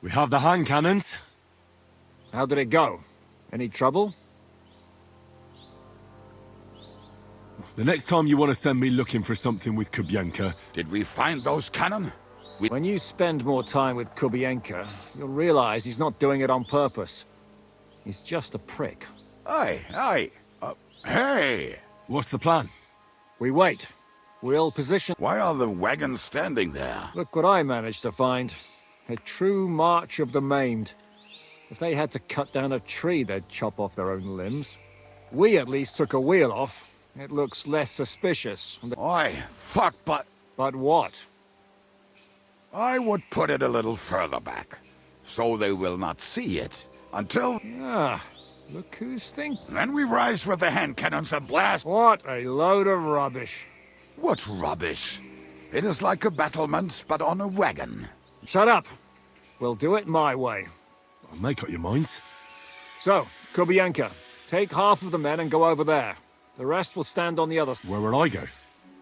We have the hand cannons. How did it go? Any trouble? The next time you want to send me looking for something with Kubienka, Did we find those cannon? When you spend more time with Kubienka, you'll realize he's not doing it on purpose. He's just a prick. Hey! what's the plan? We wait. We'll position... Why are the wagons standing there? Look what I managed to find. A true march of the maimed. If they had to cut down a tree, they'd chop off their own limbs. We at least took a wheel off. It looks less suspicious. Fuck, but But what? I would put it a little further back, so they will not see it until... Ah, look who's thinking. Then we rise with the hand cannons and blast... What a load of rubbish. What rubbish? It is like a battlement, but on a wagon. Shut up. We'll do it my way. Well, make up your minds. So, Kubienka, take half of the men and go over there. The rest will stand on the other side. Where will I go?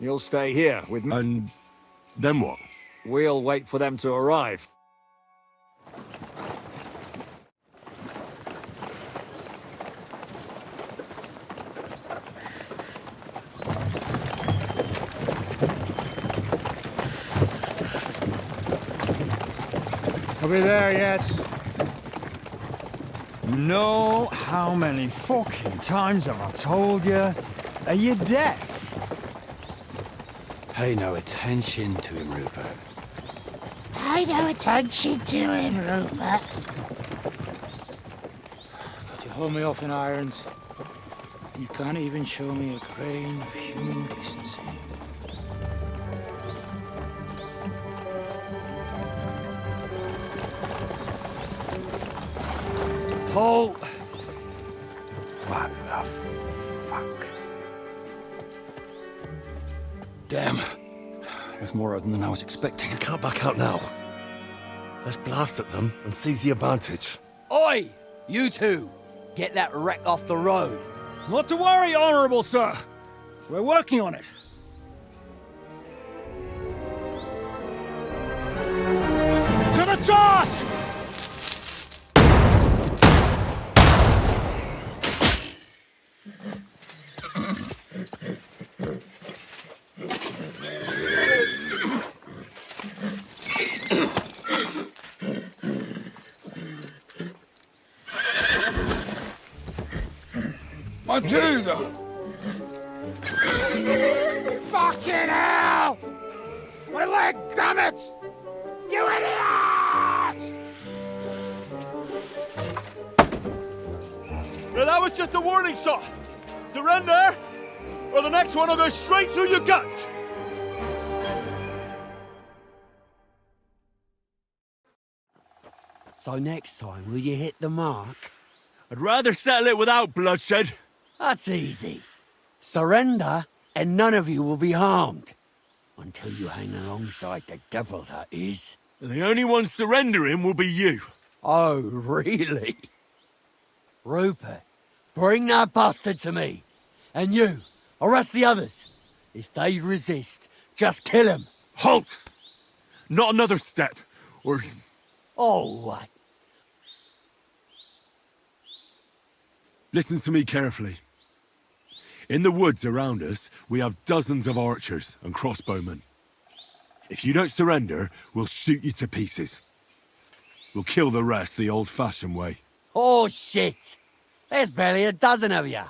You'll stay here with me. And then what? We'll wait for them to arrive. Are we there yet? No, how many fucking times have I told you? Are you deaf? Pay no attention to him, Rupert. Pay no attention to him, Rupert. You hold me up in irons. You can't even show me a grain of human decency. Paul! What the fuck? Damn. There's more of them than I was expecting. I can't back out now. Let's blast at them and seize the advantage. Oi! You two! Get that wreck off the road. Not to worry, Honorable Sir. We're working on it. To the task! Matilda! Fucking hell! My leg, damn it! You idiots! Well, that was just a warning shot. Surrender, or the next one will go straight through your guts. So next time, will you hit the mark? I'd rather settle it without bloodshed. That's easy. Surrender, and none of you will be harmed. Until you hang alongside the devil, that is. The only one surrendering will be you. Oh, really? Rupert, bring that bastard to me. And you, arrest the others. If they resist, just kill him. Halt! Not another step, or... Oh, what? Listen to me carefully. In the woods around us, we have dozens of archers and crossbowmen. If you don't surrender, we'll shoot you to pieces. We'll kill the rest the old-fashioned way. Oh, shit. There's barely a dozen of you.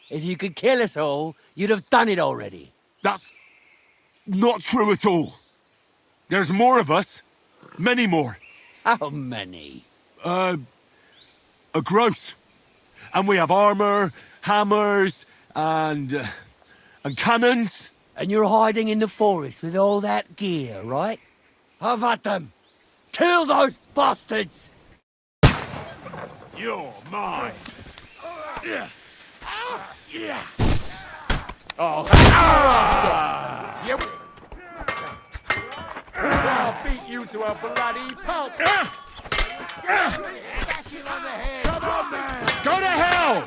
If you could kill us all, you'd have done it already. That's not true at all. There's more of us. Many more. How many? A gross. And we have armor, hammers, and cannons. And you're hiding in the forest with all that gear, right? Have at them. Kill those bastards! You're mine! Oh, I'll beat you to a bloody pulp. Come on, man! Go to hell!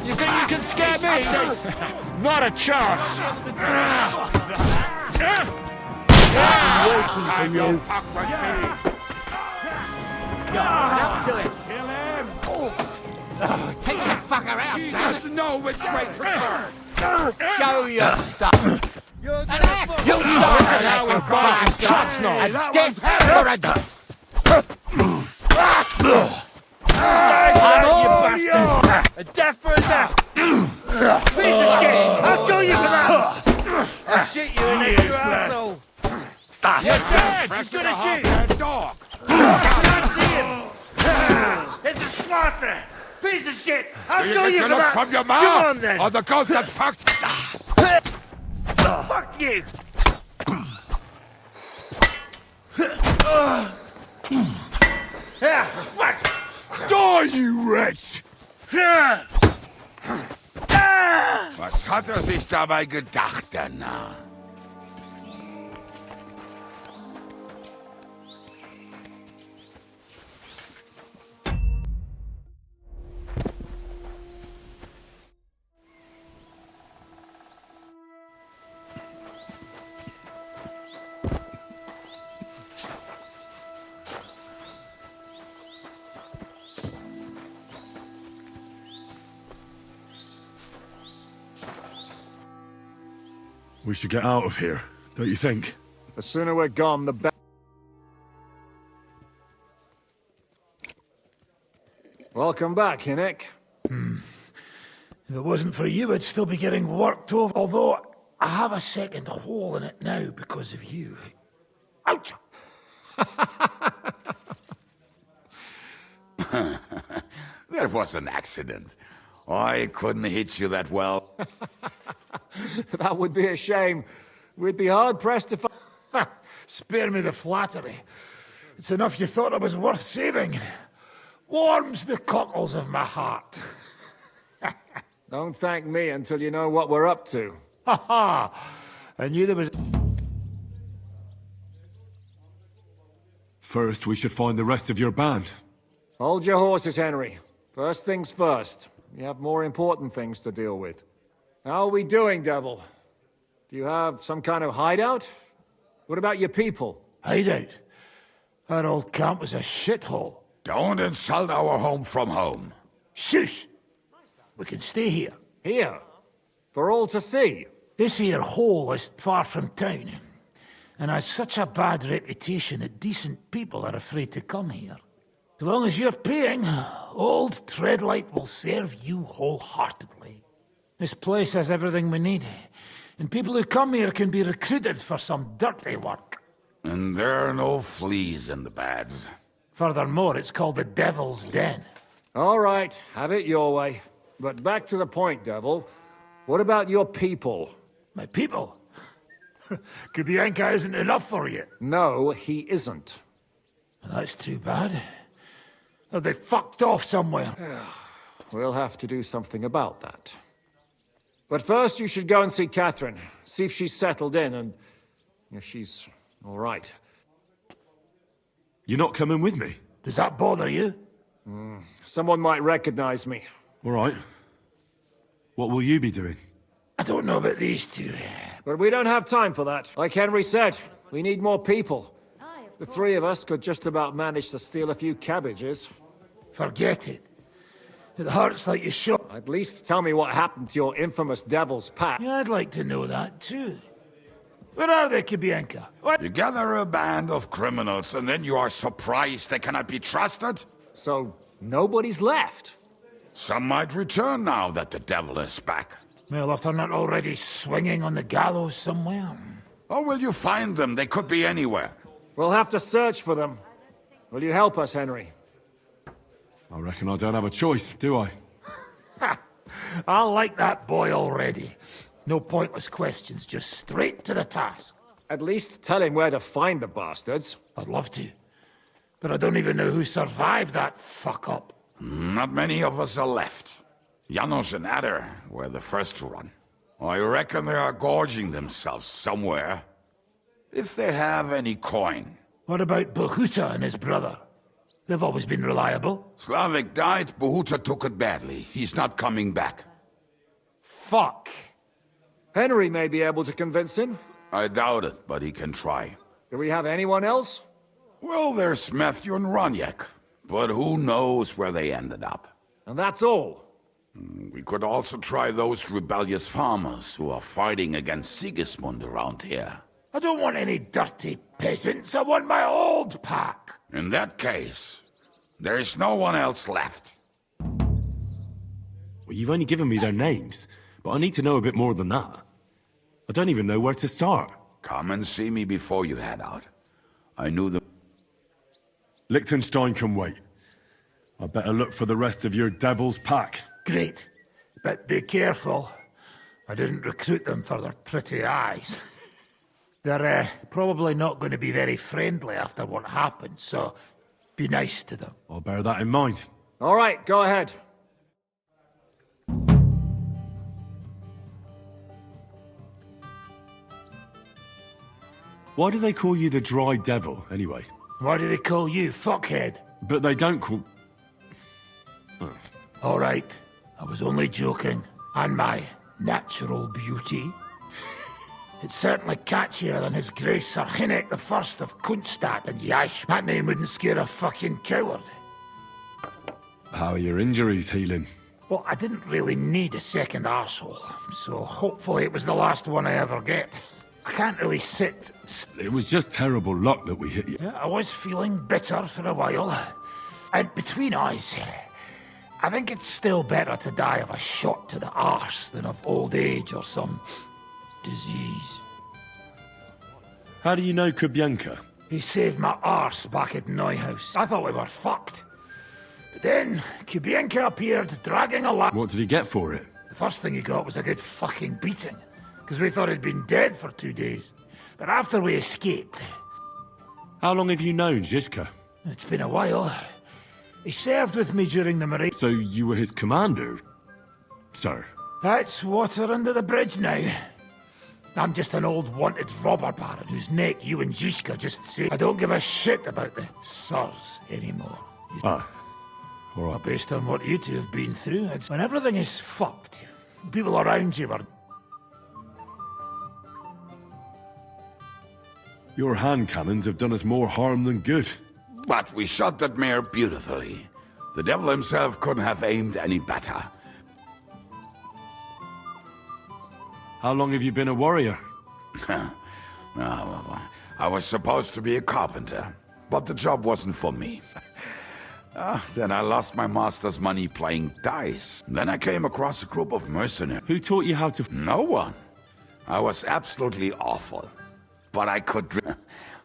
You think scare me? Not a chance. Waiting for you. Take that fucker out! He doesn't know which way to turn! Show your stuff! An axe! You This is how we buy shots now. A death for a dog! A death for a death! Piece of shit! I'll kill you for that! I'll shoot you in the you asshole! You're dead! She's gonna shoot! Dog! Can't see him! It's a slaughter! Piece of shit! I'll Do you kill get you your for looks that! from your Come mouth? on then! Or the goat that fucked? Fuck you! Fuck! Die, you wretch! Was hat sich dabei gedacht, der Narr? We should get out of here, don't you think? The sooner we're gone, the better. Welcome back, Hinnick. If it wasn't for you, I'd still be getting worked over. Although, I have a second hole in it now because of you. Ouch! That was an accident. I couldn't hit you that well. That would be a shame. We'd be hard-pressed to find... Spare me the flattery. It's enough you thought I was worth saving. Warms the cockles of my heart. Don't thank me until you know what we're up to. Ha ha! I knew there was... First, we should find the rest of your band. Hold your horses, Henry. First things first. We have more important things to deal with. How are we doing, Devil? Do you have some kind of hideout? What about your people? Hideout? That old camp was a shithole. Don't insult our home from home. Shush! We can stay here. Here? For all to see? This here hole is far from town, and has such a bad reputation that decent people are afraid to come here. As long as you're paying, old Treadlight will serve you wholeheartedly. This place has everything we need, and people who come here can be recruited for some dirty work. And there are no fleas in the beds. Furthermore, it's called the Devil's Den. All right, have it your way. But back to the point, Devil. What about your people? My people? Kubienka isn't enough for you. No, he isn't. That's too bad. Have they fucked off somewhere? We'll have to do something about that. But first, you should go and see Catherine. See if she's settled in and if she's all right. You're not coming with me? Does that bother you? Someone might recognize me. All right. What will you be doing? I don't know about these two. But we don't have time for that. Like Henry said, we need more people. The three of us could just about manage to steal a few cabbages. Forget it. It hurts like you shot. At least tell me what happened to your infamous devil's pack. Yeah, I'd like to know that too. Where are they, Kubienka? What? You gather a band of criminals and then you are surprised they cannot be trusted? So, nobody's left. Some might return now that the devil is back. Well, if they're not already swinging on the gallows somewhere. Or will you find them? They could be anywhere. We'll have to search for them. Will you help us, Henry? I reckon I don't have a choice, do I? I like that boy already. No pointless questions, just straight to the task. At least tell him where to find the bastards. I'd love to. But I don't even know who survived that fuck-up. Not many of us are left. Janos and Adder were the first to run. I reckon they are gorging themselves somewhere. If they have any coin. What about Behuta and his brother? They've always been reliable. Slavik died, Behuta took it badly. He's not coming back. fuck. Henry may be able to convince him. I doubt it, but he can try. Do we have anyone else? Well, there's Matthew and Roniak, but who knows where they ended up. And that's all. We could also try those rebellious farmers who are fighting against Sigismund around here. I don't want any dirty peasants. I want my old pack. In that case, there's no one else left. Well, you've only given me their names, but I need to know a bit more than that. I don't even know where to start. Come and see me before you head out. I knew them. Liechtenstein can wait. I better look for the rest of your devil's pack. Great. But be careful. I didn't recruit them for their pretty eyes. They're probably not going to be very friendly after what happened, so be nice to them. I'll bear that in mind. All right, go ahead. Why do they call you the Dry Devil, anyway? Why do they call you fuckhead? But they don't call... All right, I was only joking. And my natural beauty. It's certainly catchier than his Grace Sir Hinnek the First of Kunststadt and Yash. That name wouldn't scare a fucking coward. How are your injuries healing? Well, I didn't really need a second arsehole, so hopefully it was the last one I ever get. I can't really sit. It was just terrible luck that we hit you. Yeah, I was feeling bitter for a while. And between us, I think it's still better to die of a shot to the arse than of old age or some disease. How do you know Kubienka? He saved my arse back at Neuhaus. I thought we were fucked. But then, Kubienka appeared, dragging a lamp. What did he get for it? The first thing he got was a good fucking beating, because we thought he'd been dead for 2 days. But after we escaped... How long have you known Zizka? It's been a while. He served with me during the Marine... So you were his commander, sir? That's water under the bridge now. I'm just an old wanted robber baron whose neck you and Zizka just saved. I don't give a shit about the sirs anymore. Ah, all right. Well, based on what you two have been through, it's when everything is fucked. People around you are... Your hand cannons have done us more harm than good. But we shot that mare beautifully. The devil himself couldn't have aimed any better. How long have you been a warrior? I was supposed to be a carpenter, but the job wasn't for me. Then I lost my master's money playing dice. Then I came across a group of mercenaries. Who taught you how to... No one. I was absolutely awful. But I could...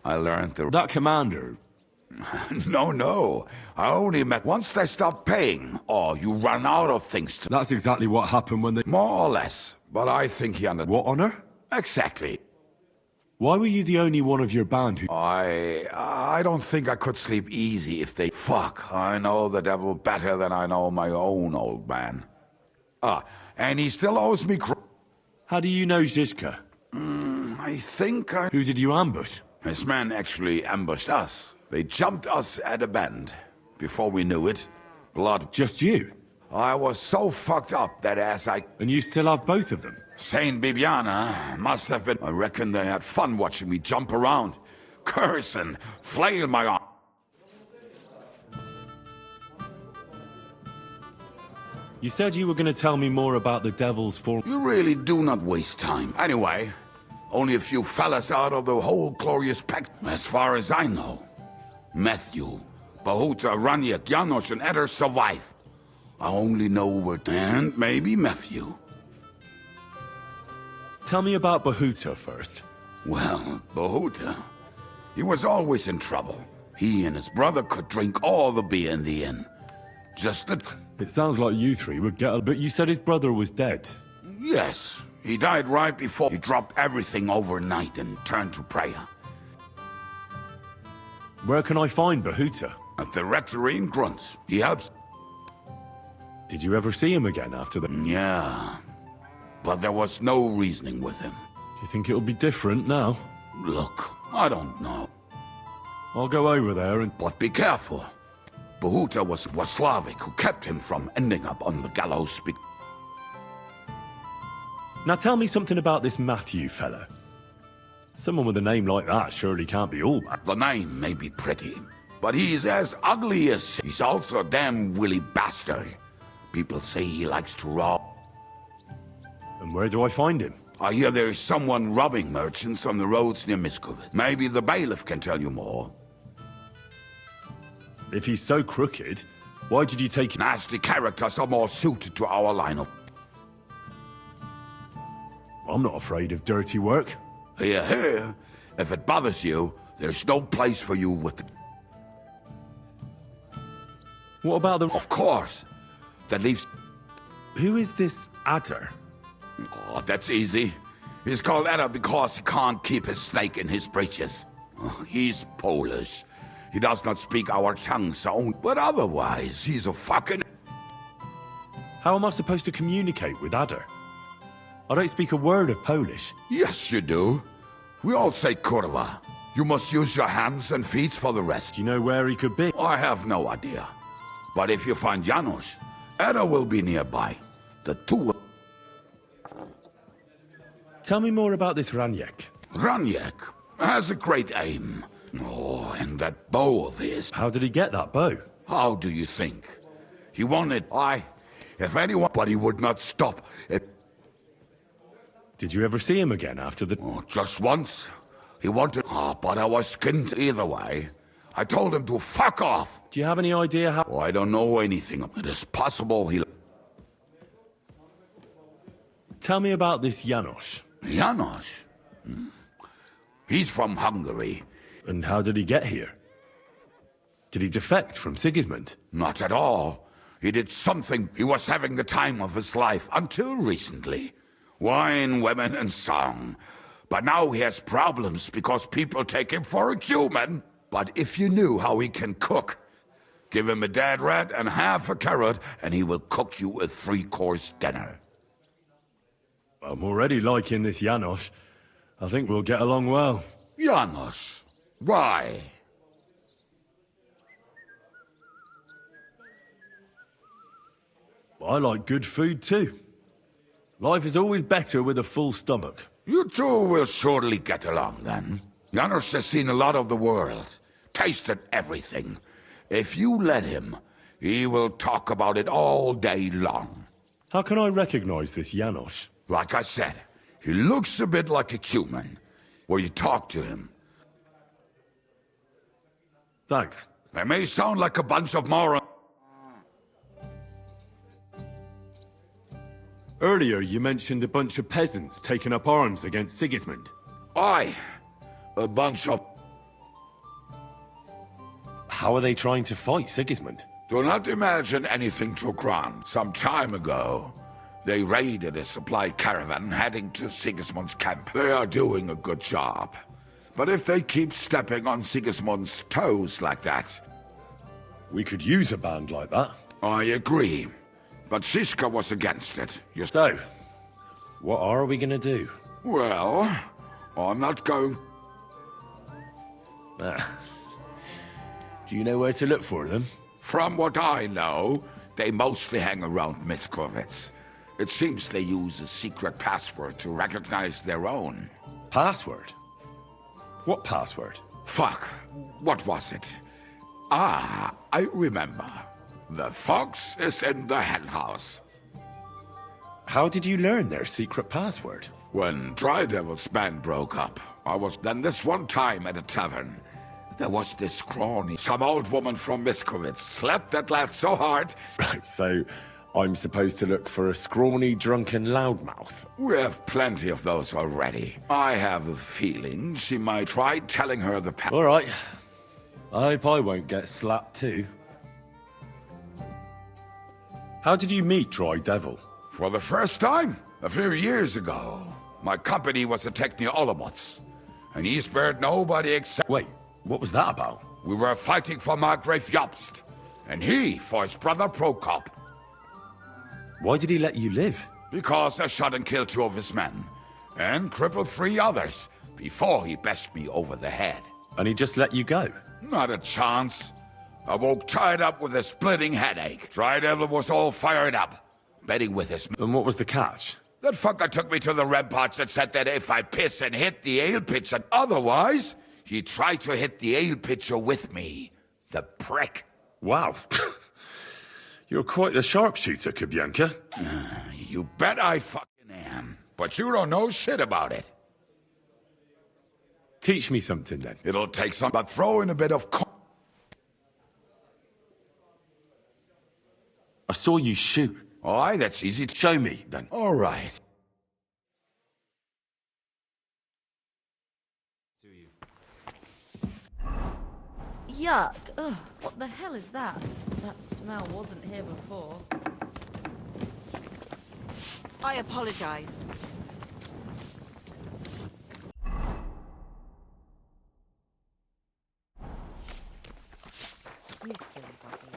I learned the... That commander... No. I only met once they stopped paying, or you run out of things to... That's exactly what happened when they... More or less. But I think he under... What honor? Exactly. Why were you the only one of your band who... I don't think I could sleep easy if they... Fuck, I know the devil better than I know my own old man. And he still owes me... How do you know Zizka? I think I... Who did you ambush? His men actually ambushed us. They jumped us at a bend. Before we knew it, blood... Just you? I was so fucked up that as I... And you still have both of them? Saint Bibiana must have been... I reckon they had fun watching me jump around, curse and flail my arm. You said you were going to tell me more about the devil's form. You really do not waste time. Anyway, only a few fellas out of the whole glorious pack. As far as I know, Matthew, Bahuta, Raniak, Janos, and Eder survive. I only know where... And maybe Matthew. Tell me about Bahuta first. Well, Bahuta, he was always in trouble. He and his brother could drink all the beer in the inn. Just that... It sounds like you three would get... But you said his brother was dead. Yes, he died right before he dropped everything overnight and turned to prayer. Where can I find Bahuta? At the rectory in Grunts. He helps... Did you ever see him again after that? Yeah, but there was no reasoning with him. Do you think it'll be different now? Look, I don't know. I'll go over there and... But be careful. Bahuta was Slavic who kept him from ending up on the gallows. Now tell me something about this Matthew fella. Someone with a name like that surely can't be all bad. The name may be pretty, but he's as ugly as... He's also a damn willy bastard. People say he likes to rob. And where do I find him? I hear there's someone robbing merchants on the roads near Miskovitz. Maybe the bailiff can tell you more. If he's so crooked, why did you take him? Nasty characters are more suited to our line of... I'm not afraid of dirty work. Here, here. If it bothers you, there's no place for you with the... What about the... Of course. That leaves... Who is this Adder? Oh, that's easy. He's called Ada because he can't keep his snake in his breeches. Oh, he's Polish. He does not speak our tongue, so... But otherwise, he's a fucking... How am I supposed to communicate with Adder? I don't speak a word of Polish. Yes, you do. We all say kurwa. You must use your hands and feet for the rest. Do you know where he could be? I have no idea. But if you find Janos, Ada will be nearby. The two... Tell me more about this Raniek. Raniek has a great aim. Oh, and that bow of his. How did he get that bow? How do you think? He wanted... if anyone... But he would not stop. Did you ever see him again after the... Oh, just once. He wanted... but I was skinned either way. I told him to fuck off. Do you have any idea how... Oh, I don't know anything. It is possible he... Tell me about this Janos. Janos? He's from Hungary. And how did he get here? Did he defect from Sigismund? Not at all. He did something. He was having the time of his life until recently. Wine, women, and song. But now he has problems because people take him for a human. But if you knew how he can cook, give him a dead rat and half a carrot, and he will cook you a 3-course dinner. I'm already liking this Janos. I think we'll get along well. Janos? Why? I like good food too. Life is always better with a full stomach. You two will surely get along then. Janos has seen a lot of the world, tasted everything. If you let him, he will talk about it all day long. How can I recognize this Janos? Like I said, he looks a bit like a human. Where you talk to him. Thanks. They may sound like a bunch of morons. Earlier, you mentioned a bunch of peasants taking up arms against Sigismund. Aye, a bunch of... How are they trying to fight Sigismund? Do not imagine anything too grand. Some time ago, they raided a supply caravan heading to Sigismund's camp. They are doing a good job. But if they keep stepping on Sigismund's toes like that... We could use a band like that. I agree. But Shiska was against it. So, what are we gonna do? Well, I'm not going... Do you know where to look for them? From what I know, they mostly hang around Miskovitz. It seems they use a secret password to recognize their own. Password? What password? Fuck. What was it? Ah, I remember. The fox is in the henhouse. How did you learn their secret password? When Dry Devil's band broke up, I was then this one time at a tavern. There was this scrawny, some old woman from Miskovitz slapped that lad so hard. Right, so I'm supposed to look for a scrawny, drunken loudmouth. We have plenty of those already. I have a feeling she might try telling her the All right. I hope I won't get slapped too. How did you meet Dry Devil? For the first time, a few years ago. My company was attacked near Olomouc, and he spared nobody except... Wait, what was that about? We were fighting for Margrave Jobst, and he for his brother Prokop. Why did he let you live? Because I shot and killed 2 of his men, and crippled 3 others, before he bashed me over the head. And he just let you go? Not a chance. I woke tied up with a splitting headache. Dry Devil was all fired up, betting with his... And what was the catch? That fucker took me to the ramparts and said that if I piss and hit the ale pitcher, otherwise, he tried to hit the ale pitcher with me. The prick. Wow. You're quite the sharpshooter, Kubyanka. You bet I fucking am. But you don't know shit about it. Teach me something then. It'll take some, but throw in a bit of I saw you shoot. Aye, that's easy. Show me then. All right. Yuck. Ugh, what the hell is that? That smell wasn't here before. I apologize. You silly buggy.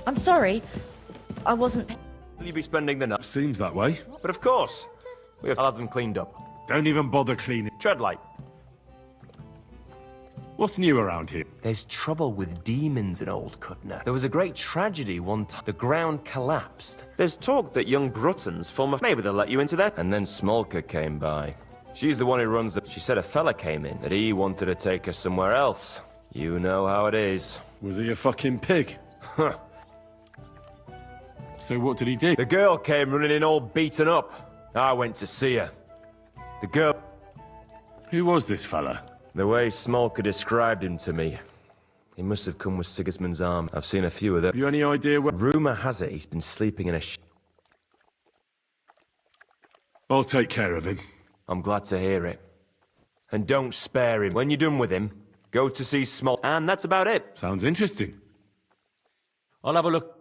I'm sorry. I wasn't... Will you be spending the night? Seems that way. But of course. I'll have them cleaned up. Don't even bother cleaning. Tread light. What's new around here? There's trouble with demons in Old Cutner. There was a great tragedy one time. The ground collapsed. There's talk that young Bruttons form a... Maybe they'll let you into that. And then Smolka came by. She's the one who runs the... She said a fella came in, that he wanted to take her somewhere else. You know how it is. Was he a fucking pig? Huh. So what did he do? The girl came running in all beaten up. I went to see her. The girl... Who was this fella? The way Smolka described him to me. He must have come with Sigismund's arm. I've seen a few of them. Have you any idea where... Rumour has it he's been sleeping in a I'll take care of him. I'm glad to hear it. And don't spare him. When you're done with him, go to see Smolka. And that's about it. Sounds interesting. I'll have a look.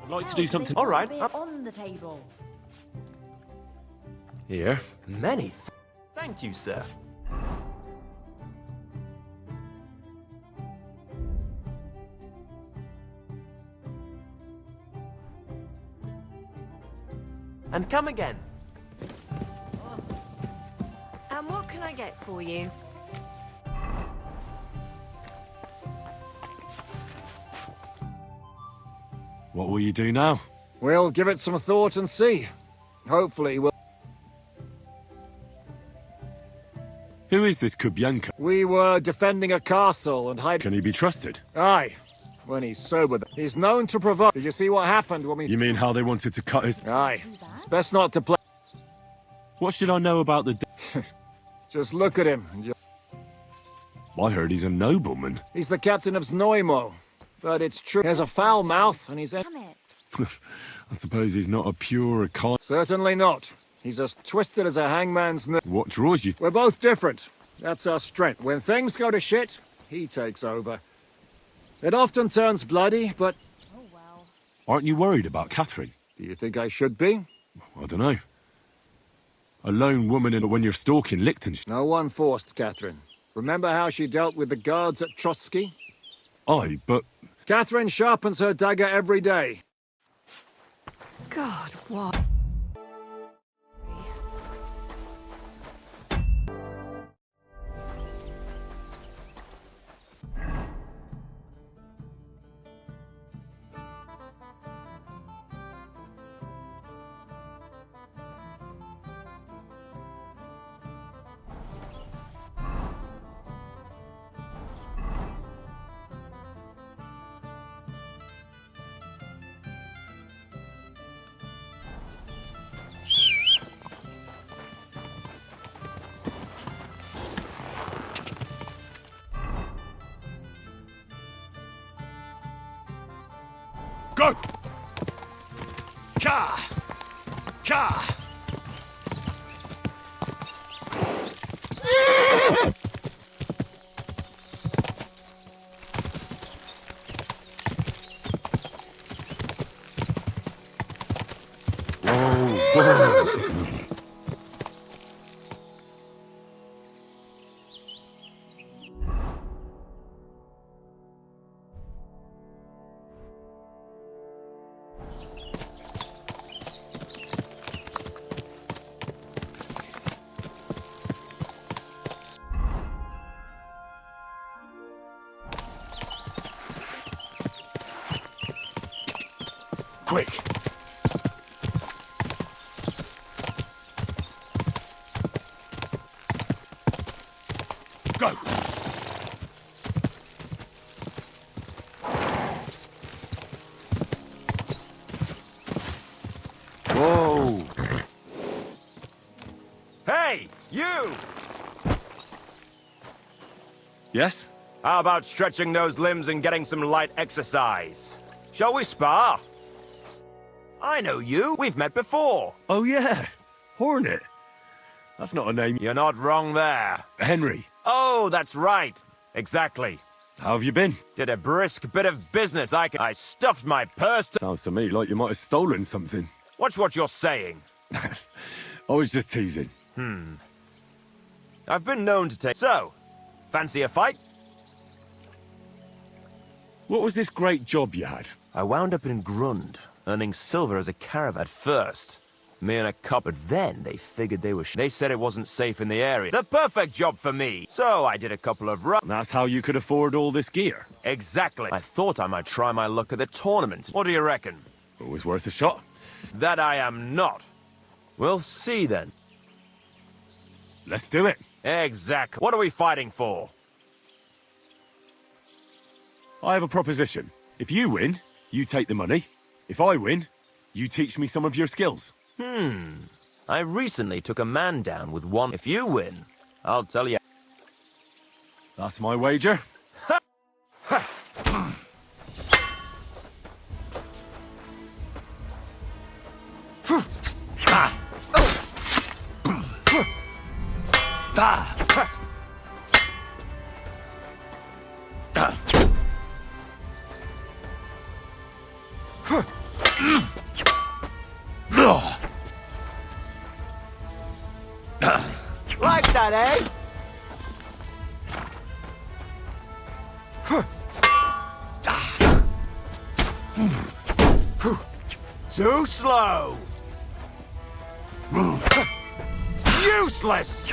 I'd like to do something... All right. On the table. Here. Many thank you, sir. And come again. And what can I get for you? What will you do now? We'll give it some thought and see. Hopefully we'll... Who is this Kubyanka? We were defending a castle and hiding... Can he be trusted? Aye. When he's sober. He's known to provoke. Did you see what happened when we... You mean how they wanted to cut his... Aye. It's best not to play... What should I know about the... Just look at him. And you... I heard he's a nobleman. He's the captain of Znojmo. But it's true. He has a foul mouth and he's... Damn it. I suppose he's not a pure econ... Certainly not. He's as twisted as a hangman's... What draws you... We're both different. That's our strength. When things go to shit, he takes over. It often turns bloody, but... Oh, well. Aren't you worried about Catherine? Do you think I should be? I don't know. A lone woman in when you're stalking Liechtenstein. No one forced Catherine. Remember how she dealt with the guards at Trotsky? Aye, but... Catherine sharpens her dagger every day. God, what? Go! Ka! Ka! Quick! Go! Whoa! Hey, you! Yes? How about stretching those limbs and getting some light exercise? Shall we spar? I know you. We've met before. Oh yeah, Hornet. That's not a name. You're not wrong there. Henry, Oh, that's right. Exactly. how have you been? Did a brisk bit of business. I stuffed my purse to... Sounds to me like you might have stolen something. Watch what you're saying. I was just teasing. I've been known to take... So, fancy a fight? What was this great job you had? I wound up in Grund, earning silver as a caravan at first. Me and a cop, but then they figured they said it wasn't safe in the area. The perfect job for me. So I did a couple of That's how you could afford all this gear. Exactly. I thought I might try my luck at the tournament. What do you reckon? Always worth a shot. That I am not. We'll see then. Let's do it. Exactly. What are we fighting for? I have a proposition. If you win, you take the money. If I win, you teach me some of your skills. I recently took a man down with one. If you win, I'll tell you. That's my wager. Like that, eh? Too slow. Useless.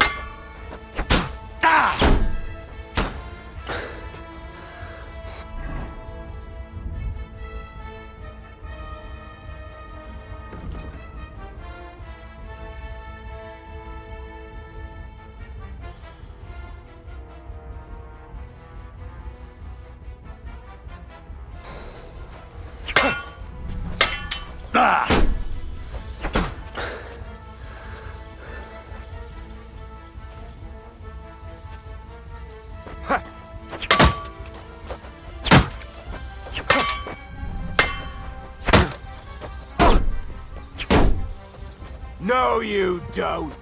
No, you don't.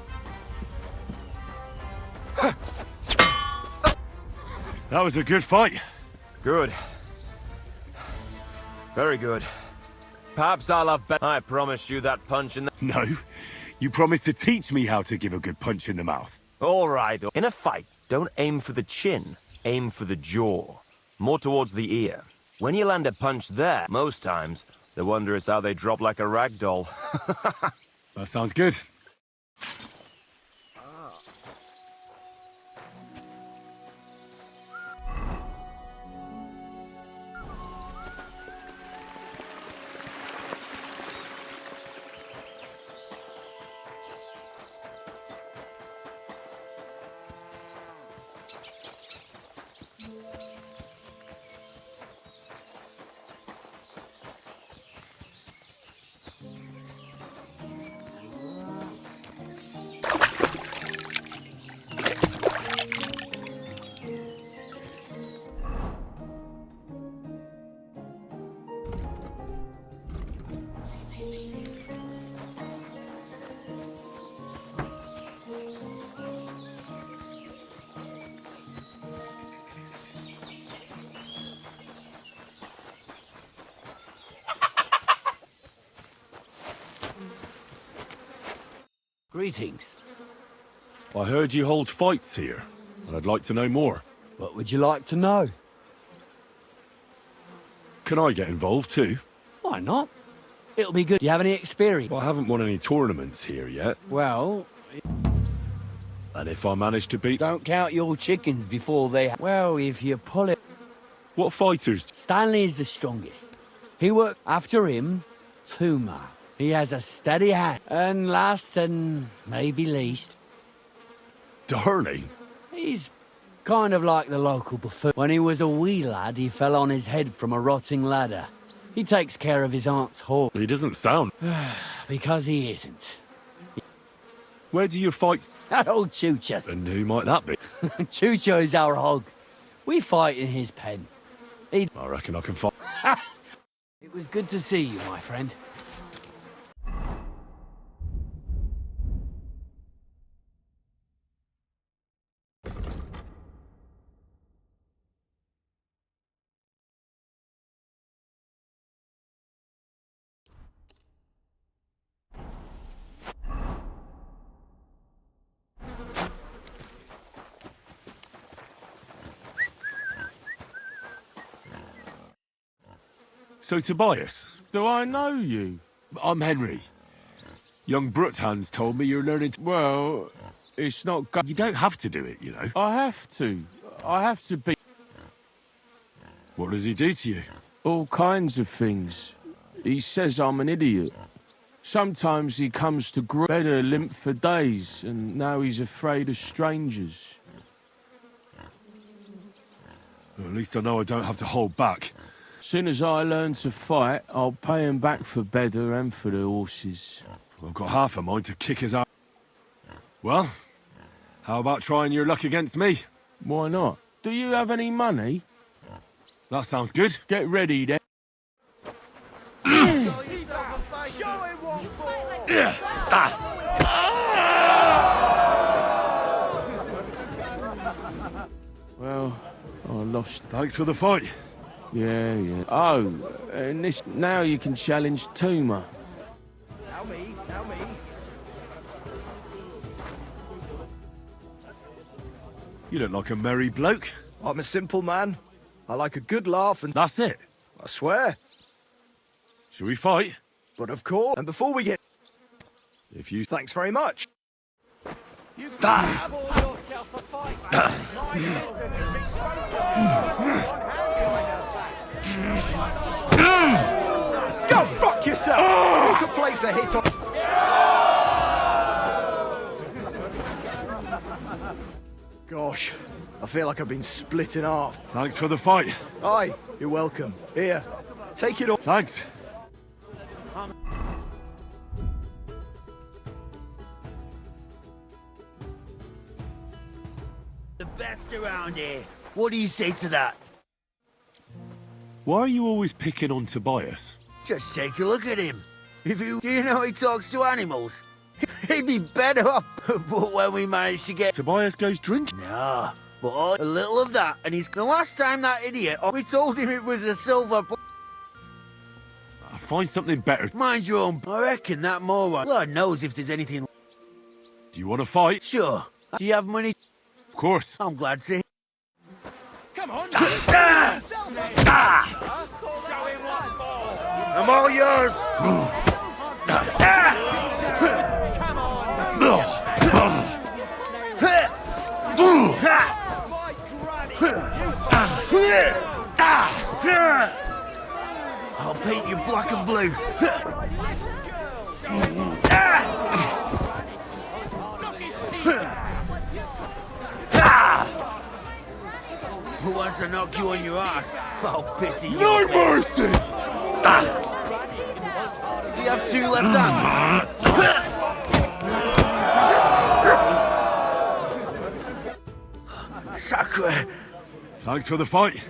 That was a good fight. Good. Very good. Perhaps I'll have I promised you that punch in the... No, you promised to teach me how to give a good punch in the mouth. All right. In a fight, don't aim for the chin. Aim for the jaw. More towards the ear. When you land a punch there, most times, The wonder is how they drop like a rag doll. That sounds good. Greetings. I heard you hold fights here, and I'd like to know more. What would you like to know? Can I get involved too? Why not? It'll be good. You have any experience? Well, I haven't won any tournaments here yet, Well, and if I manage to beat... don't count your chickens before they... Well, if you pull it... What fighters? Stanley is the strongest. He worked after him, Tuma. He has a steady hand. And last and maybe least, Darling? he's kind of like the local buffoon. When he was a wee lad, he fell on his head from a rotting ladder. He takes care of his aunt's horse. He doesn't sound... Because he isn't. Where do you fight? That old Chucha. And who might that be? Chucho is our hog. We fight in his pen. I reckon I can fight... It was good to see you, my friend. So, Tobias, Do I know you? I'm Henry. Young Bruthans told me you're learning to... Well, it's not go- You don't have to do it, you know. I have to. I have to be What does he do to you? all kinds of things. He says I'm an idiot. Sometimes he comes to bed a limp for days, and now he's afraid of strangers. Well, at least I know I don't have to hold back. Soon as I learn to fight, I'll pay him back for Bedder and for the horses. I've got half a mind to kick his ass. Well, how about trying your luck against me? Why not? Do you have any money? That sounds good. Get ready then. Well, I lost. Thanks for the fight. Yeah, yeah. Oh, and this now you can challenge Tuma. Now me. You look like a merry bloke. I'm a simple man. I like a good laugh and... That's it. I swear. Shall we fight? But of course, and before we get... If you... Thanks very much. You can have yourself a fight, Go fuck yourself! You could place a hit on... Gosh, I feel like I've been split in half. Thanks for the fight. Aye, you're welcome. Here, take it all. Thanks. The best around here. What do you say to that? Why are you always picking on Tobias? Just take a look at him. Do you know he talks to animals? He'd be better off. But when we managed to get... Tobias goes drinking. No, but a little of that, and he's... The last time that idiot, we told him it was a silver... I'll find something better. Mind your own... I reckon that moron... Lord knows if there's anything... Do you want to fight? Sure. Do you have money? Of course. I'm glad to... Come on! Ah! Show him what for! I'm all yours. I'll paint you black and blue. Who wants to knock you on your ass? I'll piss in your face. mercy! Do you have two left hands? Sacre. Thanks for the fight.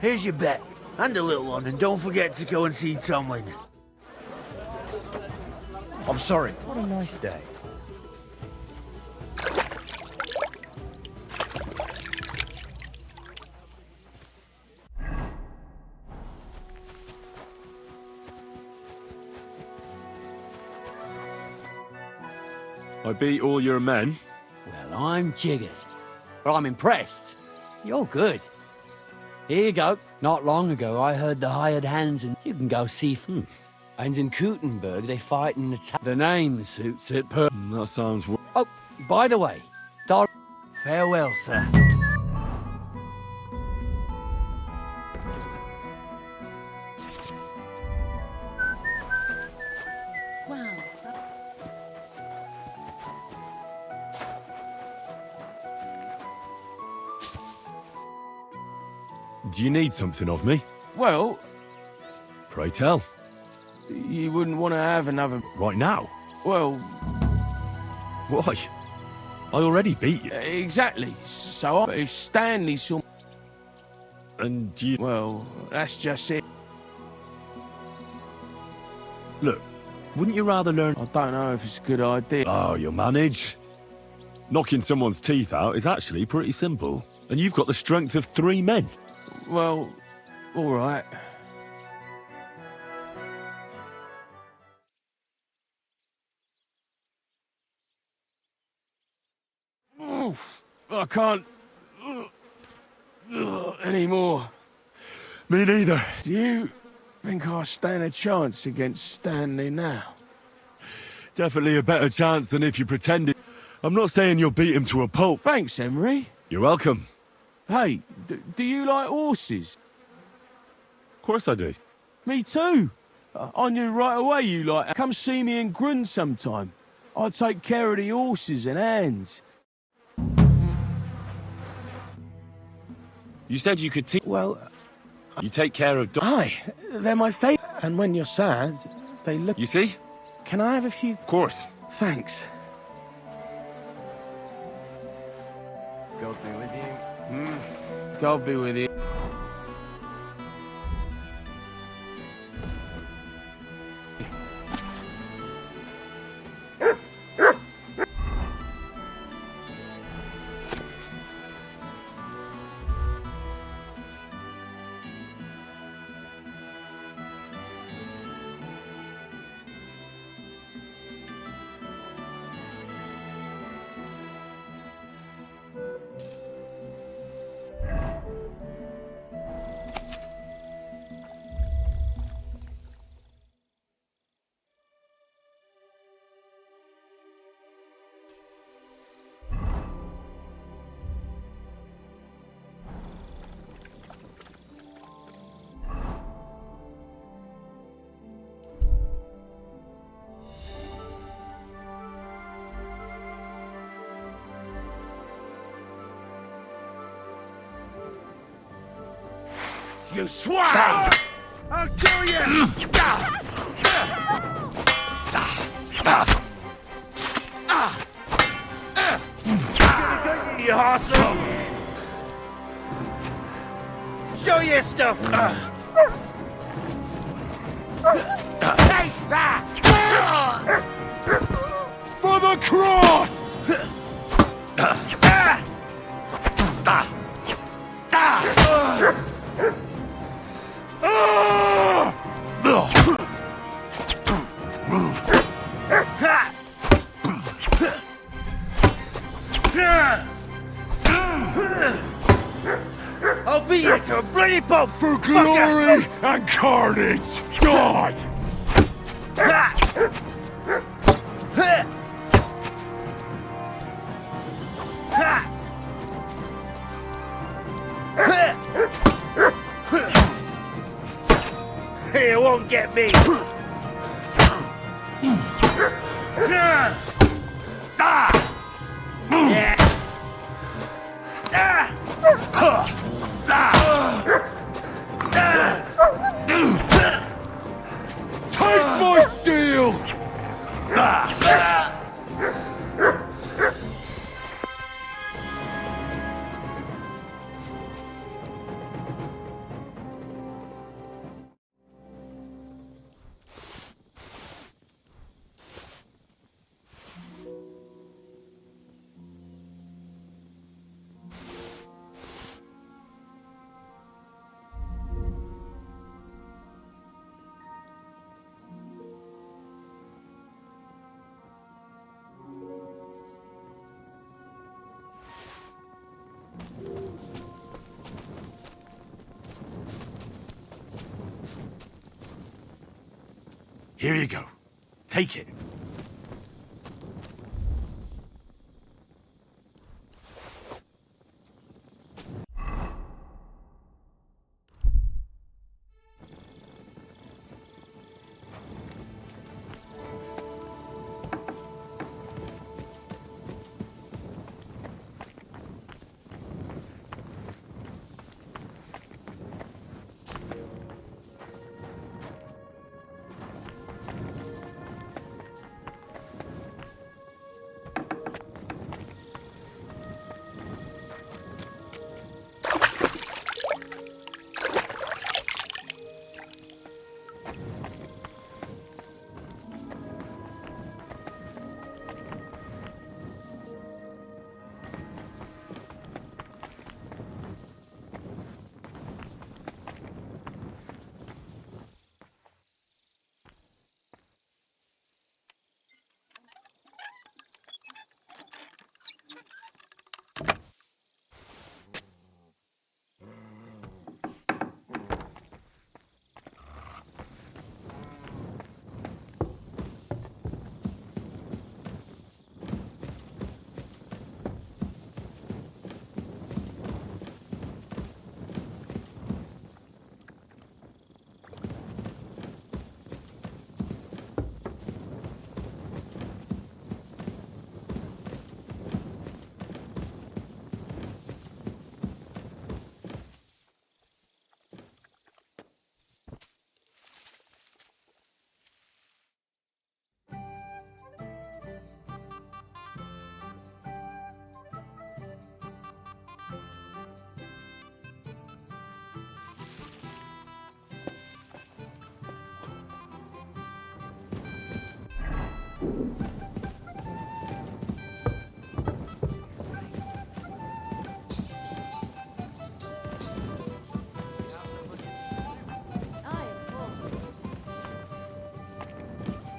Here's your bet. And a little one, and don't forget to go and see Tomlin. I'm sorry. What a nice day. I beat all your men. Well, I'm jiggered. But I'm impressed. You're good. Here you go. Not long ago, I heard the hired hands, and you can go see. And in Kutenberg, they fight in the The name suits it per. That sounds. Oh, by the way, farewell, sir. Do you need something of me? Well, Pray tell. you wouldn't want to have another... Right now? Well, Why? I already beat you. exactly. So if Stanley saw... And you... Well, that's just it. Look, wouldn't you rather learn... I don't know if it's a good idea. Oh, you'll manage. Knocking someone's teeth out is actually pretty simple. And you've got the strength of 3 men. Well, all right. Oof, I can't anymore. Me neither. Do you think I stand a chance against Stanley now? Definitely a better chance than if you pretended. I'm not saying you'll beat him to a pulp. Thanks, Emery. You're welcome. Hey, do you like horses? Of course I do. Me too. I knew right away you like. Come see me in Grun sometime. I'll take care of the horses and hands. You said you could teach. Well, You take care of... aye, they're my favourite. And when you're sad, they look... You see? Can I have a few? Of course. Thanks. God be with you. God be with you. You swine! I'll kill you! You hostile! Show your stuff! Take that! For the cross! I'll beat you to a bloody pulp! For glory and carnage! Die! You won't get me! Taste my steel! Here you go. Take it.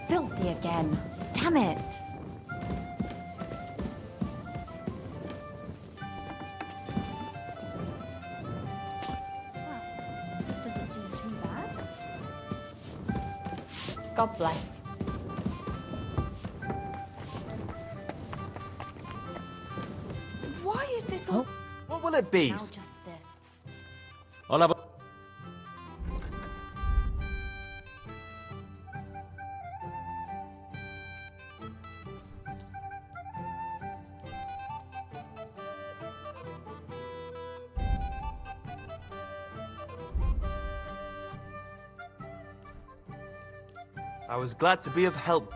Filthy again. Damn it. Well, this doesn't seem too bad. God bless. Why is this all... What will it be? Now just this. I'll have a... I was glad to be of help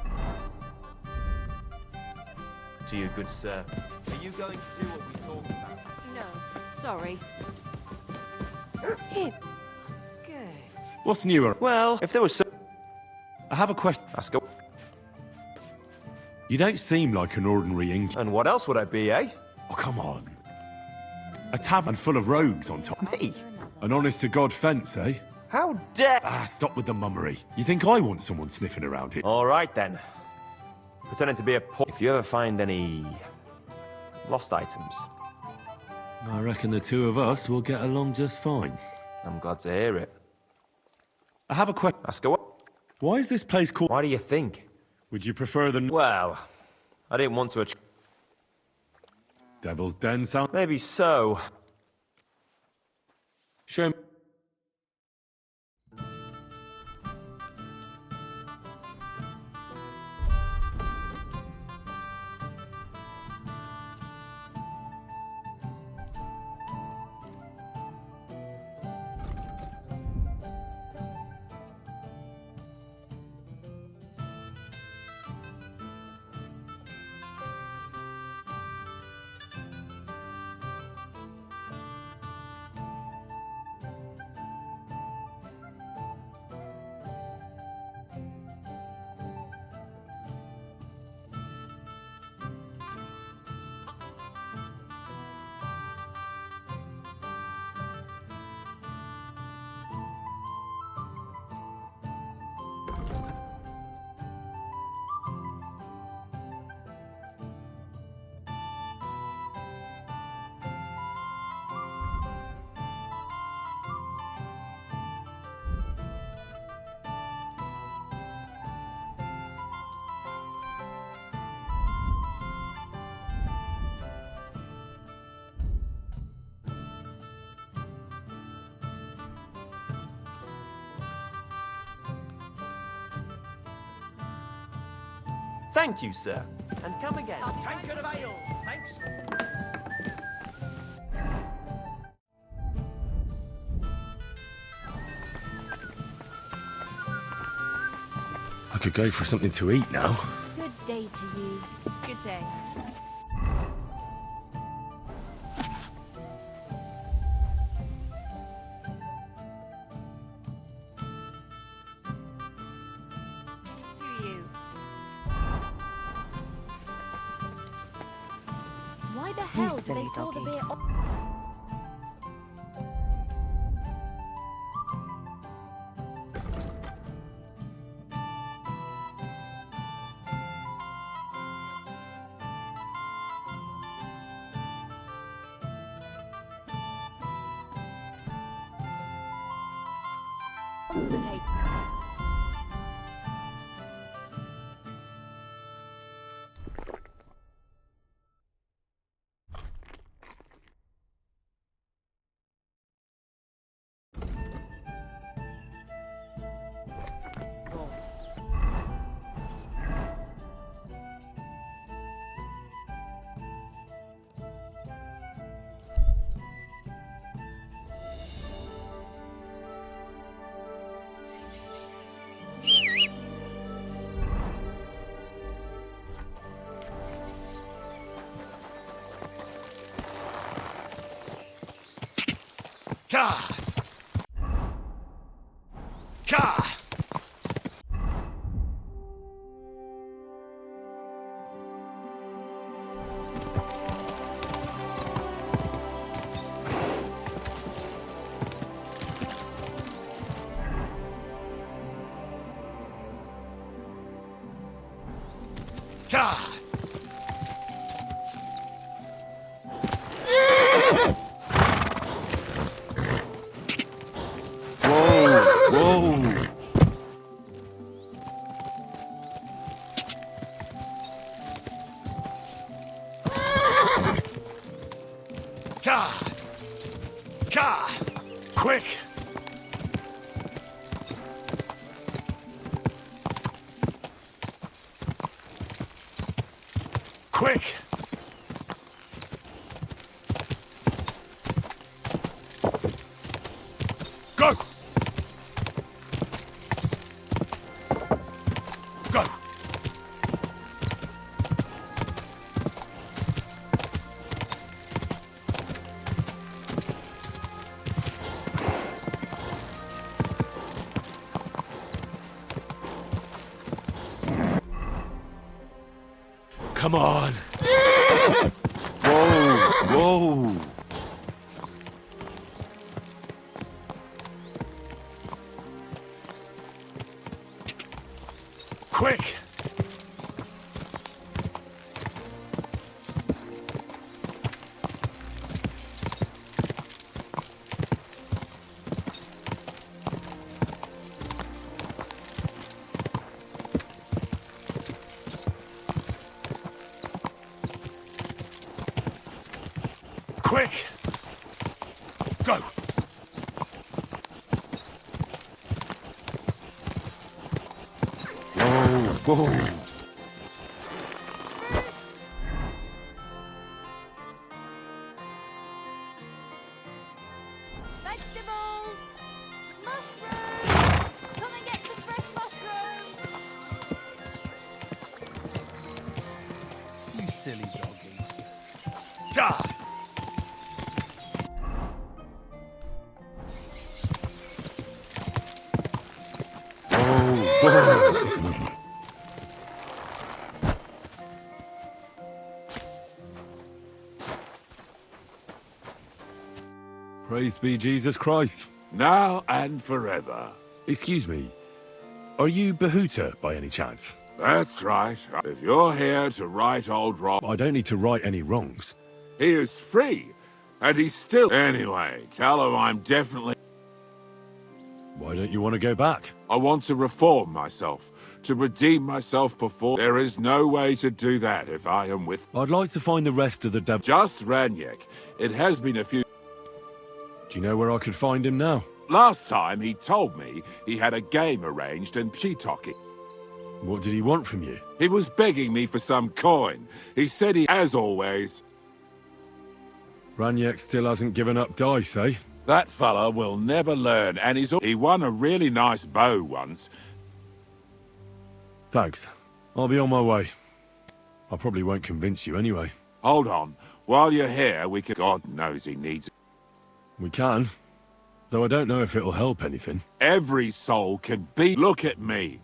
to you, good sir. Are you going to do what we talked about? No, sorry. Here. Good. What's newer? Well, if there was some... I have a question. Ask go. You don't seem like an ordinary English. And what else would I be, eh? Oh, come on. A tavern full of rogues on top. Me? An honest-to-God fence, eh? How dare... Ah, stop with the mummery. You think I want someone sniffing around here? All right, then. Pretending to be a poor... If you ever find any... lost items, I reckon the two of us will get along just fine. I'm glad to hear it. I have a question. Ask her what? Why is this place called... Why do you think? Would you prefer the... Well, I didn't want to... Devil's Den sound? Maybe so. Shame. Thank you, sir. And come again. A tankard of ale, thanks. I could go for something to eat now. Good day to you. Good day. To you. Why the hell did they pour the beer on? The tape. Ka! Ka! Ka! Whoa! Ka! Ka! Quick! Quick! Go! Go! Come on! Whoa! Quick! Quick! Go! Whoa, whoa. Vegetables! Mushrooms! Come and get some fresh mushrooms! You silly doggies. Ah! Praise be Jesus Christ. Now and forever. Excuse me, are you Bahuta by any chance? That's right. If you're here to right old wrong, I don't need to right any wrongs. he is free. And he's still... Anyway, tell him I'm definitely... Why don't you want to go back? I want to reform myself, to redeem myself before... There is no way to do that if I am with... I'd like to find the rest of the devil. Just Ranyek. It has been a few... Do you know where I could find him now? Last time he told me he had a game arranged in Pshitoki. What did he want from you? He was begging me for some coin. He said he, as always... Ranyek still hasn't given up dice, eh? That fella will never learn, and he won a really nice bow once. Thanks. I'll be on my way. I probably won't convince you anyway. Hold on. While you're here, we can... God knows he needs... We can. Though I don't know if it'll help anything. Every soul can be... Look at me.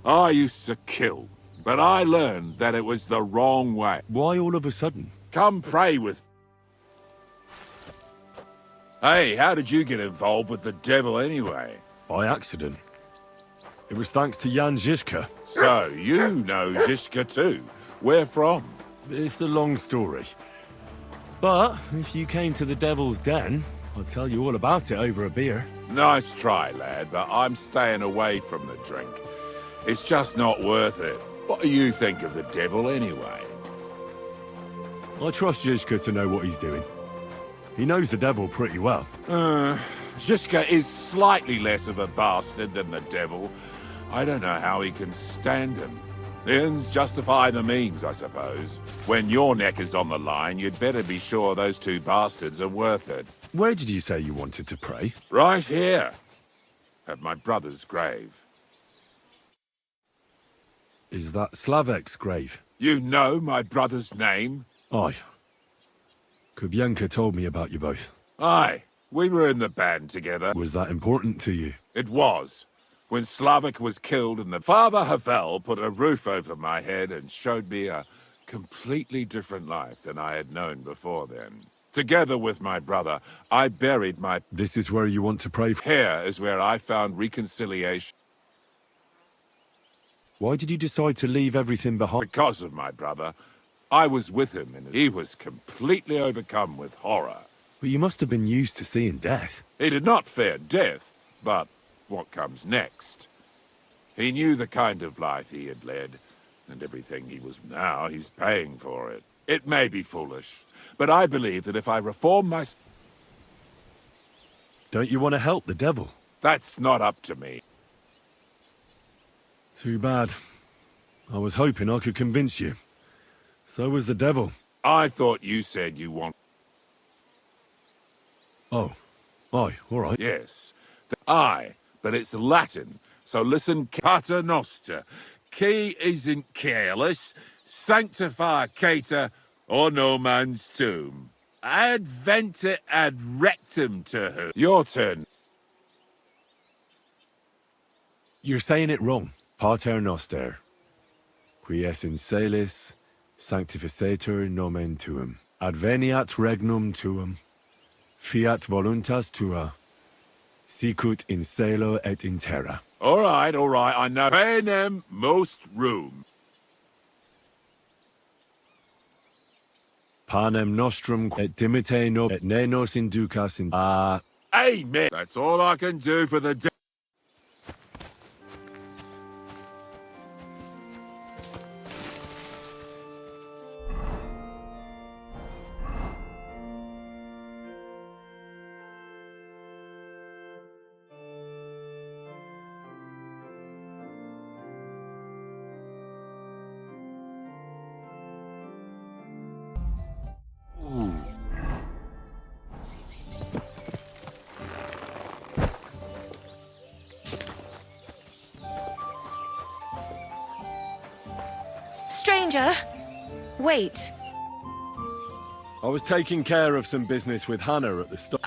I used to kill, but I learned that it was the wrong way. Why all of a sudden? Come pray with... Hey, how did you get involved with the devil anyway? By accident. It was thanks to Jan Žižka. So, you know Žižka too. Where from? It's a long story. But if you came to the Devil's Den, I'll tell you all about it over a beer. Nice try, lad, but I'm staying away from the drink. It's just not worth it. What do you think of the devil anyway? I trust Žižka to know what he's doing. He knows the devil pretty well. Žižka is slightly less of a bastard than the devil. I don't know how he can stand him. The ends justify the means, I suppose. When your neck is on the line, you'd better be sure those two bastards are worth it. Where did you say you wanted to pray? Right here. At my brother's grave. Is that Slavek's grave? You know my brother's name? Aye. Kubienka told me about you both. Aye. We were in the band together. Was that important to you? It was. When Slavek was killed and the Father Havel put a roof over my head and showed me a completely different life than I had known before then. Together with my brother, I buried my... This is where you want to pray for... Here is where I found reconciliation. Why did you decide to leave everything behind? Because of my brother. I was with him and he was completely overcome with horror. But you must have been used to seeing death. He did not fear death, but what comes next? He knew the kind of life he had led, and everything he was now, he's paying for it. It may be foolish, but I believe that if I reform my... Don't you want to help the devil? That's not up to me. Too bad. I was hoping I could convince you. So was the devil. I thought you said you want... Oh. Aye, all right. Yes. Aye, but it's Latin, so listen. Pater noster, qui isn't careless, sanctify cater, or no man's tomb. Adventer ad rectum to her. Your turn. You're saying it wrong. Pater noster. Qui es in celis, sanctificetur nomen tuum. Adveniat regnum tuum. Fiat voluntas tua. Sicut in celo et in terra. All right, I know. Panem most room. Panem nostrum et dimite no et ne nos inducas in... Amen. That's all I can do for the... stranger. Wait, I was taking care of some business with Hannah at the start.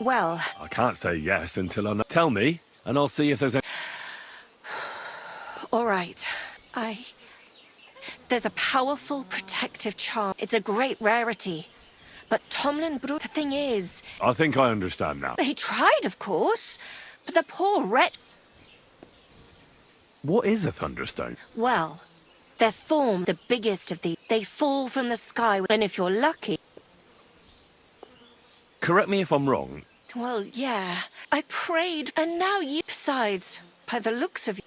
well, I can't say yes until I know. Tell me, and I'll see if there's any... all right. There's a powerful protective charm. It's a great rarity. But Tomlin Brew, the thing is... I think I understand now. He tried, of course. But the poor wretch... What is a thunderstone? Well, they're formed the biggest of these. They fall from the sky, and if you're lucky... Correct me if I'm wrong. Well, yeah. I prayed, and now you... Besides, by the looks of you...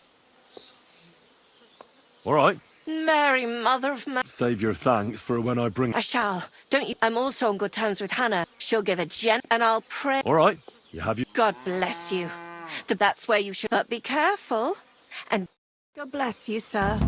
All right. Mary, mother of man... Save your thanks for when I bring... I shall. Don't you... I'm also on good terms with Hannah. She'll give a gent, and I'll pray... All right. You have your... God bless you. That's where you should... But be careful. And God bless you, sir.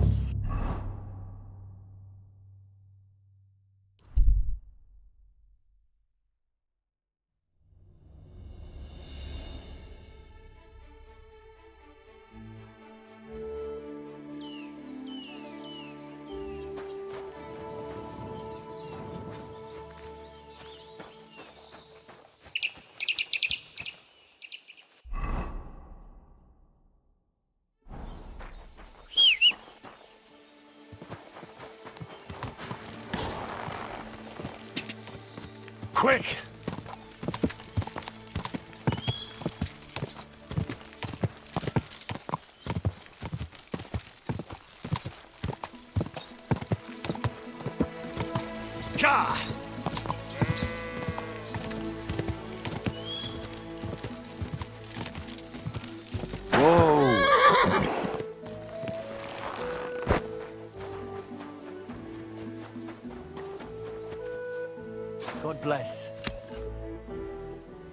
Quick! Gah! Whoa! God bless.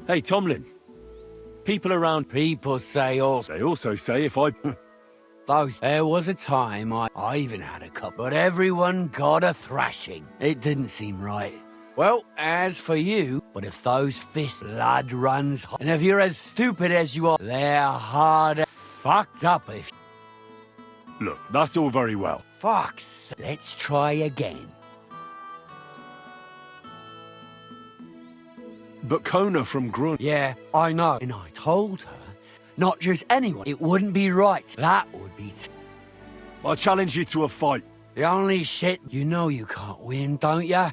Hey, Tomlin. People around... People say also... They also say if I... There was a time I even had a couple, but everyone got a thrashing. It didn't seem right. Well, as for you, but if those fists blood runs hot, and if you're as stupid as you are, they're hard fucked up if... Look, that's all very well. Fox, let's try again. But Kona from Grun... Yeah, I know. And I told her, not just anyone, it wouldn't be right. That would be... I challenge you to a fight. The only shit... You know you can't win, don't ya?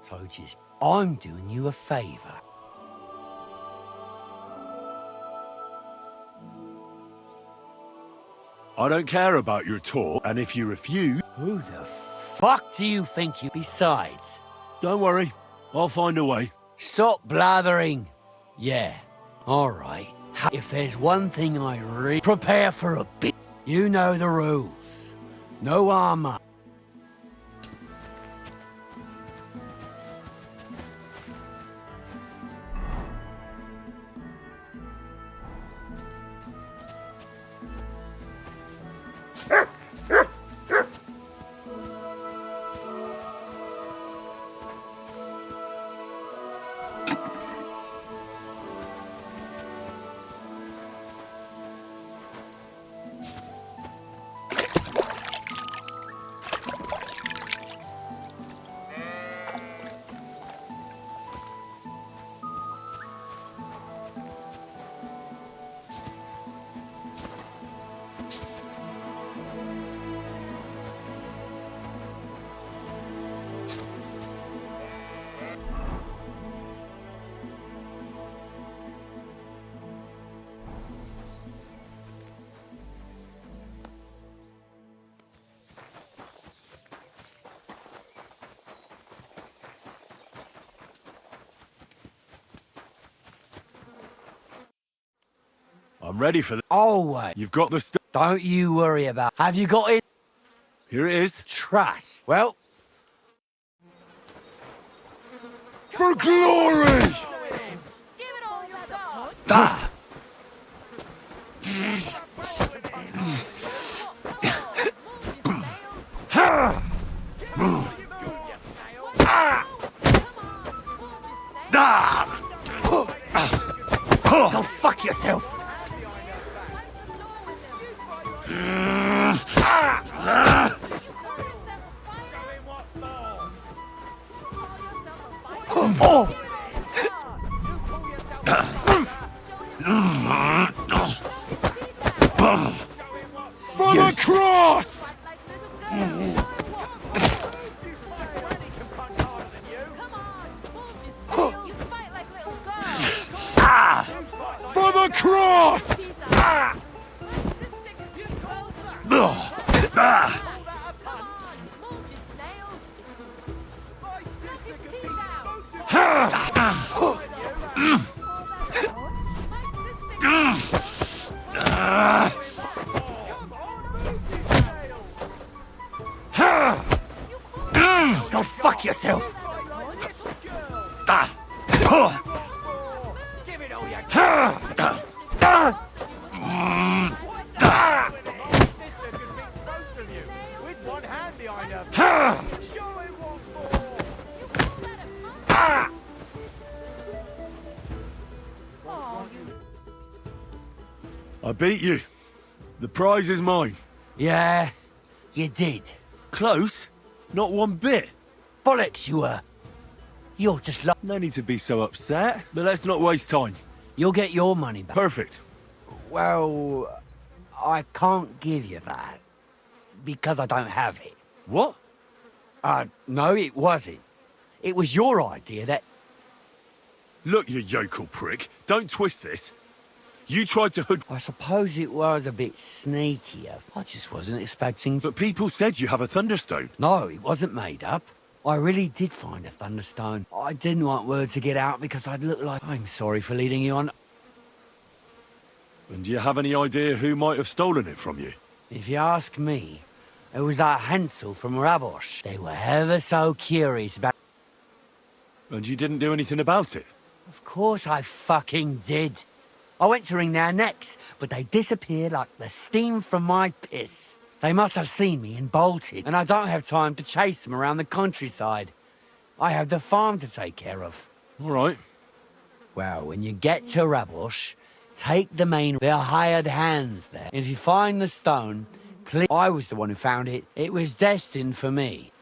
So just... I'm doing you a favor. I don't care about your talk, and if you refuse... Who the fuck do you think you... Besides... Don't worry, I'll find a way. Stop blathering. Yeah, all right. If there's one thing prepare for a bit. You know the rules. No armor. I'm ready for the... Always. You've got the stuff. Don't you worry about... Have you got it? Here it is. Trust. Well... For glory! Ah! Go fuck yourself! For the cross! For the cross! Go fuck yourself! I beat you. The prize is mine. Yeah, you did. Close? Not one bit. Bollocks you were. You're just like... No need to be so upset, but let's not waste time. You'll get your money back. Perfect. Well, I can't give you that. Because I don't have it. What? No, it wasn't. It was your idea that... Look, you yokel prick. Don't twist this. You tried to hood... I suppose it was a bit sneaky. I just wasn't expecting... But people said you have a thunderstone. No, it wasn't made up. I really did find a thunderstone. I didn't want word to get out because I'd look like... I'm sorry for leading you on. And do you have any idea who might have stolen it from you? If you ask me, it was that Hansel from Rabosh. They were ever so curious about... And you didn't do anything about it? Of course I fucking did. I went to wring their necks, but they disappeared like the steam from my piss. They must have seen me and bolted, and I don't have time to chase them around the countryside. I have the farm to take care of. All right. Well, when you get to Rabosh, take the main... They're hired hands there. And if you find the stone, please... I was the one who found it. It was destined for me.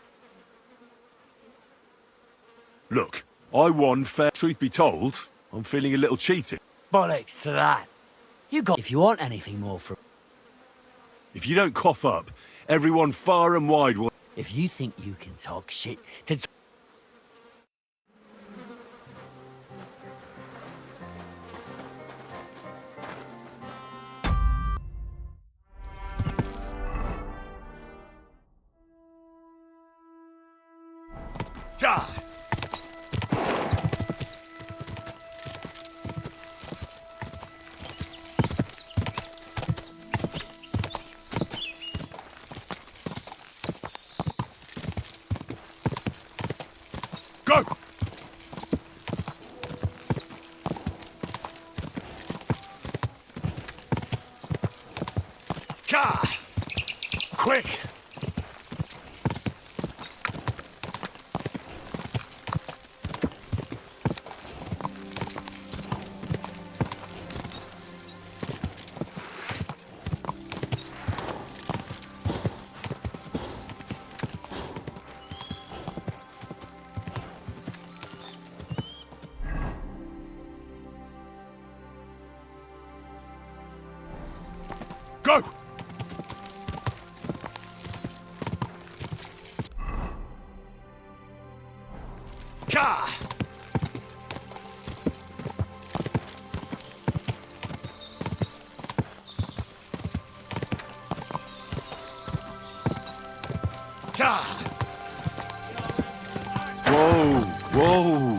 Look, I won fair. Truth be told, I'm feeling a little cheated. Bollocks to that. You got... If you want anything more from... If you don't cough up, everyone far and wide will... If you think you can talk shit, then... Go! Ka! Quick! Go! Ka! Ka! Whoa, whoa.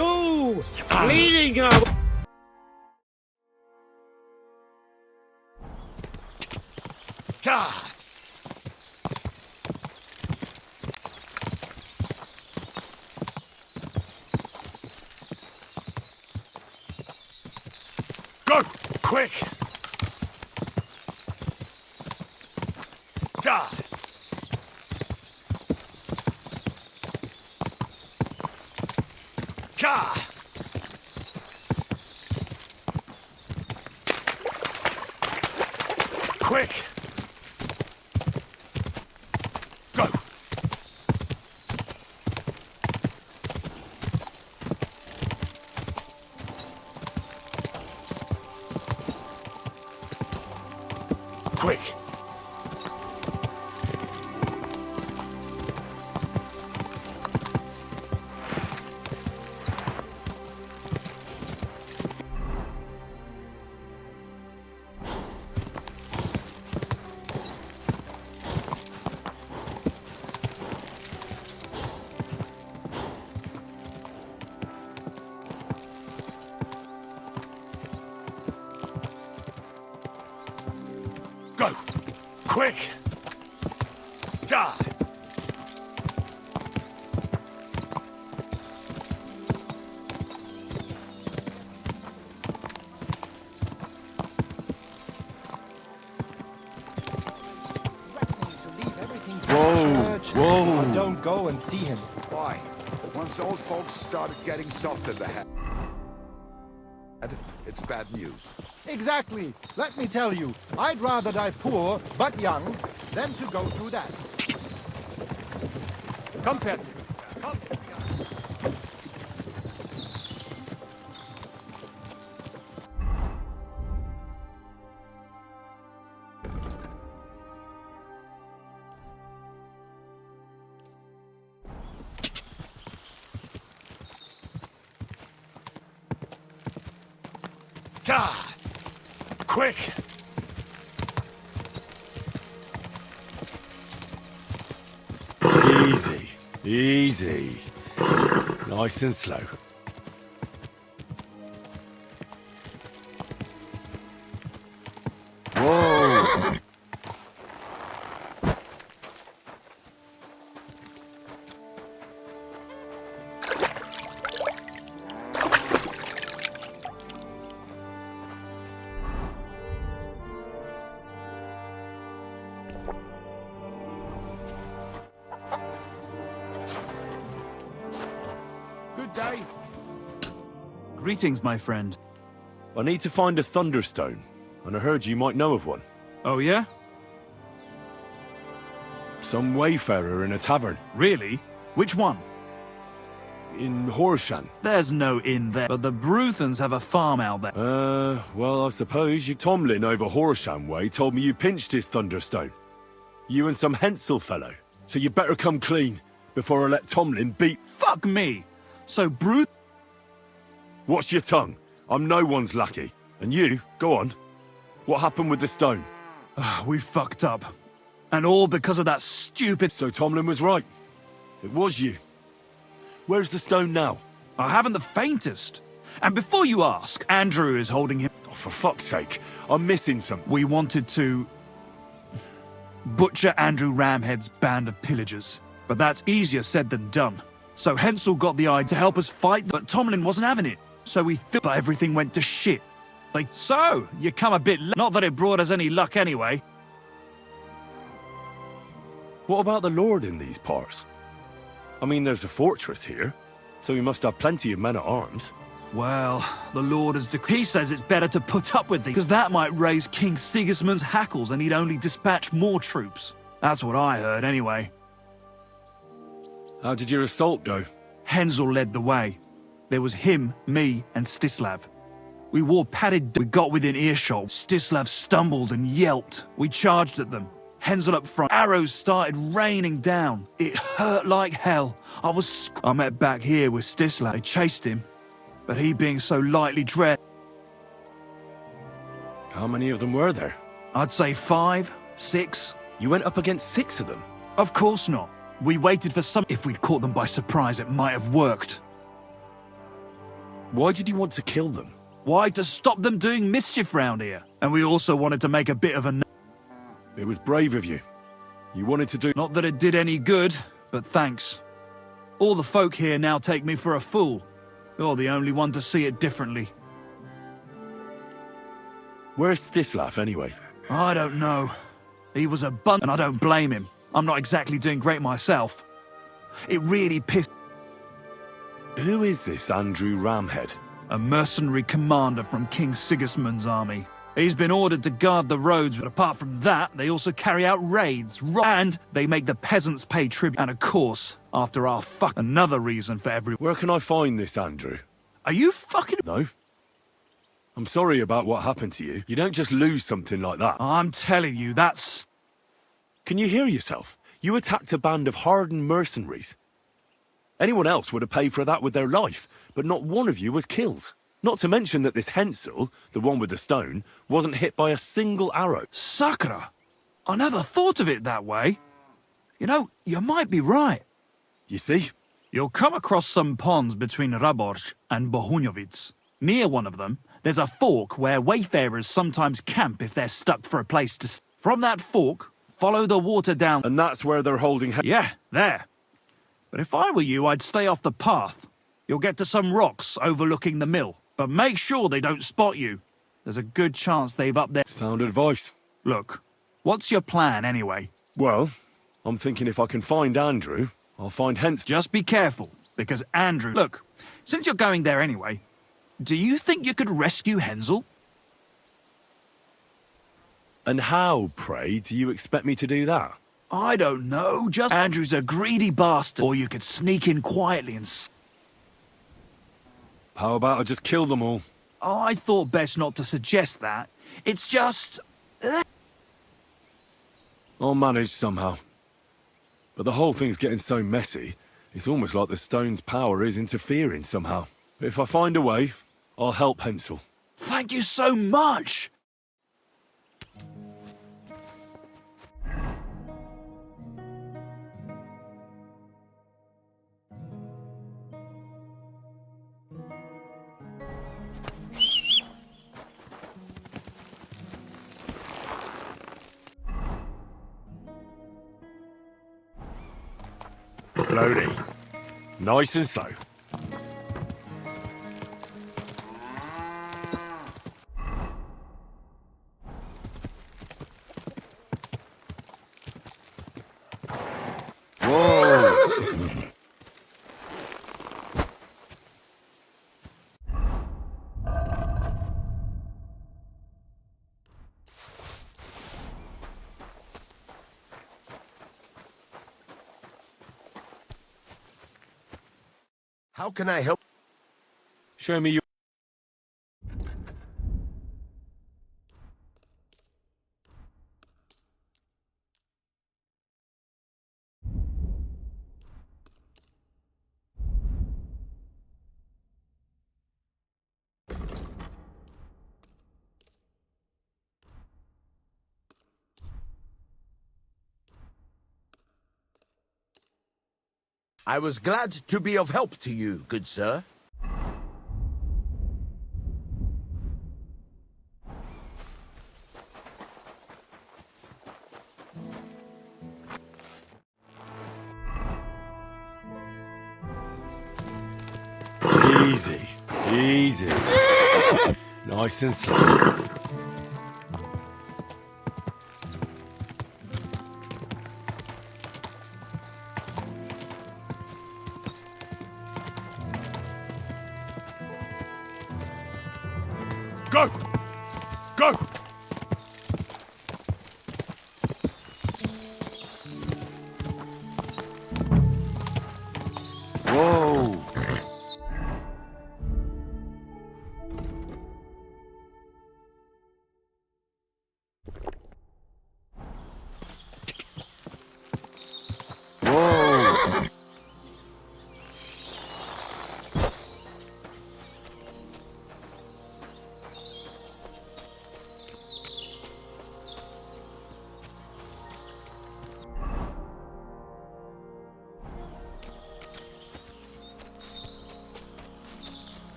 Oh, bleeding up. God. Go! Quick! Gah! Quick! Go! Quick! Go! Quick! Die! Whoa! Don't go and see him. Why? Once old folks started getting soft in the head, it's bad news. Exactly. Let me tell you, I'd rather die poor but young than to go through that. Come, Fancy. Come. God! Quick! Easy, easy. Nice and slow. Whoa! Good day. Greetings, my friend. I need to find a thunderstone, and I heard you might know of one. Oh, yeah? Some wayfarer in a tavern. Really? Which one? In Horshan. There's no inn there, but the Bruthans have a farm out there. Well, I suppose you... Tomlin over Horshan way told me you pinched his thunderstone. You and some Hensel fellow. So you better come clean, before I let Tomlin beat... Fuck me! So Bruth... Watch your tongue. I'm no one's lackey. And you, go on. What happened with the stone? We fucked up. And all because of that stupid... So Tomlin was right. It was you. Where's the stone now? I haven't the faintest. And before you ask, Andrew is holding him... Oh, for fuck's sake. I'm missing something. We wanted to... butcher Andrew Ramhead's band of pillagers. But that's easier said than done. So Hensel got the idea to help us fight, but Tomlin wasn't having it. So we thought but everything went to shit. So, you come a bit... Not that it brought us any luck anyway. What about the Lord in these parts? I mean, there's a fortress here, so we must have plenty of men-at-arms. Well, the Lord has he says it's better to put up with these, because that might raise King Sigismund's hackles and he'd only dispatch more troops. That's what I heard, anyway. How did your assault go? Hensel led the way. There was him, me, and Stislav. We wore padded... We got within earshot. Stislav stumbled and yelped. We charged at them. Hensel up front. Arrows started raining down. It hurt like hell. I met back here with Stislav. They chased him, but he being so lightly dressed... How many of them were there? I'd say 5, 6. You went up against 6 of them? Of course not. We waited for some... If we'd caught them by surprise, it might have worked. Why did you want to kill them? Why? To stop them doing mischief round here. And we also wanted to make a bit of a... It was brave of you. You wanted to do... Not that it did any good, but thanks. All the folk here now take me for a fool. You're the only one to see it differently. Where's Stislav, anyway? I don't know. He was a bunt, and I don't blame him. I'm not exactly doing great myself. It really pissed... Who is this Andrew Ramhead? A mercenary commander from King Sigismund's army. He's been ordered to guard the roads, but apart from that, they also carry out raids, and they make the peasants pay tribute. And of course, after our another reason for every— Where can I find this Andrew? Are you fucking— No. I'm sorry about what happened to you. You don't just lose something like that. I'm telling you, that's— Can you hear yourself? You attacked a band of hardened mercenaries. Anyone else would have paid for that with their life, but not one of you was killed. Not to mention that this Hensel, the one with the stone, wasn't hit by a single arrow. Sakura! I never thought of it that way. You know, you might be right. You see? You'll come across some ponds between Raborj and Bohunjovic. Near one of them, there's a fork where wayfarers sometimes camp if they're stuck for a place to— From that fork, follow the water down— And that's where they're holding— Yeah, there. But if I were you, I'd stay off the path. You'll get to some rocks overlooking the mill. But make sure they don't spot you. There's a good chance they've up there— Sound advice. Look, what's your plan anyway? Well, I'm thinking if I can find Andrew, I'll find Hensel. Just be careful, because Andrew— Look, since you're going there anyway, do you think you could rescue Hensel? And how, pray, do you expect me to do that? I don't know, just— Andrew's a greedy bastard. Or you could sneak in quietly and— How about I just kill them all? Oh, I thought best not to suggest that. It's just— I'll manage somehow. But the whole thing's getting so messy, it's almost like the stone's power is interfering somehow. But if I find a way, I'll help Hensel. Thank you so much! Slowly. Nice and slow. Whoa! How can I help? Show me your... I was glad to be of help to you, good sir. Easy. Easy. Nice and slow. Go! Go! Whoa!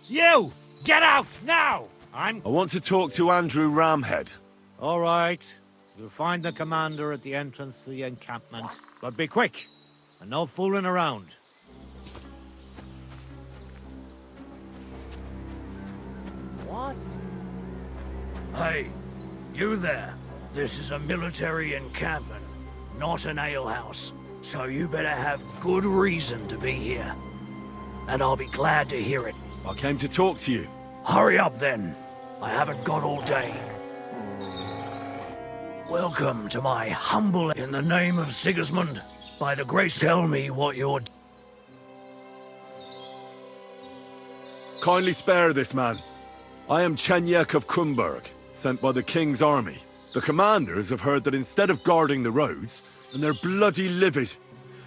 You! Get out, now! I want to talk to Andrew Ramhead. All right. You'll find the commander at the entrance to the encampment. But be quick, and no fooling around. What? Hey, you there. This is a military encampment, not an alehouse. So you better have good reason to be here. And I'll be glad to hear it. I came to talk to you. Hurry up then. I haven't got all day. Welcome to my humble... In the name of Sigismund, by the grace, tell me what you're... Kindly spare this man. I am Chenyek of Krumberg, sent by the King's army. The commanders have heard that instead of guarding the roads, and they're bloody livid.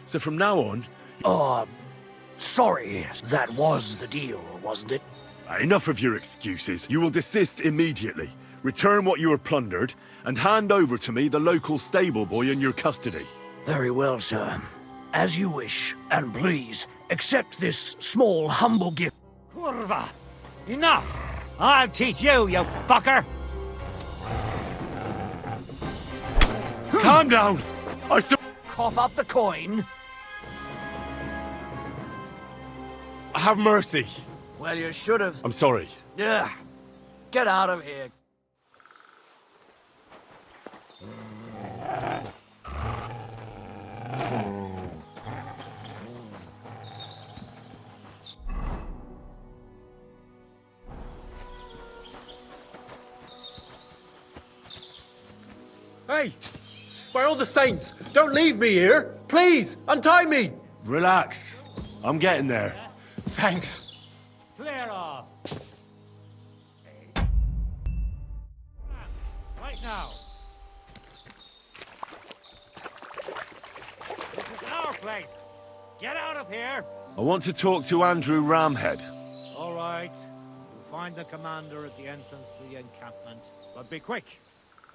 So from now on... sorry, that was the deal, wasn't it? Enough of your excuses. You will desist immediately. Return what you have plundered, and hand over to me the local stable boy in your custody. Very well, sir. As you wish. And please, accept this small, humble gift. Kurva! Enough! I'll teach you, you fucker! Calm down! Cough up the coin. Have mercy. Well, you should have... I'm sorry. Yeah. Get out of here. Hey! By all the saints, don't leave me here! Please, untie me! Relax. I'm getting there. Thanks. Clear off! Right now! This is our place! Get out of here! I want to talk to Andrew Ramhead. All right. You'll find the commander at the entrance to the encampment. But be quick.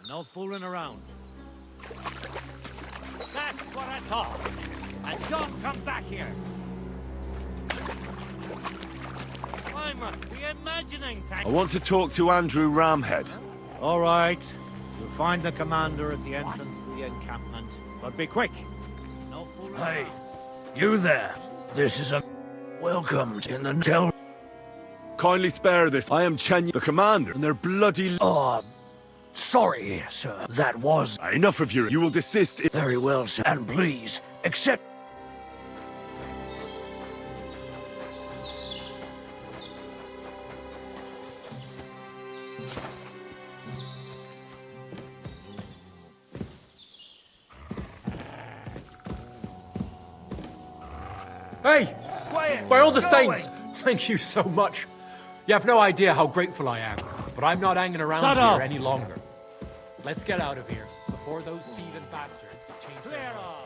No fooling around. That's what I thought. And don't come back here. I must be imagining things. I want to talk to Andrew Ramhead. All right. You'll find the commander at the entrance to the encampment. But be quick. No fooling Hey, you there. This is a... Welcome in the... Tell... Kindly spare this. I am Chen, the commander, and they're bloody... Sorry, sir. That was... Enough of you. You will desist... Very well, sir. And please, accept... Hey! By all the saints, thank you so much. You have no idea how grateful I am. But I'm not hanging around Shut here up. any longer. Let's get out of here before those thieving bastards change their Clear minds. off!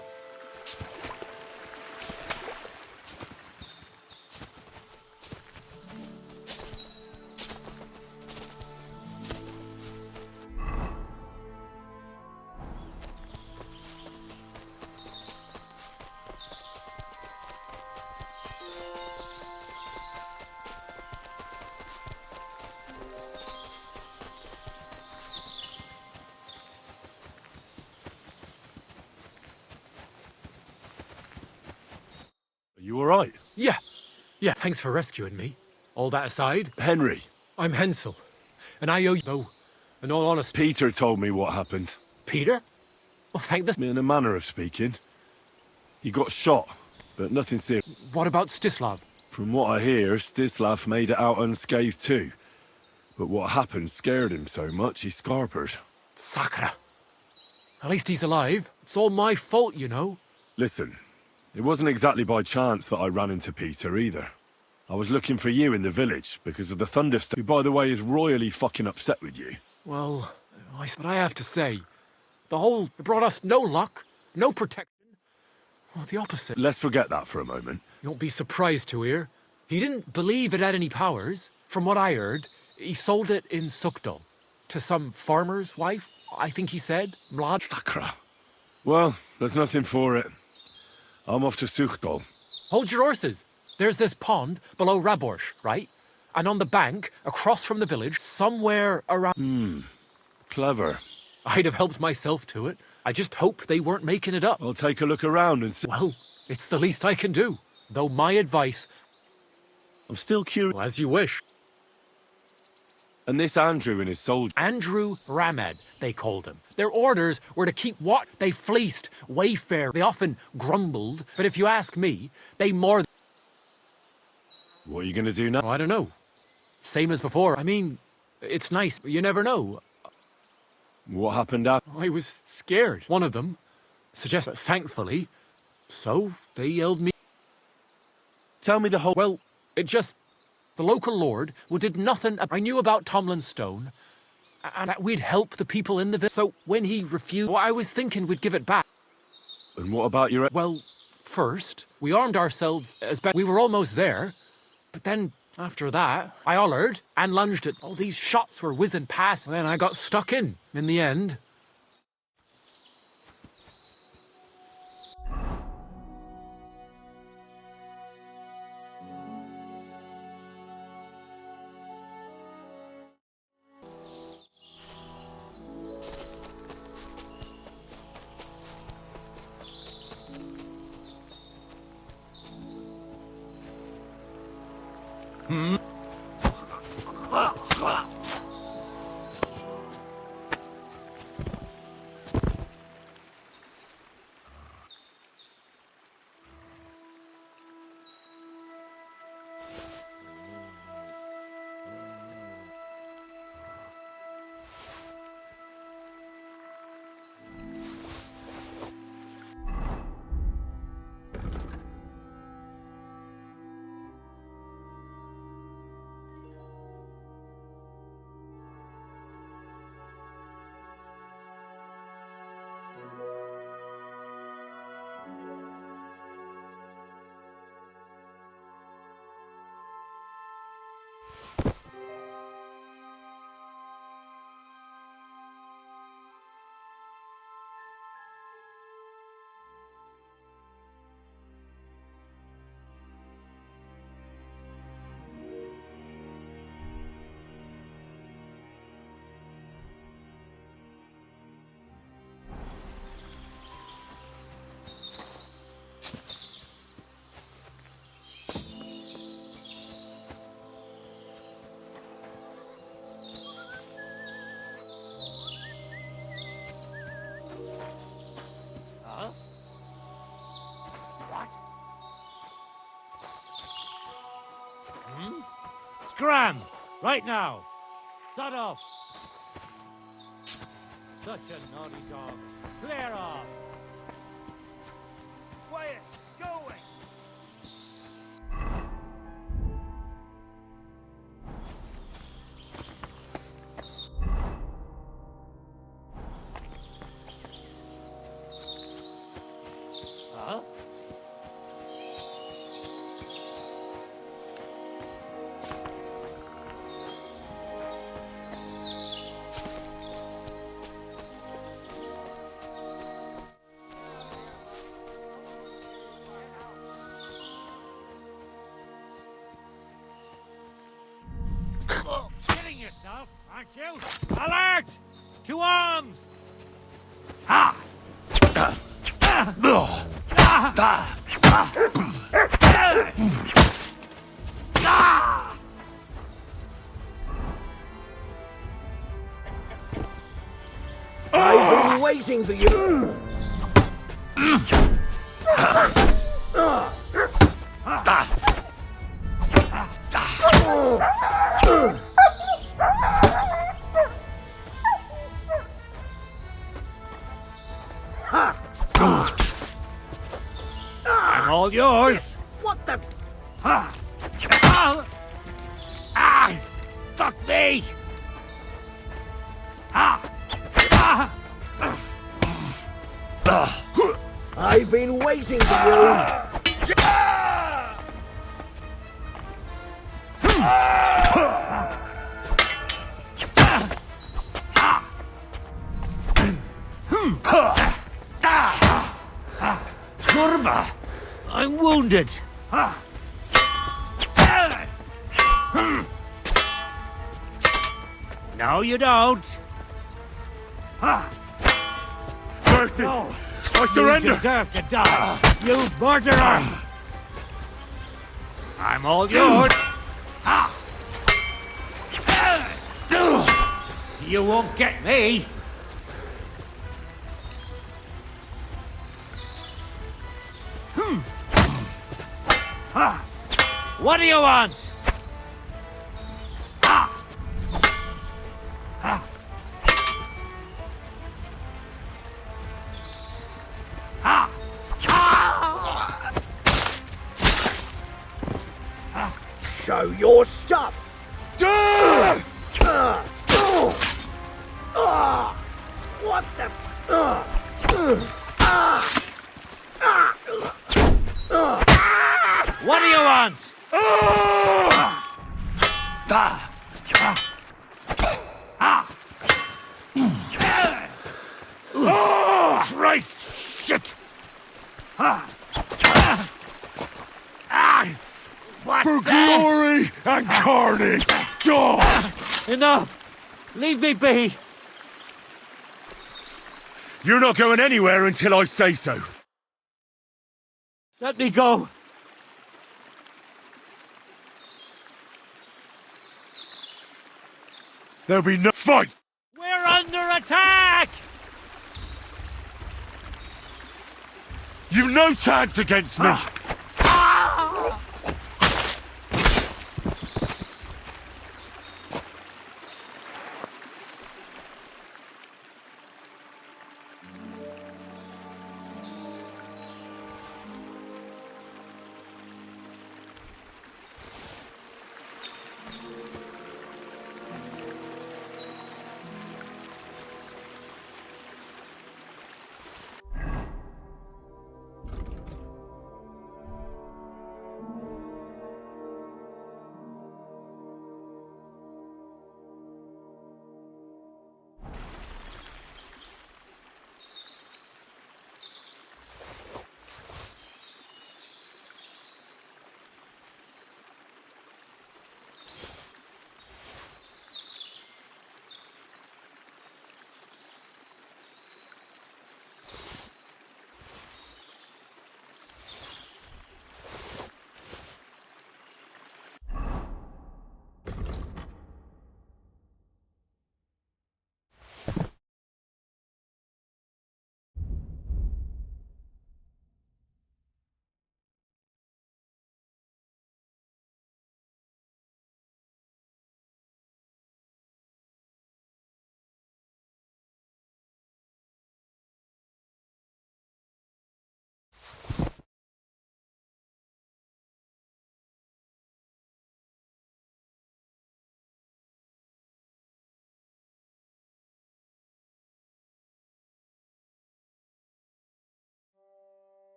You all right? Yeah, thanks for rescuing me. All that aside, Henry. I'm Hensel. And I owe you, though, in all honesty. Peter told me what happened. Peter? Well, thank the... In a manner of speaking. He got shot, but nothing serious. What about Stislav? From what I hear, Stislav made it out unscathed too. But what happened scared him so much he scarpered. Sakra. At least he's alive. It's all my fault, you know. Listen, it wasn't exactly by chance that I ran into Peter either. I was looking for you in the village because of the thunderstorm, who, by the way, is royally fucking upset with you. Well, what I have to say, it brought us no luck, no protection. Well, the opposite. Let's forget that for a moment. You won't be surprised to hear. He didn't believe it had any powers. From what I heard, he sold it in Sukdal to some farmer's wife, I think he said. Mlad. Sakra. Well, there's nothing for it. I'm off to Sukdal. Hold your horses. There's this pond below Raborsh, right? And on the bank, across from the village, somewhere around... Clever. I'd have helped myself to it. I just hope they weren't making it up. I'll take a look around and see. Well, it's the least I can do. Though my advice... I'm still curious. Well, as you wish. And this Andrew and his soldier. Andrew Ramed, they called him. Their orders were to keep what? They fleeced wayfarer. They often grumbled, but if you ask me, they more... What are you going to do now? Oh, I don't know. Same as before. I mean, it's nice, but you never know. What happened after? I was scared. One of them suggested, thankfully, so they yelled me... Tell me the whole... Well, it just... The local lord who did nothing... I knew about Tomlin Stone, and that we'd help the people in the village. So when he refused, well, I was thinking we'd give it back. And what about your... Well, first, we armed ourselves as best... We were almost there, but then... After that, I hollered and lunged it. All these shots were whizzing past, and then I got stuck in the end. Scram! Right now! Shut up! Such a naughty dog. Clear off! Quiet! Going! Huh? Kidding yourself, aren't you? Alert! To arms! Ha! I've been waiting for you. I'm all yours. What the? Fuck me! I've been waiting for you. Kurva! I'm wounded. No, you don't. Mercy! No. I surrender! You deserve to die, you murderer! I'm all yours. You won't get me. What do you want? Show your stuff! What the? What do you want? Christ! Shit! For glory and carnage! Enough! Leave me be! You're not going anywhere until I say so. Let me go! There'll be no fight! We're under attack! You've no chance against me!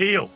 Heal.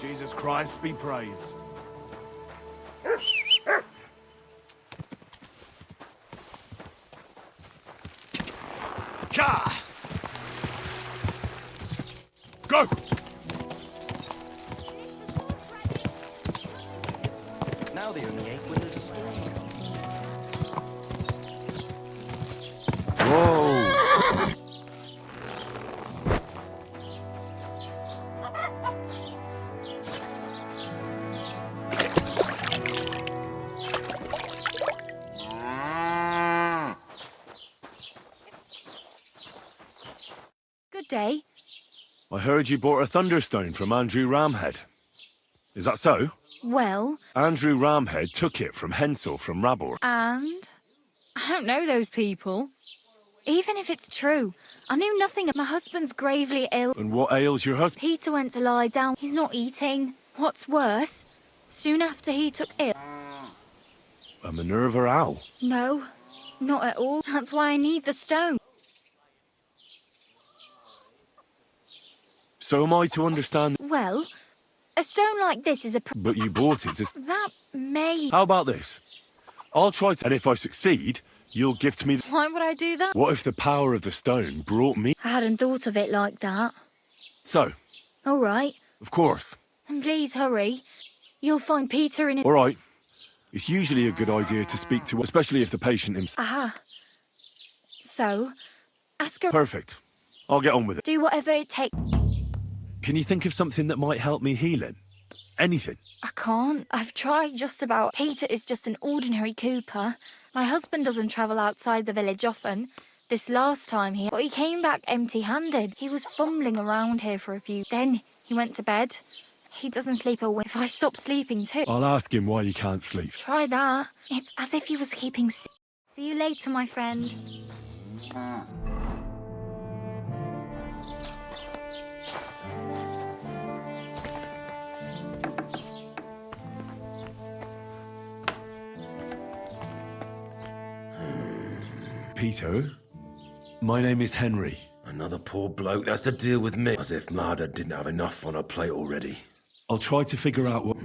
Jesus Christ be praised. Go! Now they only ache when there's a storm. Whoa! Good day. I heard you bought a Thunderstone from Andrew Ramhead. Is that so? Well, Andrew Ramhead took it from Hensel from Rabor. and I don't know those people. Even if it's true, I knew nothing. My husband's gravely ill. And what ails your husband? Peter went to lie down. He's not eating. What's worse, soon after he took ill. A Minerva owl. No, not at all. That's why I need the stone. So am I to understand? Well, a stone like this is a... But you bought it to... That may... How about this? I'll try to... And if I succeed, you'll gift me... Why would I do that? What if the power of the stone brought me... I hadn't thought of it like that. So, All right. of course. And please hurry. You'll find Peter in a... All right. It's usually a good idea to speak to... Especially if the patient himself... Aha. So, ask her... Perfect. I'll get on with it. Do whatever it takes. Can you think of something that might help me healing? Anything? I can't. I've tried just about. Peter is just an ordinary cooper. My husband doesn't travel outside the village often. This last time but he came back empty-handed. He was fumbling around here for a few. Then he went to bed. He doesn't sleep a wink. If I stop sleeping too. I'll ask him why he can't sleep. Try that. It's as if he was keeping... See you later, my friend. Peter, my name is Henry. Another poor bloke that's to deal with me. As if Marder didn't have enough on her plate already. I'll try to figure out what...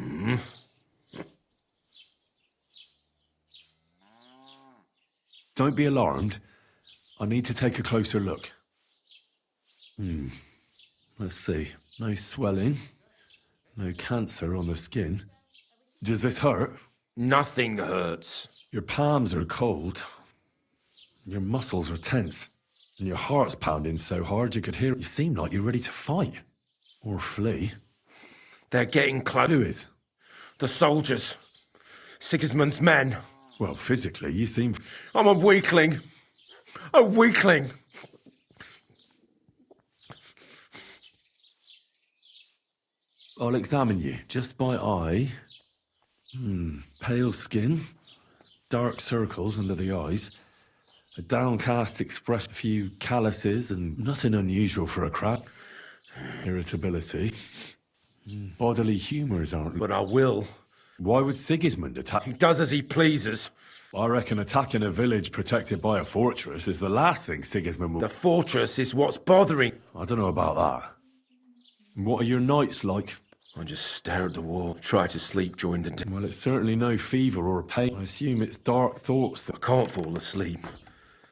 Don't be alarmed. I need to take a closer look. Let's see. No swelling. No cancer on the skin. Does this hurt? Nothing hurts. Your palms are cold. Your muscles are tense. And your heart's pounding so hard you could hear it. You seem like you're ready to fight. Or flee. They're getting close. Who is? The soldiers. Sigismund's men. Well, physically, you seem... I'm a weakling. A weakling. I'll examine you, just by eye. Pale skin. Dark circles under the eyes. A downcast expression, a few calluses, and nothing unusual for a crab. Irritability. Bodily humours aren't... But I will. Why would Sigismund attack? He does as he pleases. I reckon attacking a village protected by a fortress is the last thing Sigismund will... The fortress is what's bothering... I don't know about that. What are your nights like? I just stare at the wall, try to sleep during the day. Well, it's certainly no fever or pain. I assume it's dark thoughts that... I can't fall asleep.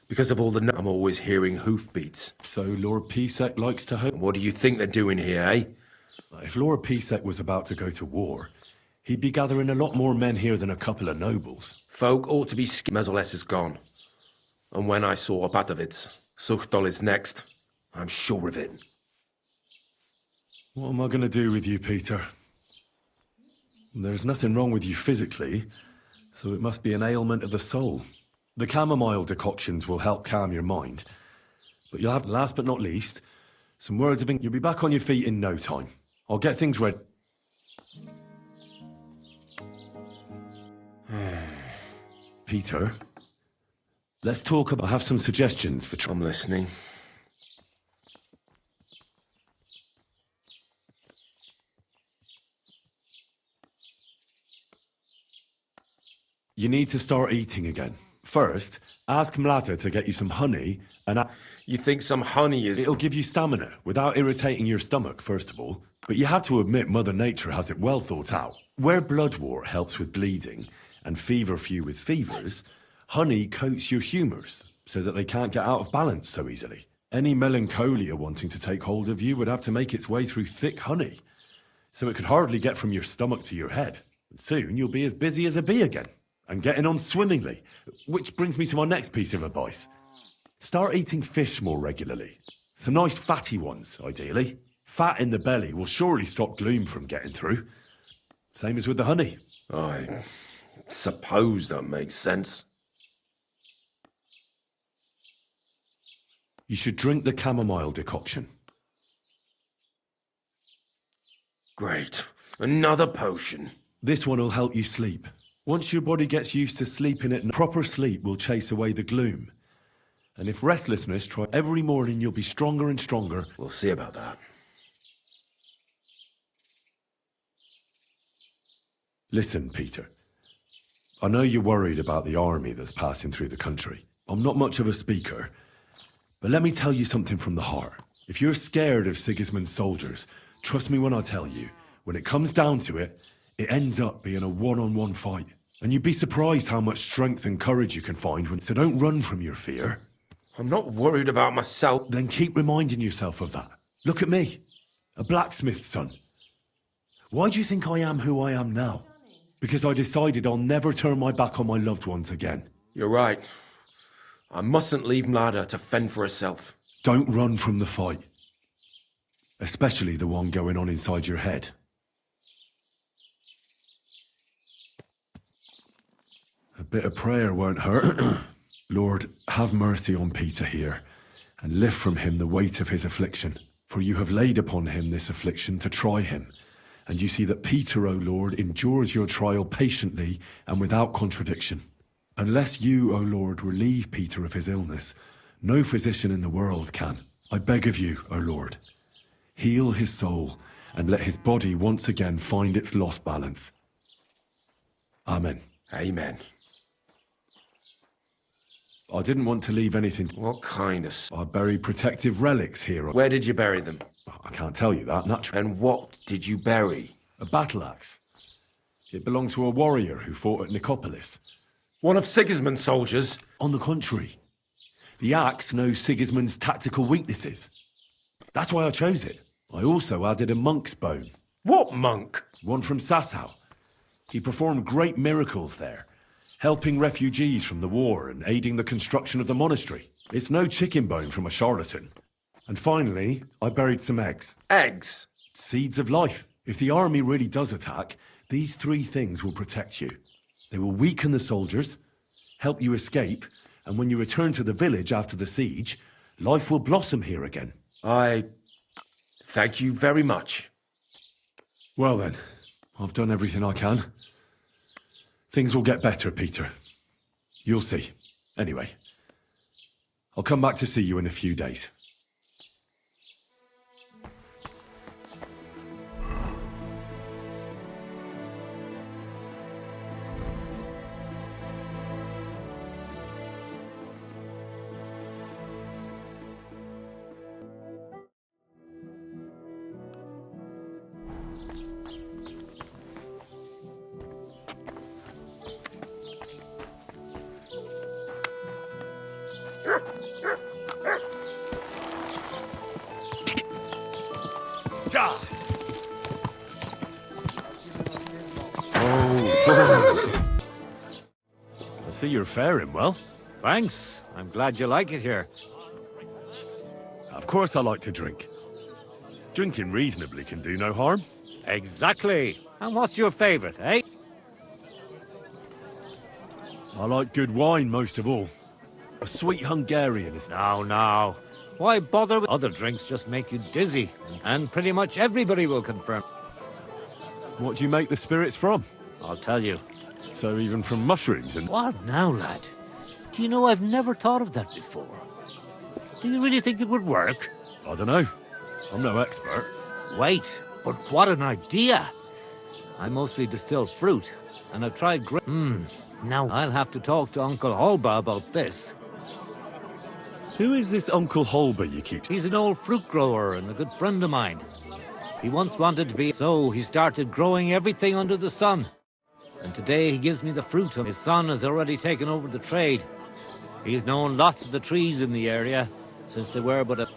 Because of all the... I'm always hearing hoofbeats. So Lord Pisek likes to hope... What do you think they're doing here, eh? If Lord Pisek was about to go to war, he'd be gathering a lot more men here than a couple of nobles. Folk ought to be Mezoles is gone. And when I saw Abatovitz, Suchdol is next. I'm sure of it. What am I going to do with you, Peter? There's nothing wrong with you physically, so it must be an ailment of the soul. The chamomile decoctions will help calm your mind. But you'll have, last but not least, some words of... You'll be back on your feet in no time. I'll get things ready. Peter, let's talk about... I have some suggestions for... I'm listening. You need to start eating again. First, ask Mlada to get you some honey and... You think some honey is... It'll give you stamina without irritating your stomach, first of all. But you have to admit Mother Nature has it well thought out. Where bloodwort helps with bleeding and feverfew with fevers, honey coats your humours so that they can't get out of balance so easily. Any melancholia wanting to take hold of you would have to make its way through thick honey, so it could hardly get from your stomach to your head. And soon you'll be as busy as a bee again, and getting on swimmingly. Which brings me to my next piece of advice. Start eating fish more regularly. Some nice fatty ones, ideally. Fat in the belly will surely stop gloom from getting through. Same as with the honey. I suppose that makes sense. You should drink the chamomile decoction. Great. Another potion. This one will help you sleep. Once your body gets used to sleeping at night, proper sleep will chase away the gloom. And if restlessness, try every morning, you'll be stronger and stronger. We'll see about that. Listen, Peter. I know you're worried about the army that's passing through the country. I'm not much of a speaker, but let me tell you something from the heart. If you're scared of Sigismund's soldiers, trust me when I tell you, when it comes down to it, it ends up being a one-on-one fight. And you'd be surprised how much strength and courage you can find when... So don't run from your fear. I'm not worried about myself. Then keep reminding yourself of that. Look at me, a blacksmith's son. Why do you think I am who I am now? Because I decided I'll never turn my back on my loved ones again. You're right. I mustn't leave Mlada to fend for herself. Don't run from the fight. Especially the one going on inside your head. A bit of prayer won't hurt. Lord, have mercy on Peter here, and lift from him the weight of his affliction. For you have laid upon him this affliction to try him. And you see that Peter, O Lord, endures your trial patiently and without contradiction. Unless you, O Lord, relieve Peter of his illness, no physician in the world can. I beg of you, O Lord, heal his soul and let his body once again find its lost balance. Amen. Amen. I didn't want to leave anything... What kind of... I buried protective relics here. Where did you bury them? I can't tell you that, naturally. And what did you bury? A battle axe. It belonged to a warrior who fought at Nicopolis. One of Sigismund's soldiers? On the contrary. The axe knows Sigismund's tactical weaknesses. That's why I chose it. I also added a monk's bone. What monk? One from Sasau. He performed great miracles there, helping refugees from the war and aiding the construction of the monastery. It's no chicken bone from a charlatan. And finally, I buried some eggs. Eggs? Seeds of life. If the army really does attack, these three things will protect you. They will weaken the soldiers, help you escape, and when you return to the village after the siege, life will blossom here again. I thank you very much. Well then, I've done everything I can. Things will get better, Peter. You'll see. Anyway, I'll come back to see you in a few days. I see you're faring well. Thanks. I'm glad you like it here. Of course I like to drink. Drinking reasonably can do no harm. Exactly. And what's your favorite, eh? I like good wine most of all. A sweet Hungarian is... No. Why bother with other drinks? Just make you dizzy. And pretty much everybody will confirm. What do you make the spirits from? I'll tell you. So even from mushrooms and... What now, lad? Do you know I've never thought of that before? Do you really think it would work? I don't know. I'm no expert. Wait, but what an idea! I mostly distill fruit, and I've tried Now I'll have to talk to Uncle Holba about this. Who is this Uncle Holba you keep... He's an old fruit grower and a good friend of mine. He once wanted to be, so he started growing everything under the sun. And today he gives me the fruit of his son has already taken over the trade. He's known lots of the trees in the area since they were but a...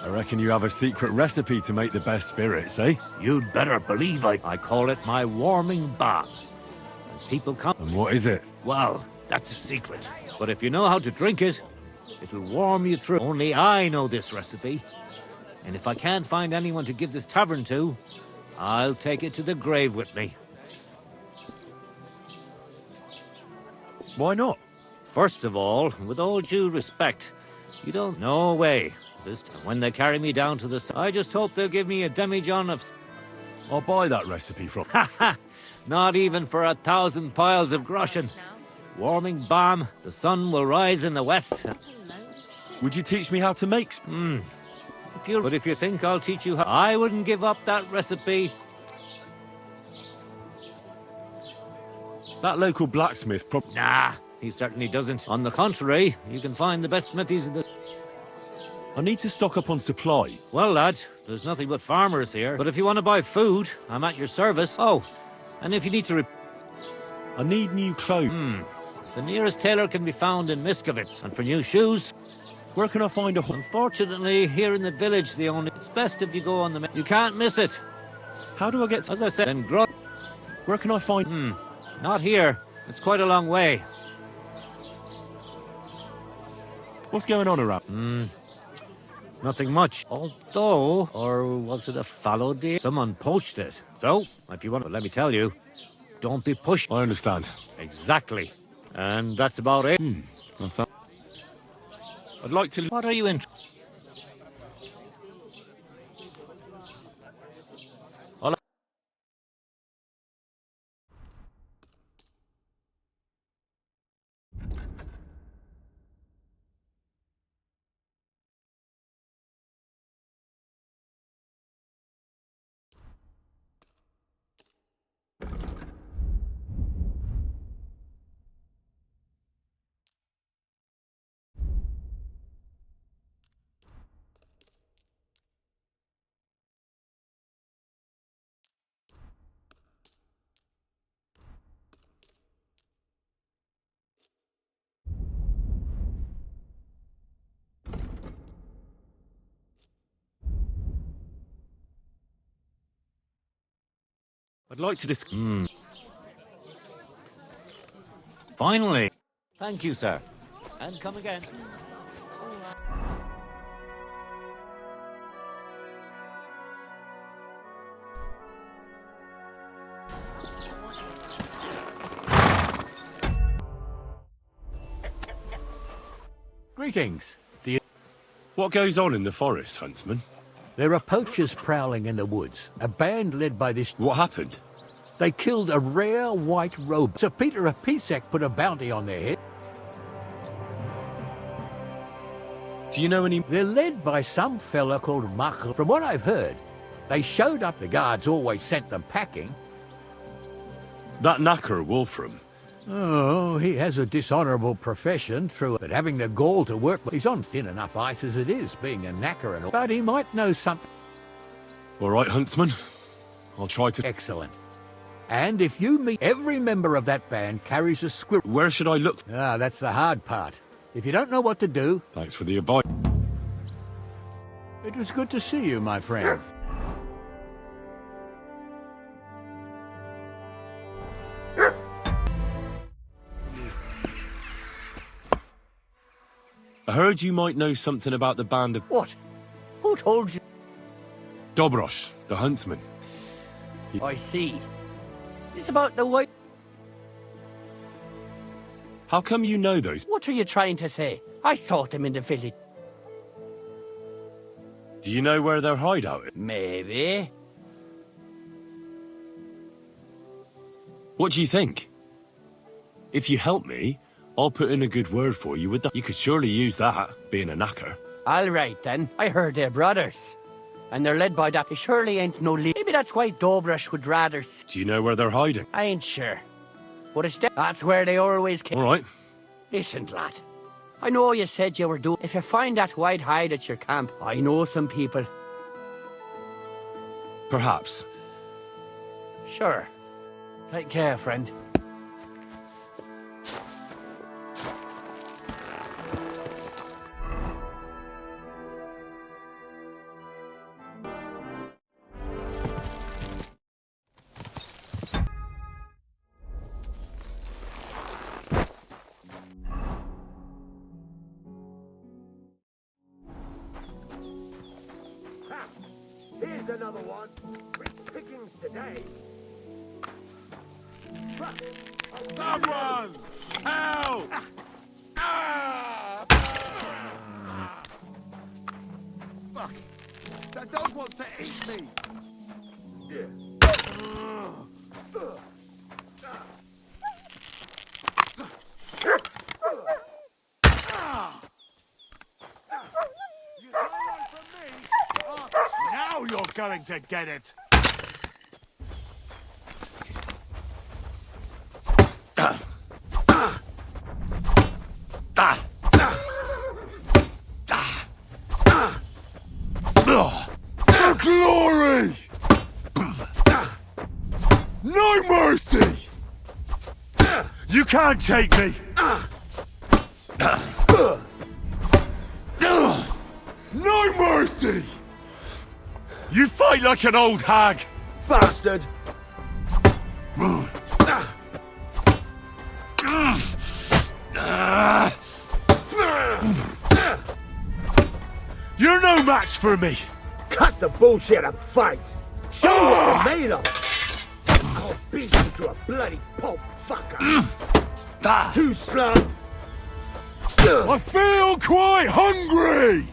I reckon you have a secret recipe to make the best spirits, eh? You'd better believe I call it my warming bath. And people come... And what is it? Well, that's a secret. But if you know how to drink it, it'll warm you through. Only I know this recipe. And if I can't find anyone to give this tavern to, I'll take it to the grave with me. Why not? First of all, with all due respect, you don't... No way. This time, when they carry me down to the... I just hope they'll give me a demijohn of... I'll buy that recipe from... Ha ha! Not even for 1,000 piles of groschen. Warming balm, the sun will rise in the west. Would you teach me how to make... But if you think I'll teach you how... I wouldn't give up that recipe. That local blacksmith Nah, he certainly doesn't. On the contrary, you can find the best smithies in the... I need to stock up on supply. Well, lad, there's nothing but farmers here. But if you want to buy food, I'm at your service. Oh, and if you need to... I need new clothes. The nearest tailor can be found in Miskovitz. And for new shoes... Where can I find a... Unfortunately, here in the village, the only... It's best if you go on the... You can't miss it. How do I get... As I said, then Where can I find... Not here. It's quite a long way. What's going on around? Nothing much. Although, or was it a fallow deer? Someone poached it. So, if you want to, let me tell you, don't be pushed. I understand. Exactly. And that's about it. That's that. I'd like to... What are you in... I'd like to discuss... Finally. Thank you, sir. And come again. Greetings. What goes on in the forest, Huntsman? There are poachers prowling in the woods. A band led by this... What happened? They killed a rare white robe. Sir Peter of Pisek put a bounty on their head. Do you know any... They're led by some fella called Markle. From what I've heard, they showed up. The guards always sent them packing. That knacker Wolfram. Oh, he has a dishonourable profession through it. But having the gall to work with, he's on thin enough ice as it is, being a knacker and all. But he might know something. All right, Huntsman. I'll try to... Excellent. And if you meet every member of that band carries a squirrel... Where should I look? Ah, that's the hard part. If you don't know what to do... Thanks for the advice. It was good to see you, my friend. I heard you might know something about the band of... What? Who told you? Dobrosh, the huntsman. I see. It's about the white... How come you know those? What are you trying to say? I saw them in the village. Do you know where their hideout is? Maybe. What do you think? If you help me, I'll put in a good word for you with that. You could surely use that, being a knacker. All right, then. I heard they're brothers. And they're led by that. They surely ain't no lead. Maybe that's why Dobrosh would rather... Do you know where they're hiding? I ain't sure. But it's that's where they always came. All right. Listen, lad. I know you said you were doing... If you find that white hide at your camp, I know some people. Perhaps. Sure. Take care, friend. Here's another one. Rich pickings today. Someone! Help! Fuck! That dog wants to eat me! You don't run from me! Now you're going to get it! For glory! No mercy! You can't take me! No mercy! You fight like an old hag! Bastard! You're no match for me! Cut the bullshit and fight! Show what you're made of! I'll beat you to a bloody pulp fucker! Too slow! I feel quite hungry!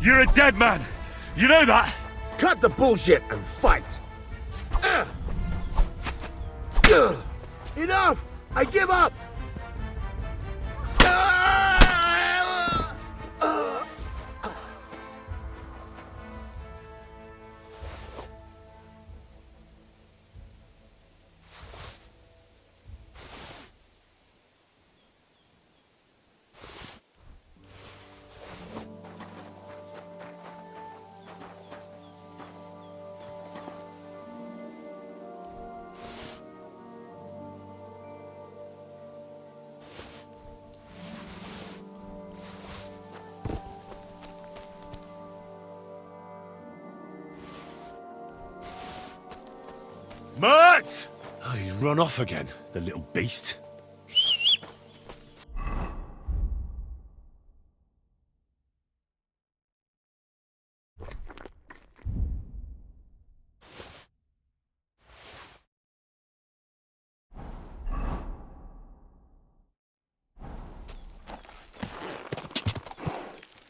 You're a dead man! You know that? Cut the bullshit and fight! Enough! I give up! Mert! Oh, he's run off again, the little beast.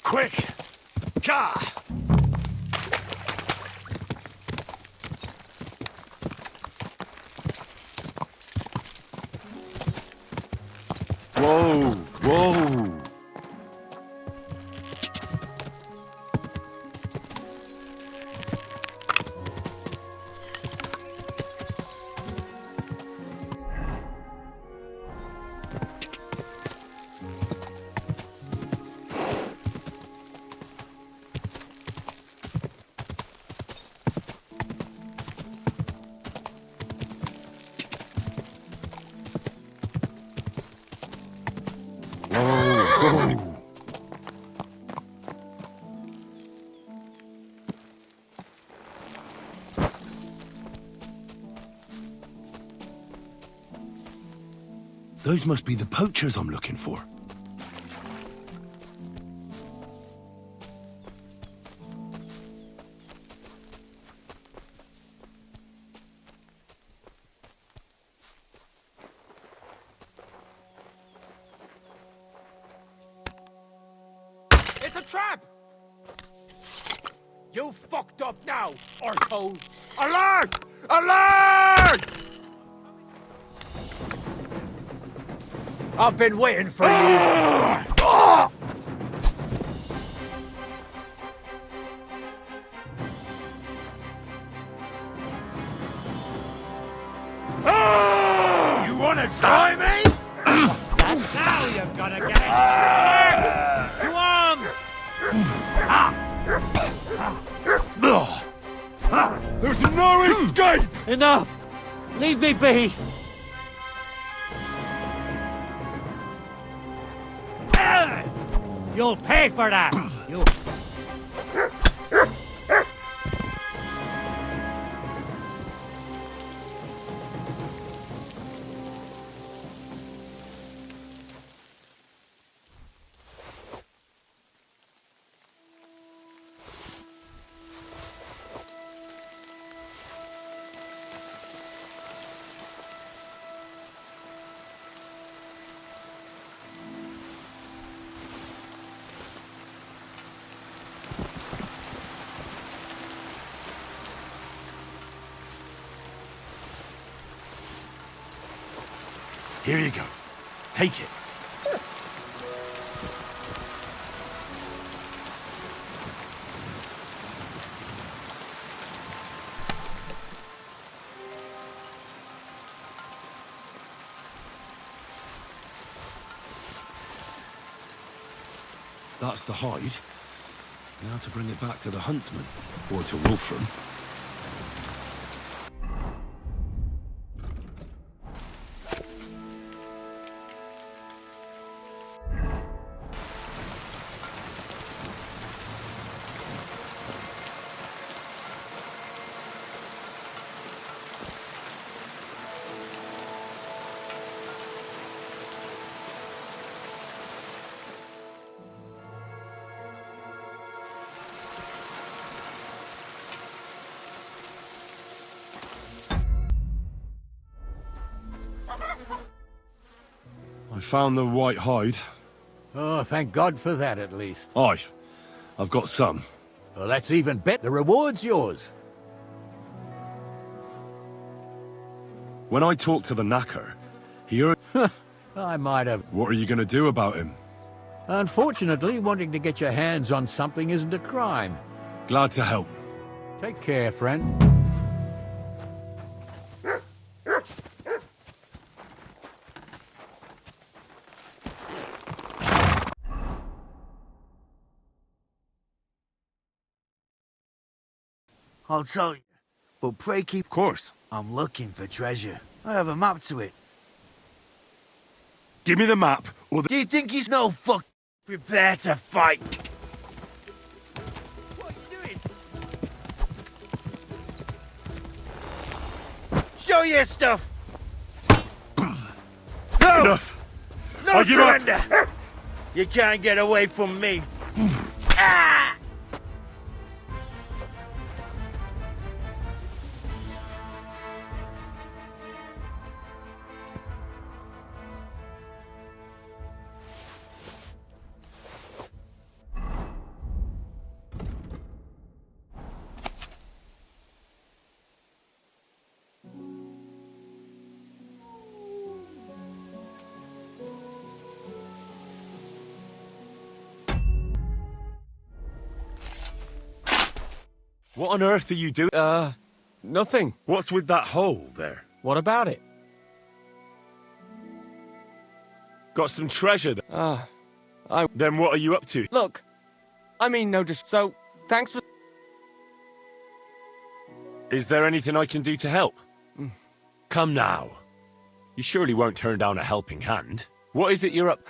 Quick! Gah! Whoa, whoa. Those must be the poachers I'm looking for. It's a trap! You fucked up now, arsehole! Alert! Alert! I've been waiting for you. gonna try me? That's now you're gonna get it! To arms! There's no escape! Enough! Leave me be! You'll pay for that! You... Here you go. Take it. That's the hide. Now to bring it back to the huntsman, or to Wolfram. I found the white hide. Oh, thank God for that, at least. Aye, I've got some. Well, that's even better. The reward's yours. When I talked to the knacker, he heard... I might have. What are you going to do about him? Unfortunately, wanting to get your hands on something isn't a crime. Glad to help. Take care, friend. I'll tell you, but pray keep... Of course. I'm looking for treasure. I have a map to it. Give me the map, or the... Do you think he's no fuck... Prepare to fight. What are you doing? Show your stuff! No! Enough! No I give up. surrender! You can't get away from me. Ah! What on earth are you doing? Nothing. What's with that hole there? What about it? Got some treasure there. Then what are you up to? Look, I mean no just so, thanks for... Is there anything I can do to help? Come now. You surely won't turn down a helping hand. What is it you're up...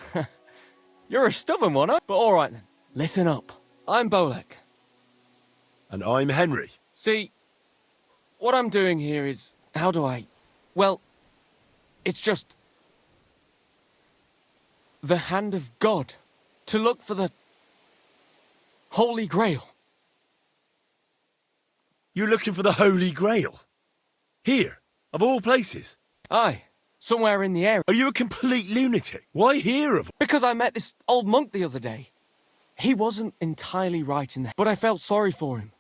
You're a stubborn one, huh? But alright then. Listen up. I'm Bolek. And I'm Henry. See, what I'm doing here is... How do I... Well, it's just... the hand of God. To look for the... Holy Grail. You're looking for the Holy Grail? Here, of all places? Aye, somewhere in the area. Are you a complete lunatic? Why here of... Because I met this old monk the other day. He wasn't entirely right in the... But I felt sorry for him.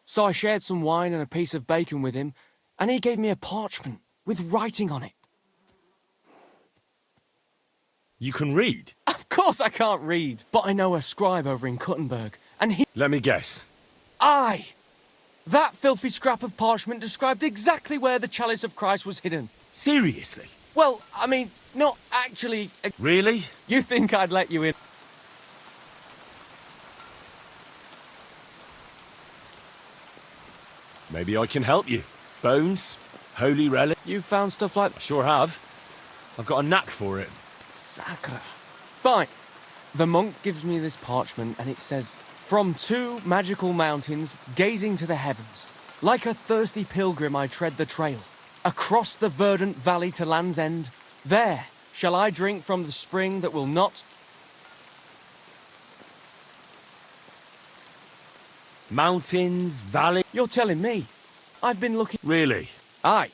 So I shared some wine and a piece of bacon with him, and he gave me a parchment with writing on it. You can read? Of course I can't read, but I know a scribe over in Kuttenberg, and he... Let me guess. Aye! That filthy scrap of parchment described exactly where the chalice of Christ was hidden. Seriously? Well, I mean, not actually. Really? You think I'd let you in? Maybe I can help you. Bones, holy relic. You found stuff like that? Sure have. I've got a knack for it. Sacre. Fine. The monk gives me this parchment and it says, "From 2 magical mountains, gazing to the heavens. Like a thirsty pilgrim I tread the trail. Across the verdant valley to Land's End. There shall I drink from the spring that will not..." Mountains, valley. You're telling me. I've been looking... Really? Aye.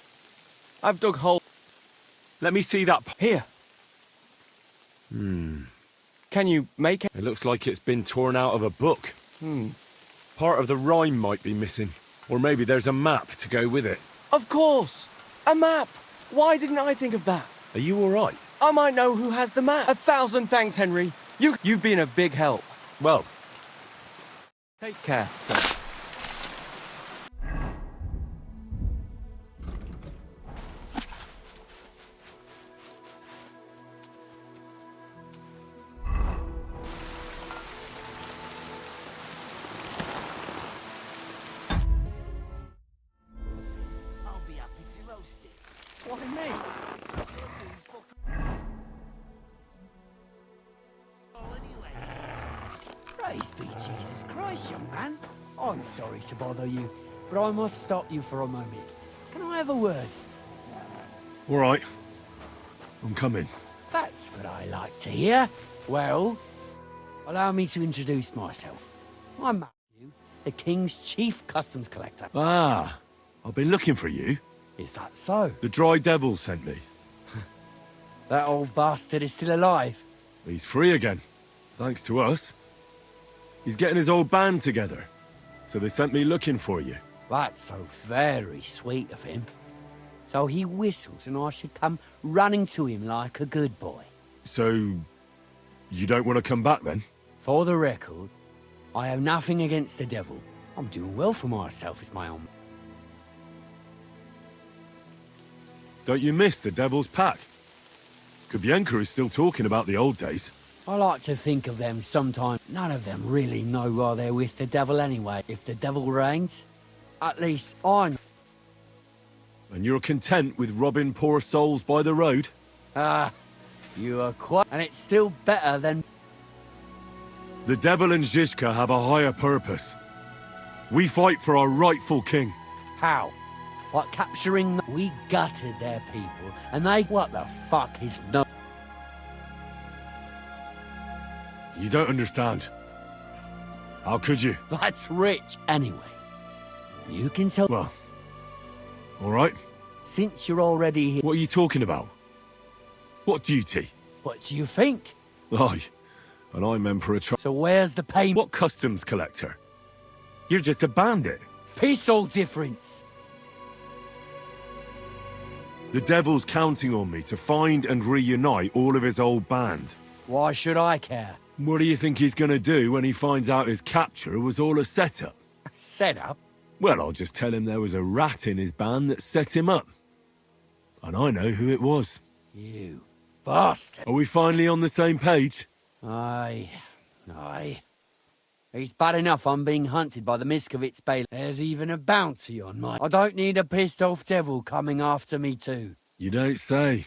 I've dug holes. Let me see that. Here. Can you make it? It looks like it's been torn out of a book. Part of the rhyme might be missing. Or maybe there's a map to go with it. Of course. A map. Why didn't I think of that? Are you all right? I might know who has the map. 1,000 thanks, Henry. You've been a big help. Well, take care, sir. Praise be Jesus Christ, young man. I'm sorry to bother you, but I must stop you for a moment. Can I have a word? All right. I'm coming. That's what I like to hear. Well, allow me to introduce myself. I'm Matthew, the King's chief customs collector. Ah, I've been looking for you. Is that so? The Dry Devil sent me. That old bastard is still alive. He's free again, thanks to us. He's getting his old band together, so they sent me looking for you. That's so very sweet of him. So he whistles and I should come running to him like a good boy. So, you don't want to come back then? For the record, I have nothing against the devil. I'm doing well for myself as my own. Don't you miss the Devil's Pack? Kubienka is still talking about the old days. I like to think of them sometimes. None of them really know why they're with the devil anyway. If the devil reigns, at least I'm... And you're content with robbing poor souls by the road? Ah, you are quite... And it's still better than... The devil and Zizka have a higher purpose. We fight for our rightful king. How? Like capturing... We gutted their people, and they... What the fuck is no... You don't understand. How could you? That's rich anyway. You can tell... Well, all right. Since you're already here... What are you talking about? What duty? What do you think? Aye, and I'm Emperor Charles. So where's the payment? What customs collector? You're just a bandit. Peaceful difference. The devil's counting on me to find and reunite all of his old band. Why should I care? What do you think he's gonna do when he finds out his capture was all a setup? Setup? Well, I'll just tell him there was a rat in his band that set him up. And I know who it was. You bastard. Are we finally on the same page? Aye. It's bad enough I'm being hunted by the Miskovitz Bailey. There's even a bounty on my... I don't need a pissed-off devil coming after me too. You don't say.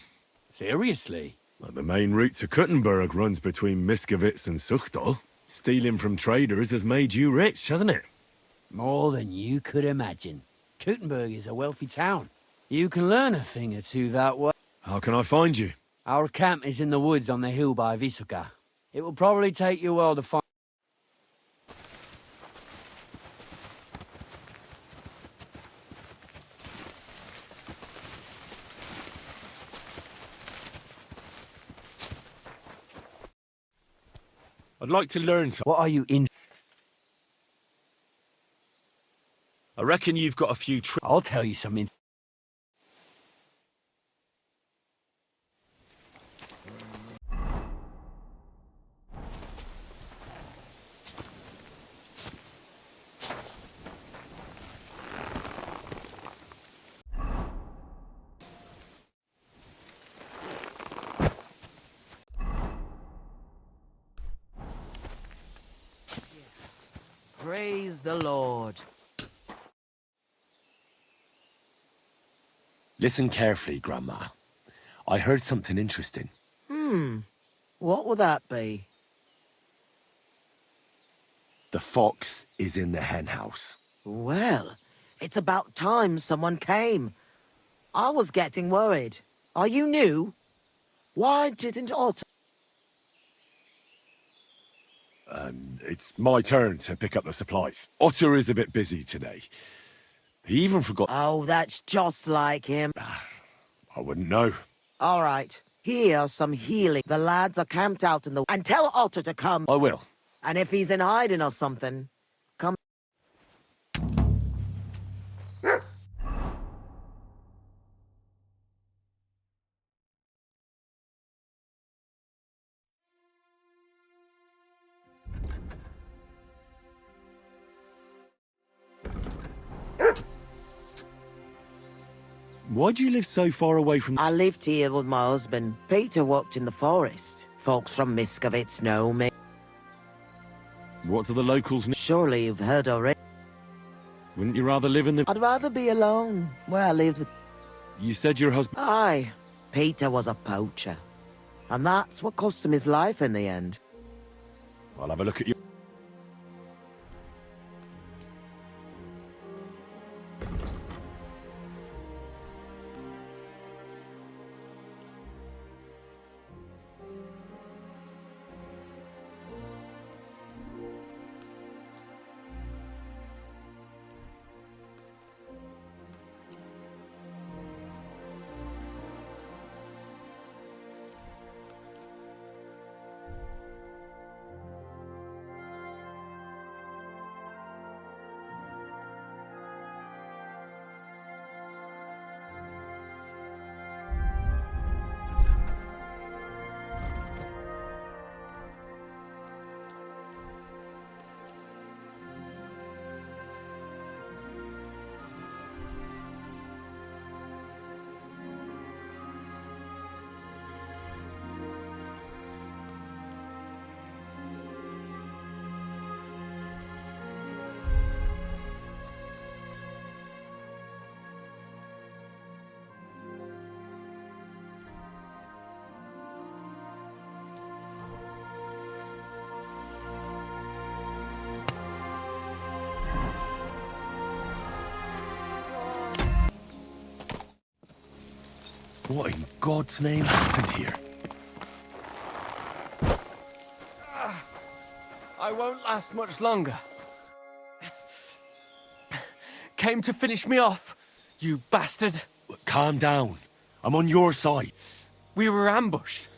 Seriously? Like the main route to Kuttenberg runs between Miskovitz and Suchdol. Stealing from traders has made you rich, hasn't it? More than you could imagine. Kuttenberg is a wealthy town. You can learn a thing or two that way. How can I find you? Our camp is in the woods on the hill by Vysoka. It will probably take you a while to find... I'd like to learn something. What are you in... I reckon you've got a few tricks. I'll tell you something. Praise the Lord. Listen carefully, Grandma. I heard something interesting. What will that be? The fox is in the hen house. Well, it's about time someone came. I was getting worried. Are you new? Why didn't Otto? It's my turn to pick up the supplies. Otter is a bit busy today. He even forgot... Oh, that's just like him. I wouldn't know. All right. Here's some healing. The lads are camped out in the... And tell Otto to come. I will. And if he's in hiding or something, come... Why do you live so far away from... I lived here with my husband. Peter worked in the forest. Folks from Miskovitz know me. What do the locals know? Surely you've heard already. Wouldn't you rather live in the... I'd rather be alone, where I lived with... You said your husband... Aye. Peter was a poacher. And that's what cost him his life in the end. I'll have a look at you. What in God's name happened here? I won't last much longer. Came to finish me off, you bastard. Calm down. I'm on your side. We were ambushed.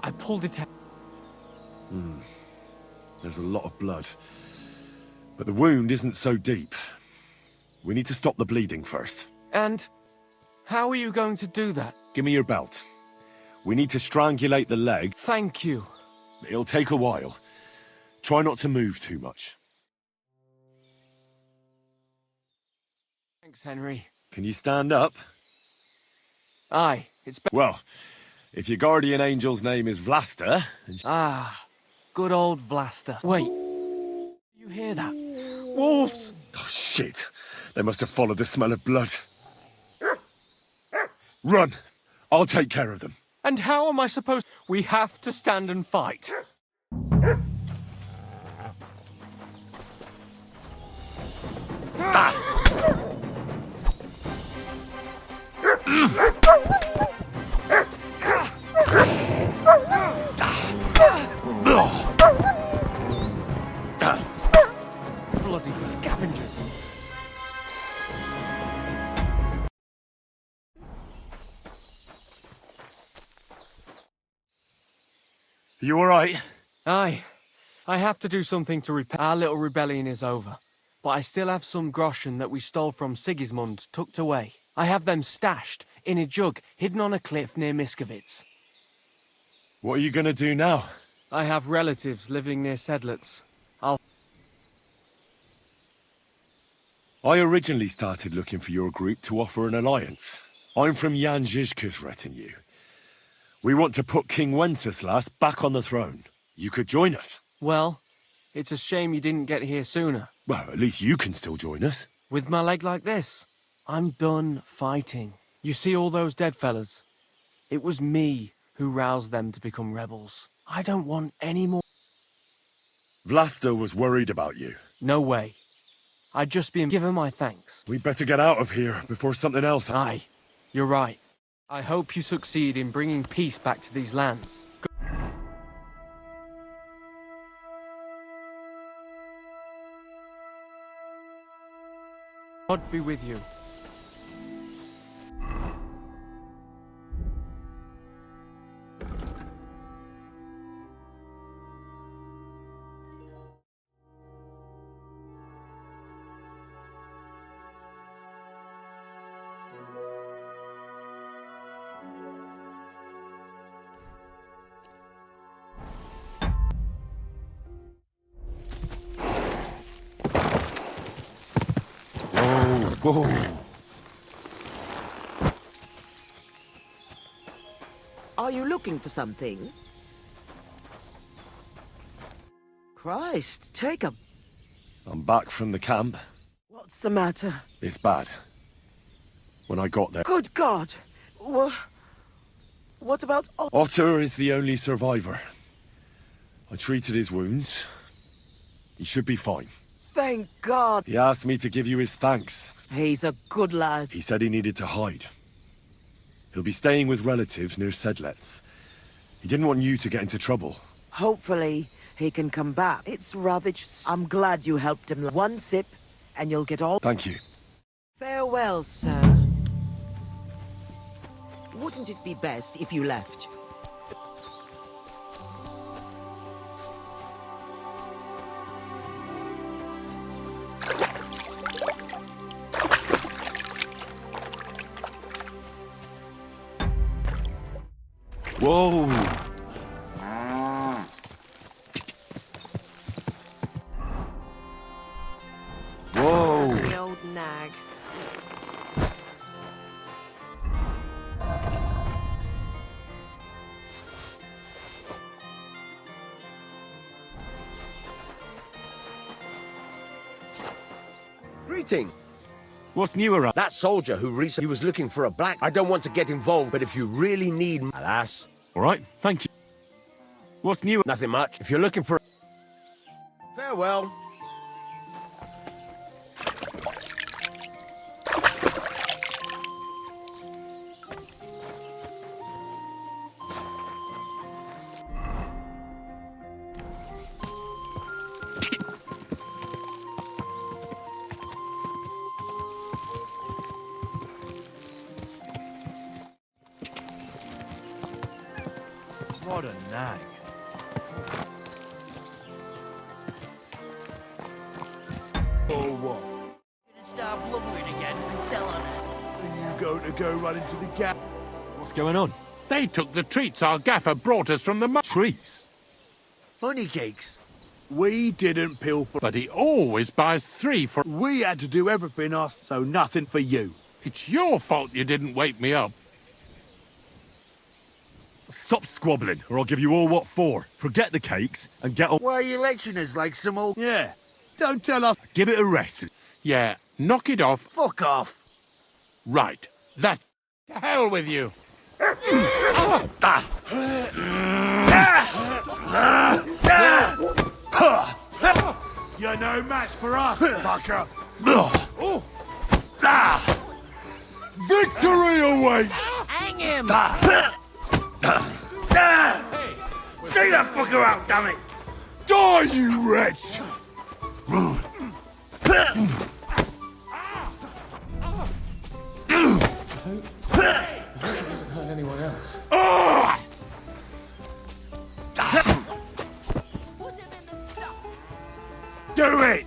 I pulled it out. There's a lot of blood. But the wound isn't so deep. We need to stop the bleeding first. And how are you going to do that? Give me your belt. We need to strangulate the leg. Thank you. It'll take a while. Try not to move too much. Thanks, Henry. Can you stand up? Aye, it's well, if your guardian angel's name is Vlasta... good old Vlasta. Wait, you hear that? Wolves! Oh, shit. They must have followed the smell of blood. Run! I'll take care of them. And how am I supposed... We have to stand and fight. Bloody scavengers. You all right? Aye. I have to do something to repair... Our little rebellion is over. But I still have some groschen that we stole from Sigismund tucked away. I have them stashed in a jug hidden on a cliff near Miskovitz. What are you gonna do now? I have relatives living near Sedlitz. I originally started looking for your group to offer an alliance. I'm from Jan Žižka's retinue. We want to put King Wenceslas back on the throne. You could join us. Well, It's a shame you didn't get here sooner. Well, at least you can still join us. With my leg like this, I'm done fighting. You see all those dead fellas? It was me who roused them to become rebels. I don't want any more. Vlasta was worried about you. No way. I'd just been given my thanks. We'd better get out of here before something else happens. Aye, you're right. I hope you succeed in bringing peace back to these lands. God be with you. Whoa. Are you looking for something? Christ, take a... I'm back from the camp. What's the matter? It's bad. When I got there... Good God! What about... Otter is the only survivor. I treated his wounds. He should be fine. Thank God! He asked me to give you his thanks. He's a good lad. He said he needed to hide. He'll be staying with relatives near Sedlets. He didn't want you to get into trouble. Hopefully, he can come back. It's ravaged. I'm glad you helped him. One sip, and you'll get all... Thank you. Farewell, sir. Wouldn't it be best if you left? Whoa! Whoa! The old nag. Greeting! What's new around? That soldier who recently was looking for a black... I don't want to get involved, but if you really need... Alas. All right, thank you. What's new? Nothing much. If you're looking for... Farewell. What a nag. Oh, what? Stop blubbering again and sell on us. Are you going to go run into the gap? What's going on? They took the treats our gaffer brought us from the trees. Honey cakes. We didn't pilfer, but he always buys 3 for... We had to do everything us, so nothing for you. It's your fault you didn't wake me up. Stop squabbling, or I'll give you all what for. Forget the cakes and get on. Why are you lecturing us like some old... Yeah, don't tell us... Give it a rest. Yeah, knock it off. Fuck off. Right, that... To hell with you. You're no match for us, fucker. Victory awaits! Hang him! Take that fucker out, damn it! Die, you wretch! It doesn't hurt anyone else. Do it!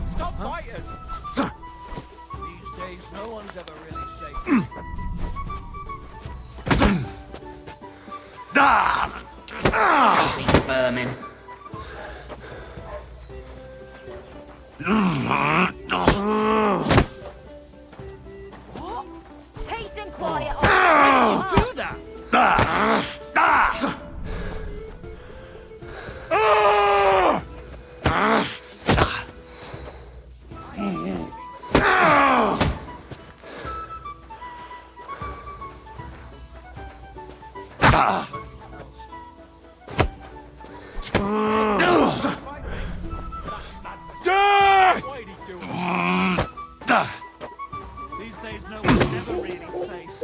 Stop fighting! These days, no one's ever really safe. Vermin. Peace and quiet. Do that! These days, no one's ever really safe.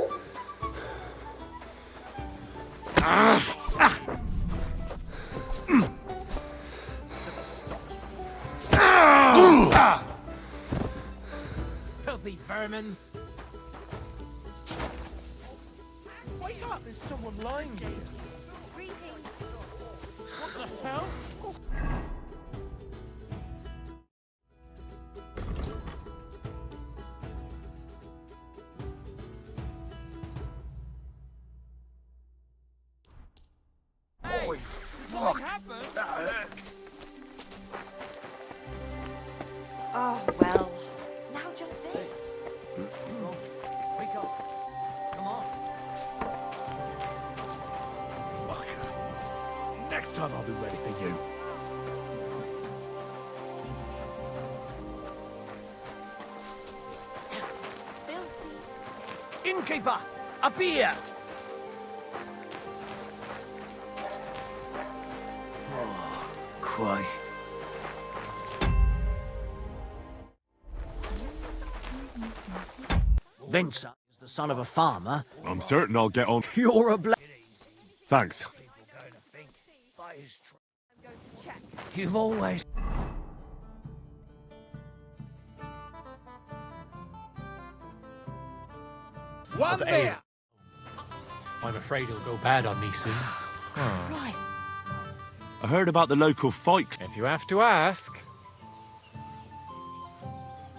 Filthy vermin. Wake up, there's someone lying here. What the hell? Holy fuck! That hurts. Oh, well. Now just this. Wake up. Come on. Next time I'll be ready for you. Innkeeper, a beer. Oh, Christ. Vincent is the son of a farmer. I'm certain I'll get on. You're a Thanks. You've always... One there! I'm afraid he'll go bad on me soon. Right. I heard about the local fight. If you have to ask.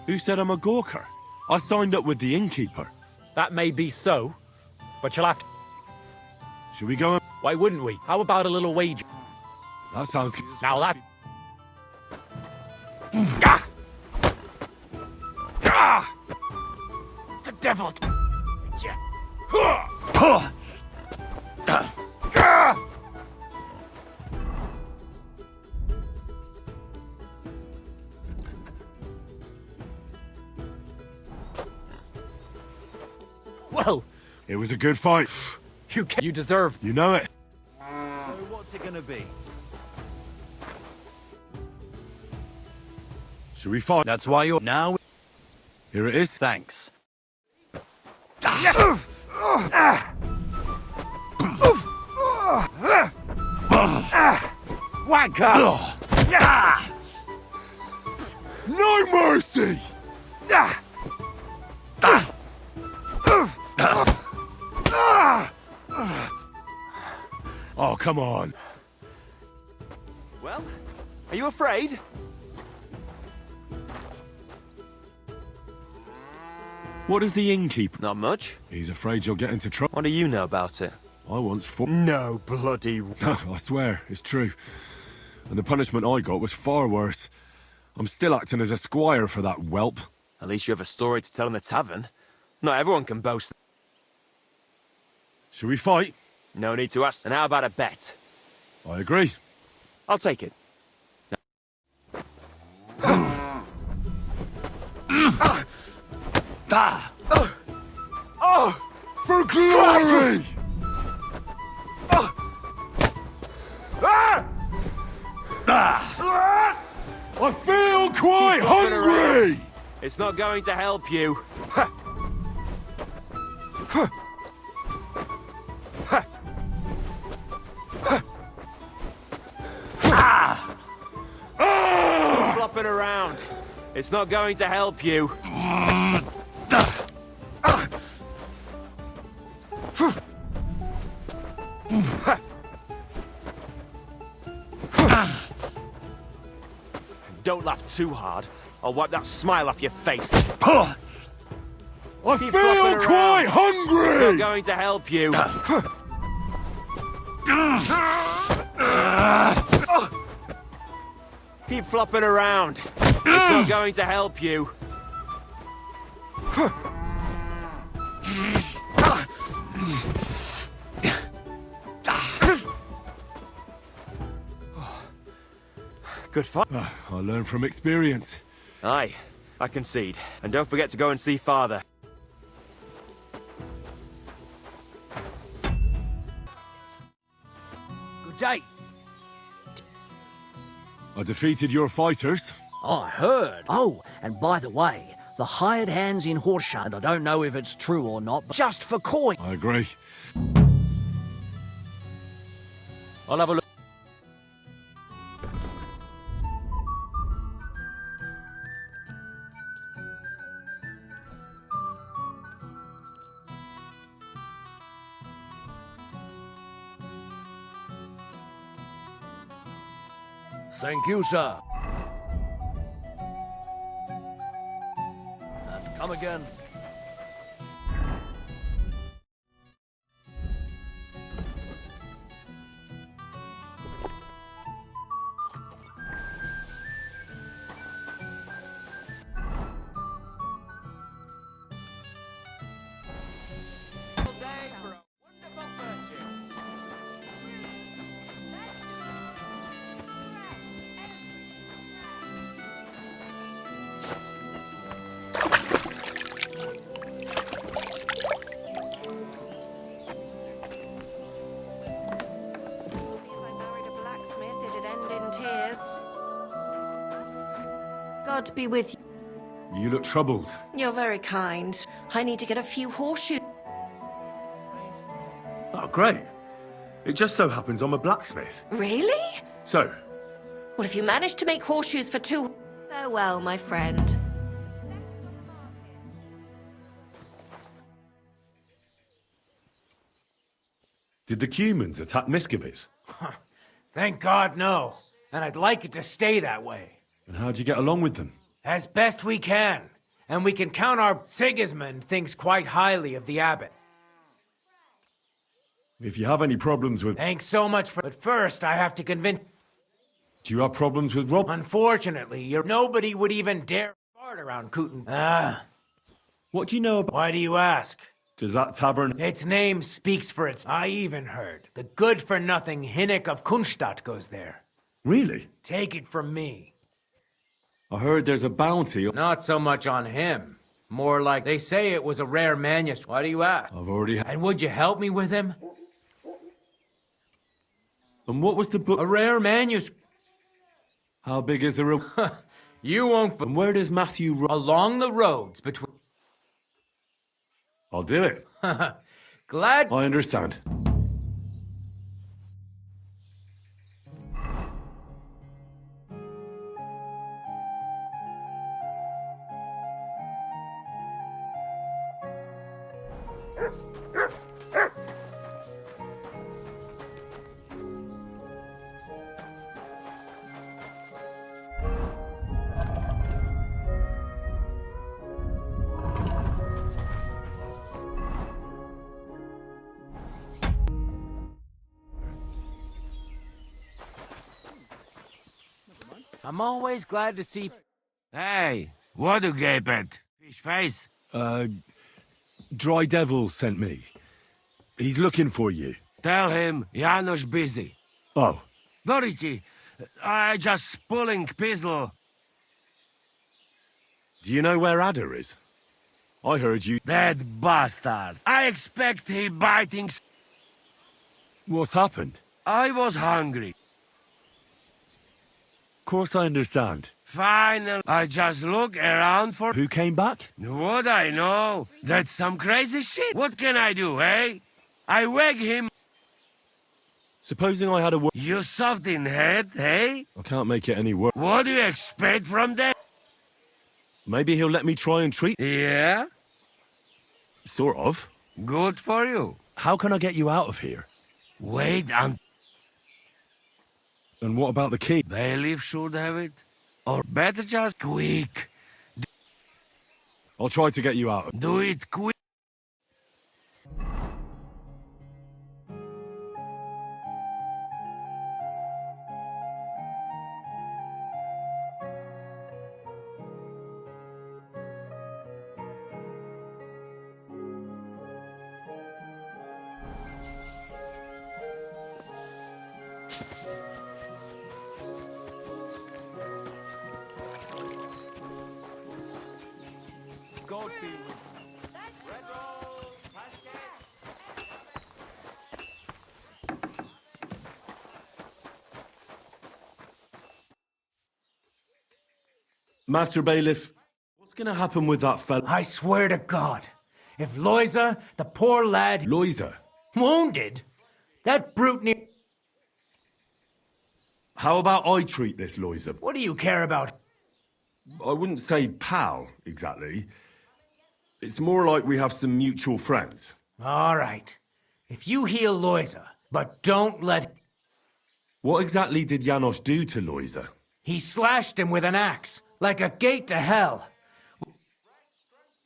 Who said I'm a gawker? I signed up with the innkeeper. That may be so, but you'll have to... Should we go? Why wouldn't we? How about a little wager? That sounds good. Now that... The devil! Well, it was a good fight. You deserve... You know it. So what's it gonna be? Should we fight? That's why you're now. Here it is. Thanks. Wanker! No mercy! Oh, come on. Well, are you afraid? What does the innkeeper? Not much. He's afraid you'll get into trouble. What do you know about it? I once fought. No bloody. I swear, it's true. And the punishment I got was far worse. I'm still acting as a squire for that whelp. At least you have a story to tell in the tavern. Not everyone can boast. Should we fight? No need to ask. And how about a bet? I agree. I'll take it. For glory! I feel quite hungry! It's not going to help you. Flopping around. It's not going to help you. Don't laugh too hard. I'll wipe that smile off your face. I Keep feel flopping quite around. hungry! It's not going to help you. Keep flopping around. It's not going to help you. Good fight. I learn from experience. Aye, I concede. And don't forget to go and see Father. Good day. I defeated your fighters. I heard. Oh, and by the way, the hired hands in Horsham, and I don't know if it's true or not, but just for coin. I agree. I'll have a look. Thank you, sir. And come again. God be with you. You look troubled. You're very kind. I need to get a few horseshoes. Oh, great. It just so happens I'm a blacksmith. Really? So, Well, if you manage to make horseshoes for two... Farewell, my friend. Did the humans attack Miscavige? Thank God, no. And I'd like it to stay that way. And how'd you get along with them? As best we can. And we can count our... Sigismund thinks quite highly of the abbot. If you have any problems with... Thanks so much for... But first, I have to convince... Do you have problems with Rob? Unfortunately, nobody would even dare fart around Kutenberg. What do you know about... Why do you ask? Does that tavern... Its name speaks for itself. I even heard the good-for-nothing Hinnik of Kunstadt goes there. Really? Take it from me. I heard there's a bounty... Not so much on him. More like they say it was a rare manuscript. Why do you ask? I've already... And would you help me with him? And what was the book? A rare manuscript. How big is the... You won't... And where does Matthew... Along the roads between... I'll do it. Glad... I understand. I'm always glad to see... Hey, what do you gape at? Fish face? Dry Devil sent me. He's looking for you. Tell him Janos busy. Oh. Doriki, I just pulling pistol. Do you know where Ada is? I heard you... That bastard. I expect he biting... What's happened? I was hungry. Of course I understand. Final. I just look around for... Who came back? What I know? That's some crazy shit. What can I do, eh? I wag him. Supposing I had a... You soft in head, eh? I can't make it any worse. What do you expect from that? Maybe he'll let me try and treat... Yeah? Sort of. Good for you. How can I get you out of here? Wait until... And what about the key? Bailiff should have it. Or better just quick. I'll try to get you out. Do it quick. God be with you. Master Bailiff, what's going to happen with that fella? I swear to God, if Loiza, the poor lad... Loiza? Wounded? That brute near... How about I treat this Loiza? What do you care about? I wouldn't say pal, exactly. It's more like we have some mutual friends. All right. If you heal Loiza, but don't let... What exactly did Janos do to Loiza? He slashed him with an axe, like a gate to hell.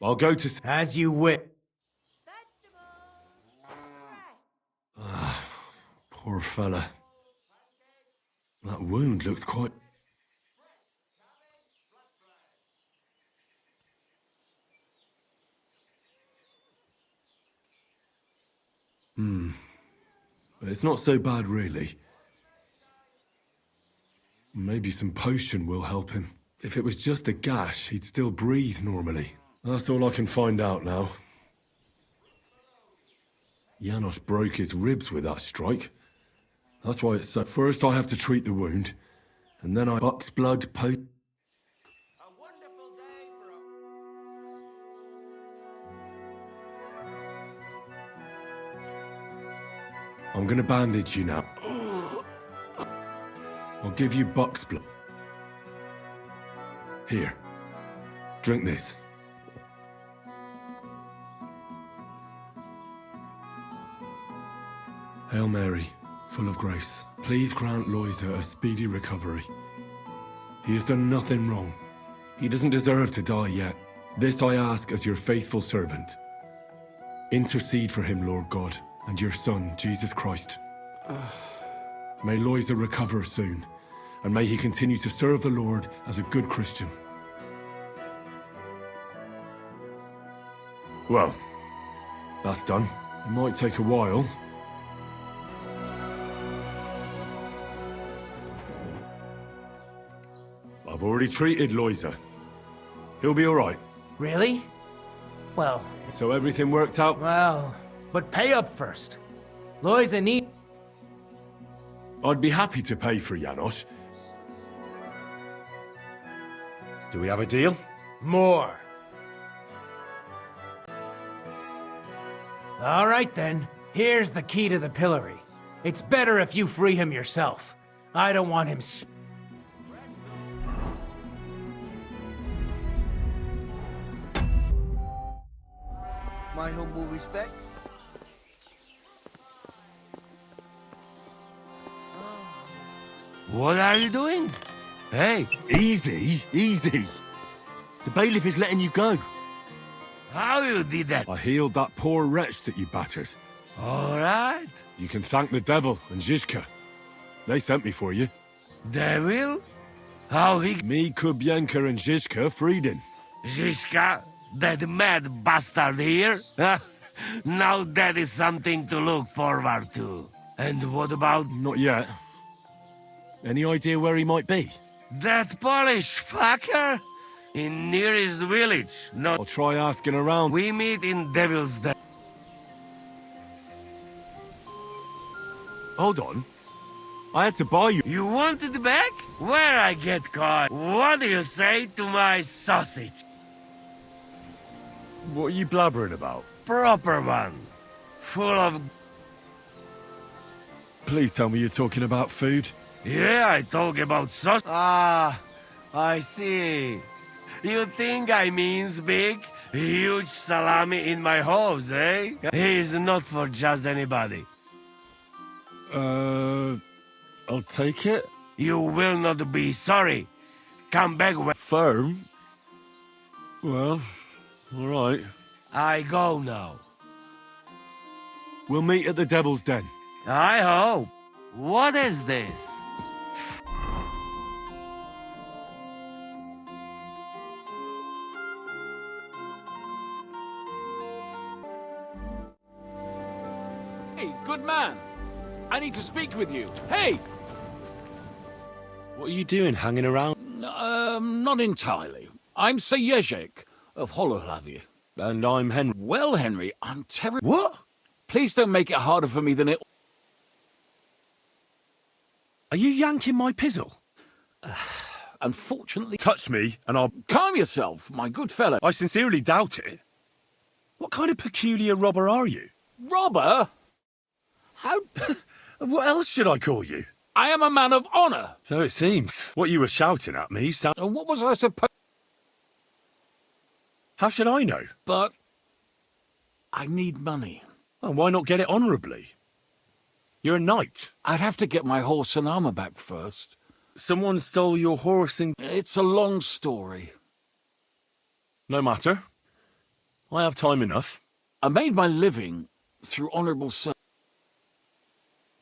I'll go to... As you wish. Poor fella. That wound looked quite... But it's not so bad, really. Maybe some potion will help him. If it was just a gash, he'd still breathe normally. That's all I can find out now. Janos broke his ribs with that strike. That's why it's so... First I have to treat the wound, and then I... Buck's blood potion. I'm gonna bandage you now. I'll give you Buck's blood. Here, drink this. Hail Mary, full of grace, please grant Loiza a speedy recovery. He has done nothing wrong. He doesn't deserve to die yet. This I ask as your faithful servant. Intercede for him, Lord God, and your Son, Jesus Christ. May Loiza recover soon, and may he continue to serve the Lord as a good Christian. Well, that's done. It might take a while. I've already treated Loiza. He'll be all right. Really? Well... So everything worked out? Well, but pay up first. Loiza need... I'd be happy to pay for Janos. Do we have a deal? More. All right then. Here's the key to the pillory. It's better if you free him yourself. I don't want him My humble respects. What are you doing? Hey. Easy, easy. The bailiff is letting you go. How you did that? I healed that poor wretch that you battered. All right. You can thank the devil and Zizka. They sent me for you. Devil? How he... Me, Kubienka, and Zizka freed him. Zizka? That mad bastard here? Now that is something to look forward to. And what about... Not yet. Any idea where he might be? That Polish fucker? In nearest village. No. I'll try asking around. We meet in Devil's Den. Hold on. I had to buy you. You want it back? Where I get caught? What do you say to my sausage? What are you blabbering about? Proper one. Full of... Please tell me you're talking about food. Yeah, I talk about sausage. Ah, I see. You think I means big, huge salami in my hose, eh? He is not for just anybody. I'll take it. You will not be sorry. Come back when... Firm? Well, all right. I go now. We'll meet at the Devil's Den. I hope. What is this? Hey, good man. I need to speak with you. Hey! What are you doing, hanging around? Not entirely. I'm Sejezek. of Hollow, have you? And I'm Henry. Well, Henry, I'm terrible. What? Please don't make it harder for me than it... Are you yanking my pizzle? Unfortunately... Touch me, and I'll... Calm yourself, my good fellow. I sincerely doubt it. What kind of peculiar robber are you? Robber? How... What else should I call you? I am a man of honour. So it seems. What you were shouting at me sound... And what was I supposed... How should I know? But... I need money. Well, why not get it honourably? You're a knight. I'd have to get my horse and armour back first. Someone stole your horse and... It's a long story. No matter. I have time enough. I made my living through honourable service.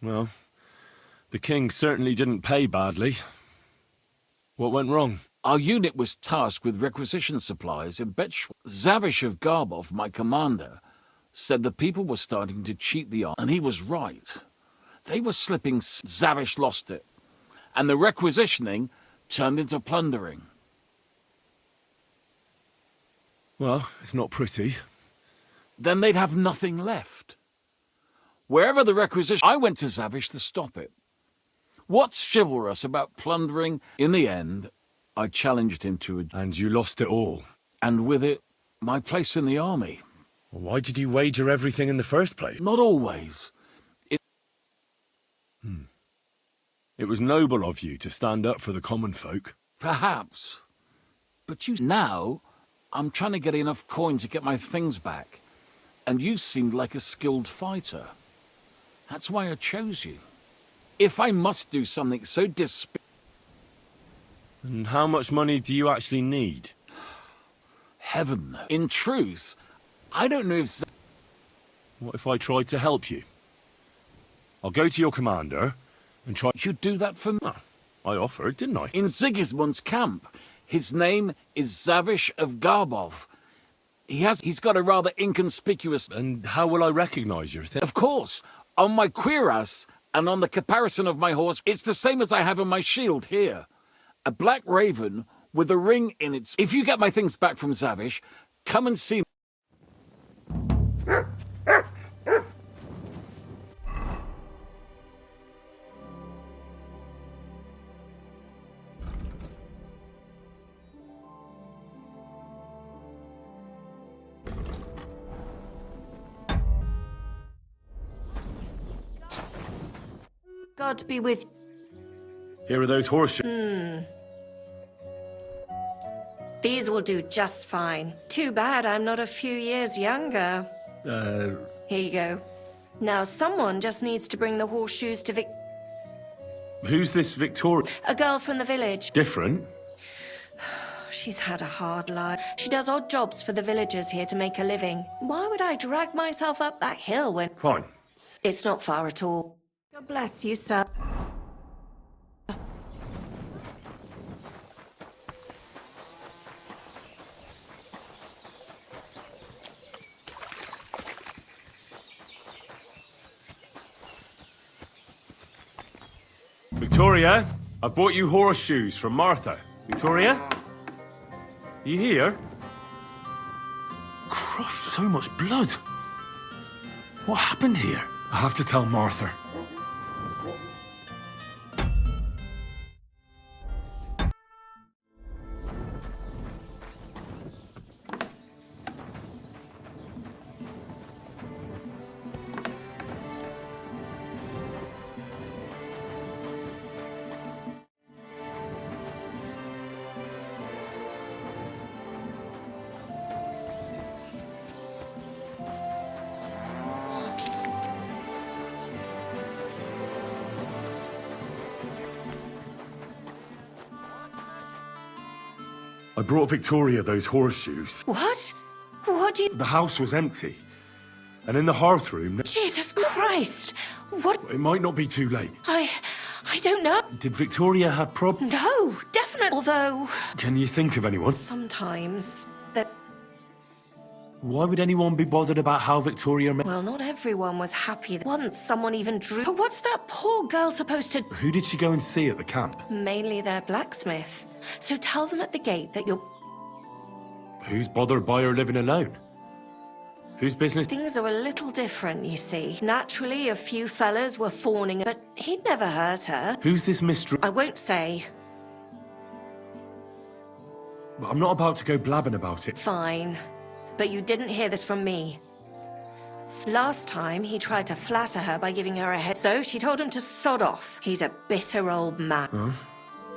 Well, the king certainly didn't pay badly. What went wrong? Our unit was tasked with requisition supplies in Betchwa. Zavish of Garbov, my commander, said the people were starting to cheat the army, and he was right. They were slipping. Zavish lost it, and the requisitioning turned into plundering. Well, it's not pretty. Then they'd have nothing left. Wherever the requisition... I went to Zavish to stop it. What's chivalrous about plundering? In the end, I challenged him to a... And you lost it all. And with it, my place in the army. Well, why did you wager everything in the first place? Not always. It was noble of you to stand up for the common folk. Perhaps. But now, I'm trying to get enough coin to get my things back. And you seemed like a skilled fighter. That's why I chose you. If I must do something so And how much money do you actually need? Heaven knows. In truth, I don't know if... What if I tried to help you? I'll go to your commander and try... You'd do that for me? I offered, didn't I? In Sigismund's camp. His name is Zavish of Garbov. He's got a rather inconspicuous... And how will I recognize your thing? Of course. On my cuirass and on the caparison of my horse, it's the same as I have on my shield here. A black raven with a ring in its... If you get my things back from Zavish, come and see me. God be with you. Here are those horseshoes. These will do just fine. Too bad I'm not a few years younger. Here you go. Now someone just needs to bring the horseshoes to Who's this Victoria? A girl from the village. Different? She's had a hard life. She does odd jobs for the villagers here to make a living. Why would I drag myself up that hill when... Fine. It's not far at all. God bless you, sir. Victoria, I bought you horseshoes from Martha. Victoria? You here? Christ, so much blood. What happened here? I have to tell Martha. I brought Victoria those horseshoes. What? What do you... The house was empty. And in the hearth room... Jesus Christ! What... It might not be too late. I don't know. Did Victoria have problems? No, definitely. Although... Can you think of anyone? Sometimes... that... Why would anyone be bothered about how Victoria... Well, not everyone was happy. Once someone even drew... What's that poor girl supposed to... Who did she go and see at the camp? Mainly their blacksmith. So tell them at the gate that you're... Who's bothered by her living alone? Whose business? Things are a little different, you see. Naturally, a few fellas were fawning, but he'd never hurt her. Who's this mystery? I won't say. I'm not about to go blabbing about it. Fine. But you didn't hear this from me. Last time, he tried to flatter her by giving her a head, so she told him to sod off. He's a bitter old man. Huh?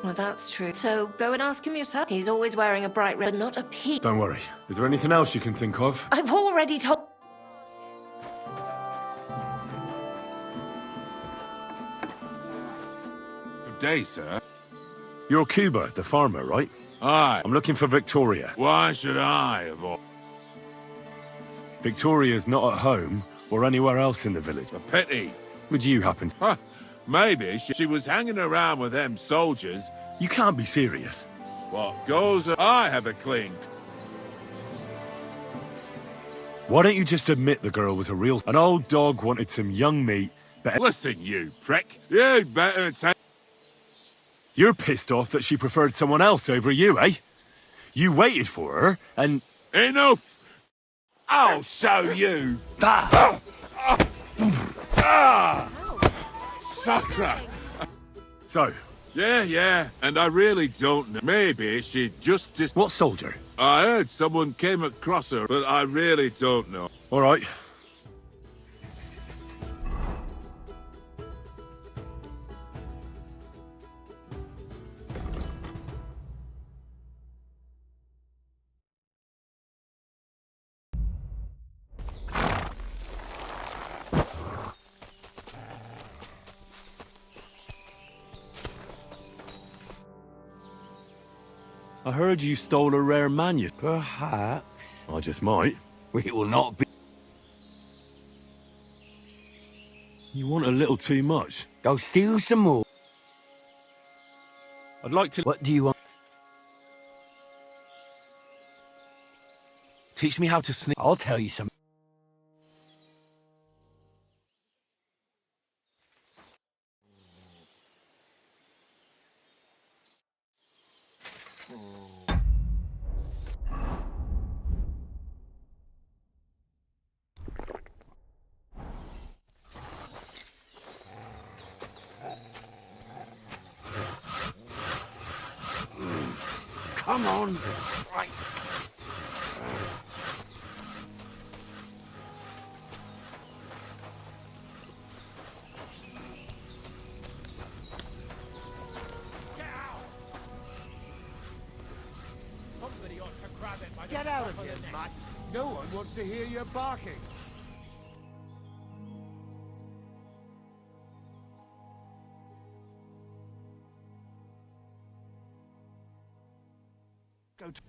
Well, that's true. So go and ask him yourself. He's always wearing a bright red, but not a peak. Don't worry. Is there anything else you can think of? I've already told... Good day, sir. You're Cuba, the farmer, right? Aye. I'm looking for Victoria. Why should I have all... Victoria's not at home or anywhere else in the village. A pity. Would you happen to... Huh. Maybe she was hanging around with them soldiers. You can't be serious. What goes... I have a clink. Why don't you just admit the girl was a real... An old dog wanted some young meat, but... Listen, you prick. You'd better take... You're pissed off that she preferred someone else over you, eh? You waited for her, and... Enough! I'll show you! Ah! Sucker! So? Yeah, and I really don't know. Maybe she just... What soldier? I heard someone came across her, but I really don't know. All right. I heard you stole a rare manuscript. Perhaps. I just might. We will not be... You want a little too much. Go steal some more. I'd like to... What do you want? Teach me how to sneak. I'll tell you some. Come on. Right. Get out of here, Matt. No one wants to hear you barking. Go to...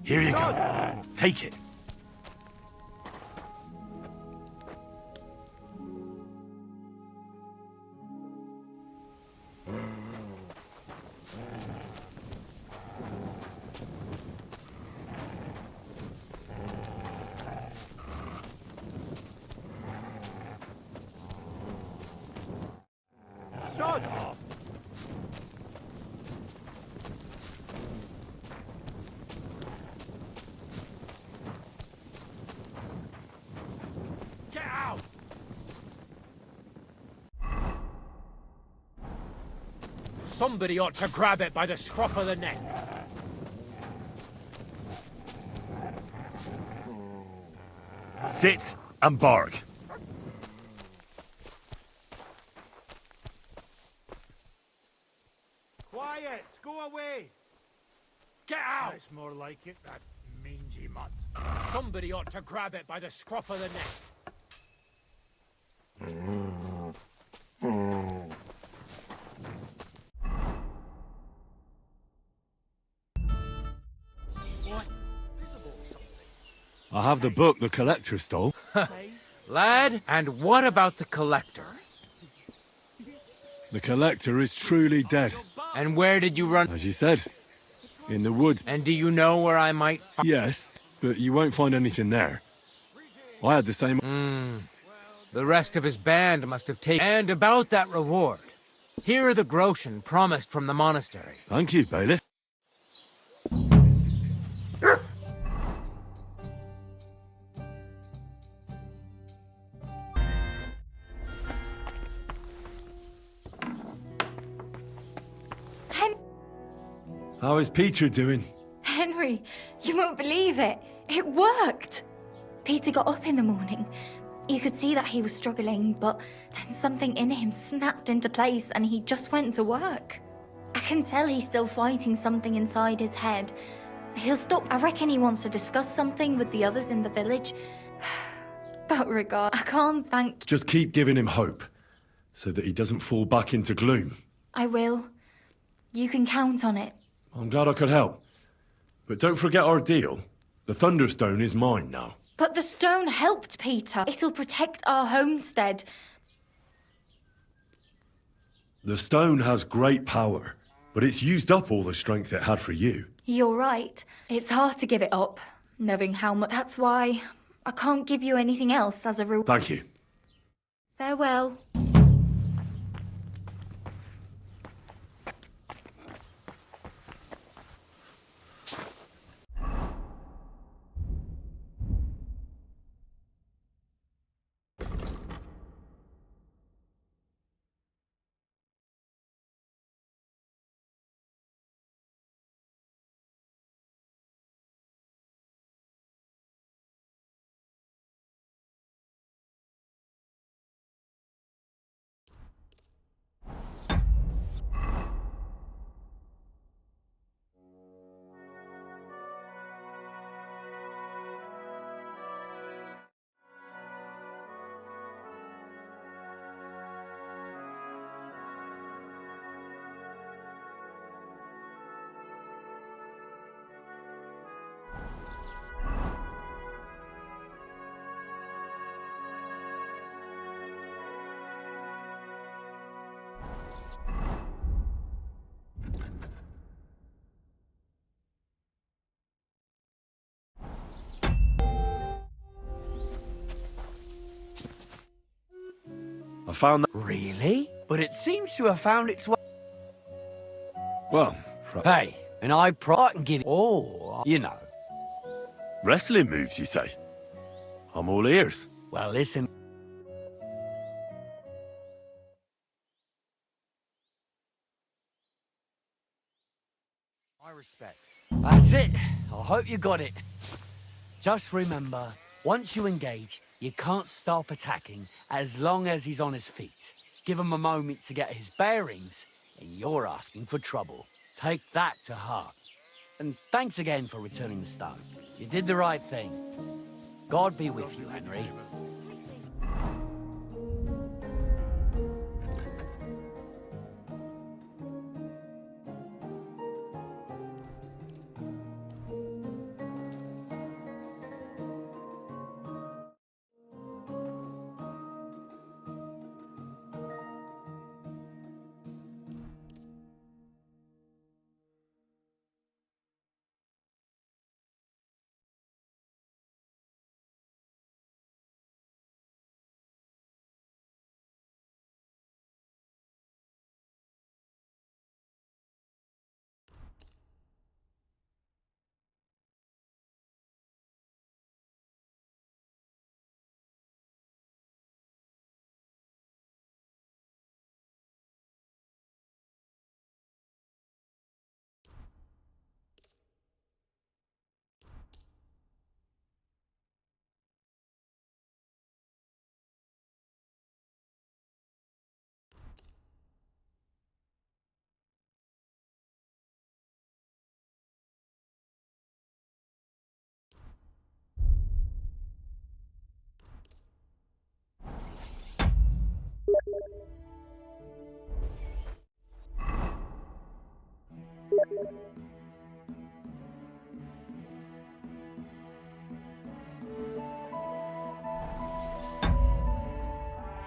Here you go. Take it. Shut up! Get out! Somebody ought to grab it by the scruff of the neck. Sit and bark. Quiet! Go away! Get out! That's more like it, that mangy mutt. Somebody ought to grab it by the scruff of the neck. I have the book the collector stole. Lad, and what about the collector? The collector is truly dead. And where did you run? As you said, in the woods. And do you know where I might find... Yes, but you won't find anything there. I had the same... The rest of his band must have taken... And about that reward. Here are the groschen promised from the monastery. Thank you, bailiff. How is Peter doing? Henry, you won't believe it. It worked. Peter got up in the morning. You could see that he was struggling, but then something in him snapped into place and he just went to work. I can tell he's still fighting something inside his head. He'll stop. I reckon he wants to discuss something with the others in the village. But regard, I can't thank... Just keep giving him hope, so that he doesn't fall back into gloom. I will. You can count on it. I'm glad I could help. But don't forget our deal. The Thunderstone is mine now. But the stone helped Peter. It'll protect our homestead. The stone has great power, but it's used up all the strength it had for you. You're right. It's hard to give it up, knowing how much... That's why I can't give you anything else as a reward. Thank you. Farewell. I found that... Really? But it seems to have found its way... Well, Hey, and I can give it... Oh, you know. wrestling moves, you say? I'm all ears. Well, listen... My respects. That's it. I hope you got it. Just remember, once you engage, you can't stop attacking as long as he's on his feet. Give him a moment to get his bearings, and you're asking for trouble. Take that to heart. And thanks again for returning the stone. You did the right thing. God be with you, Henry.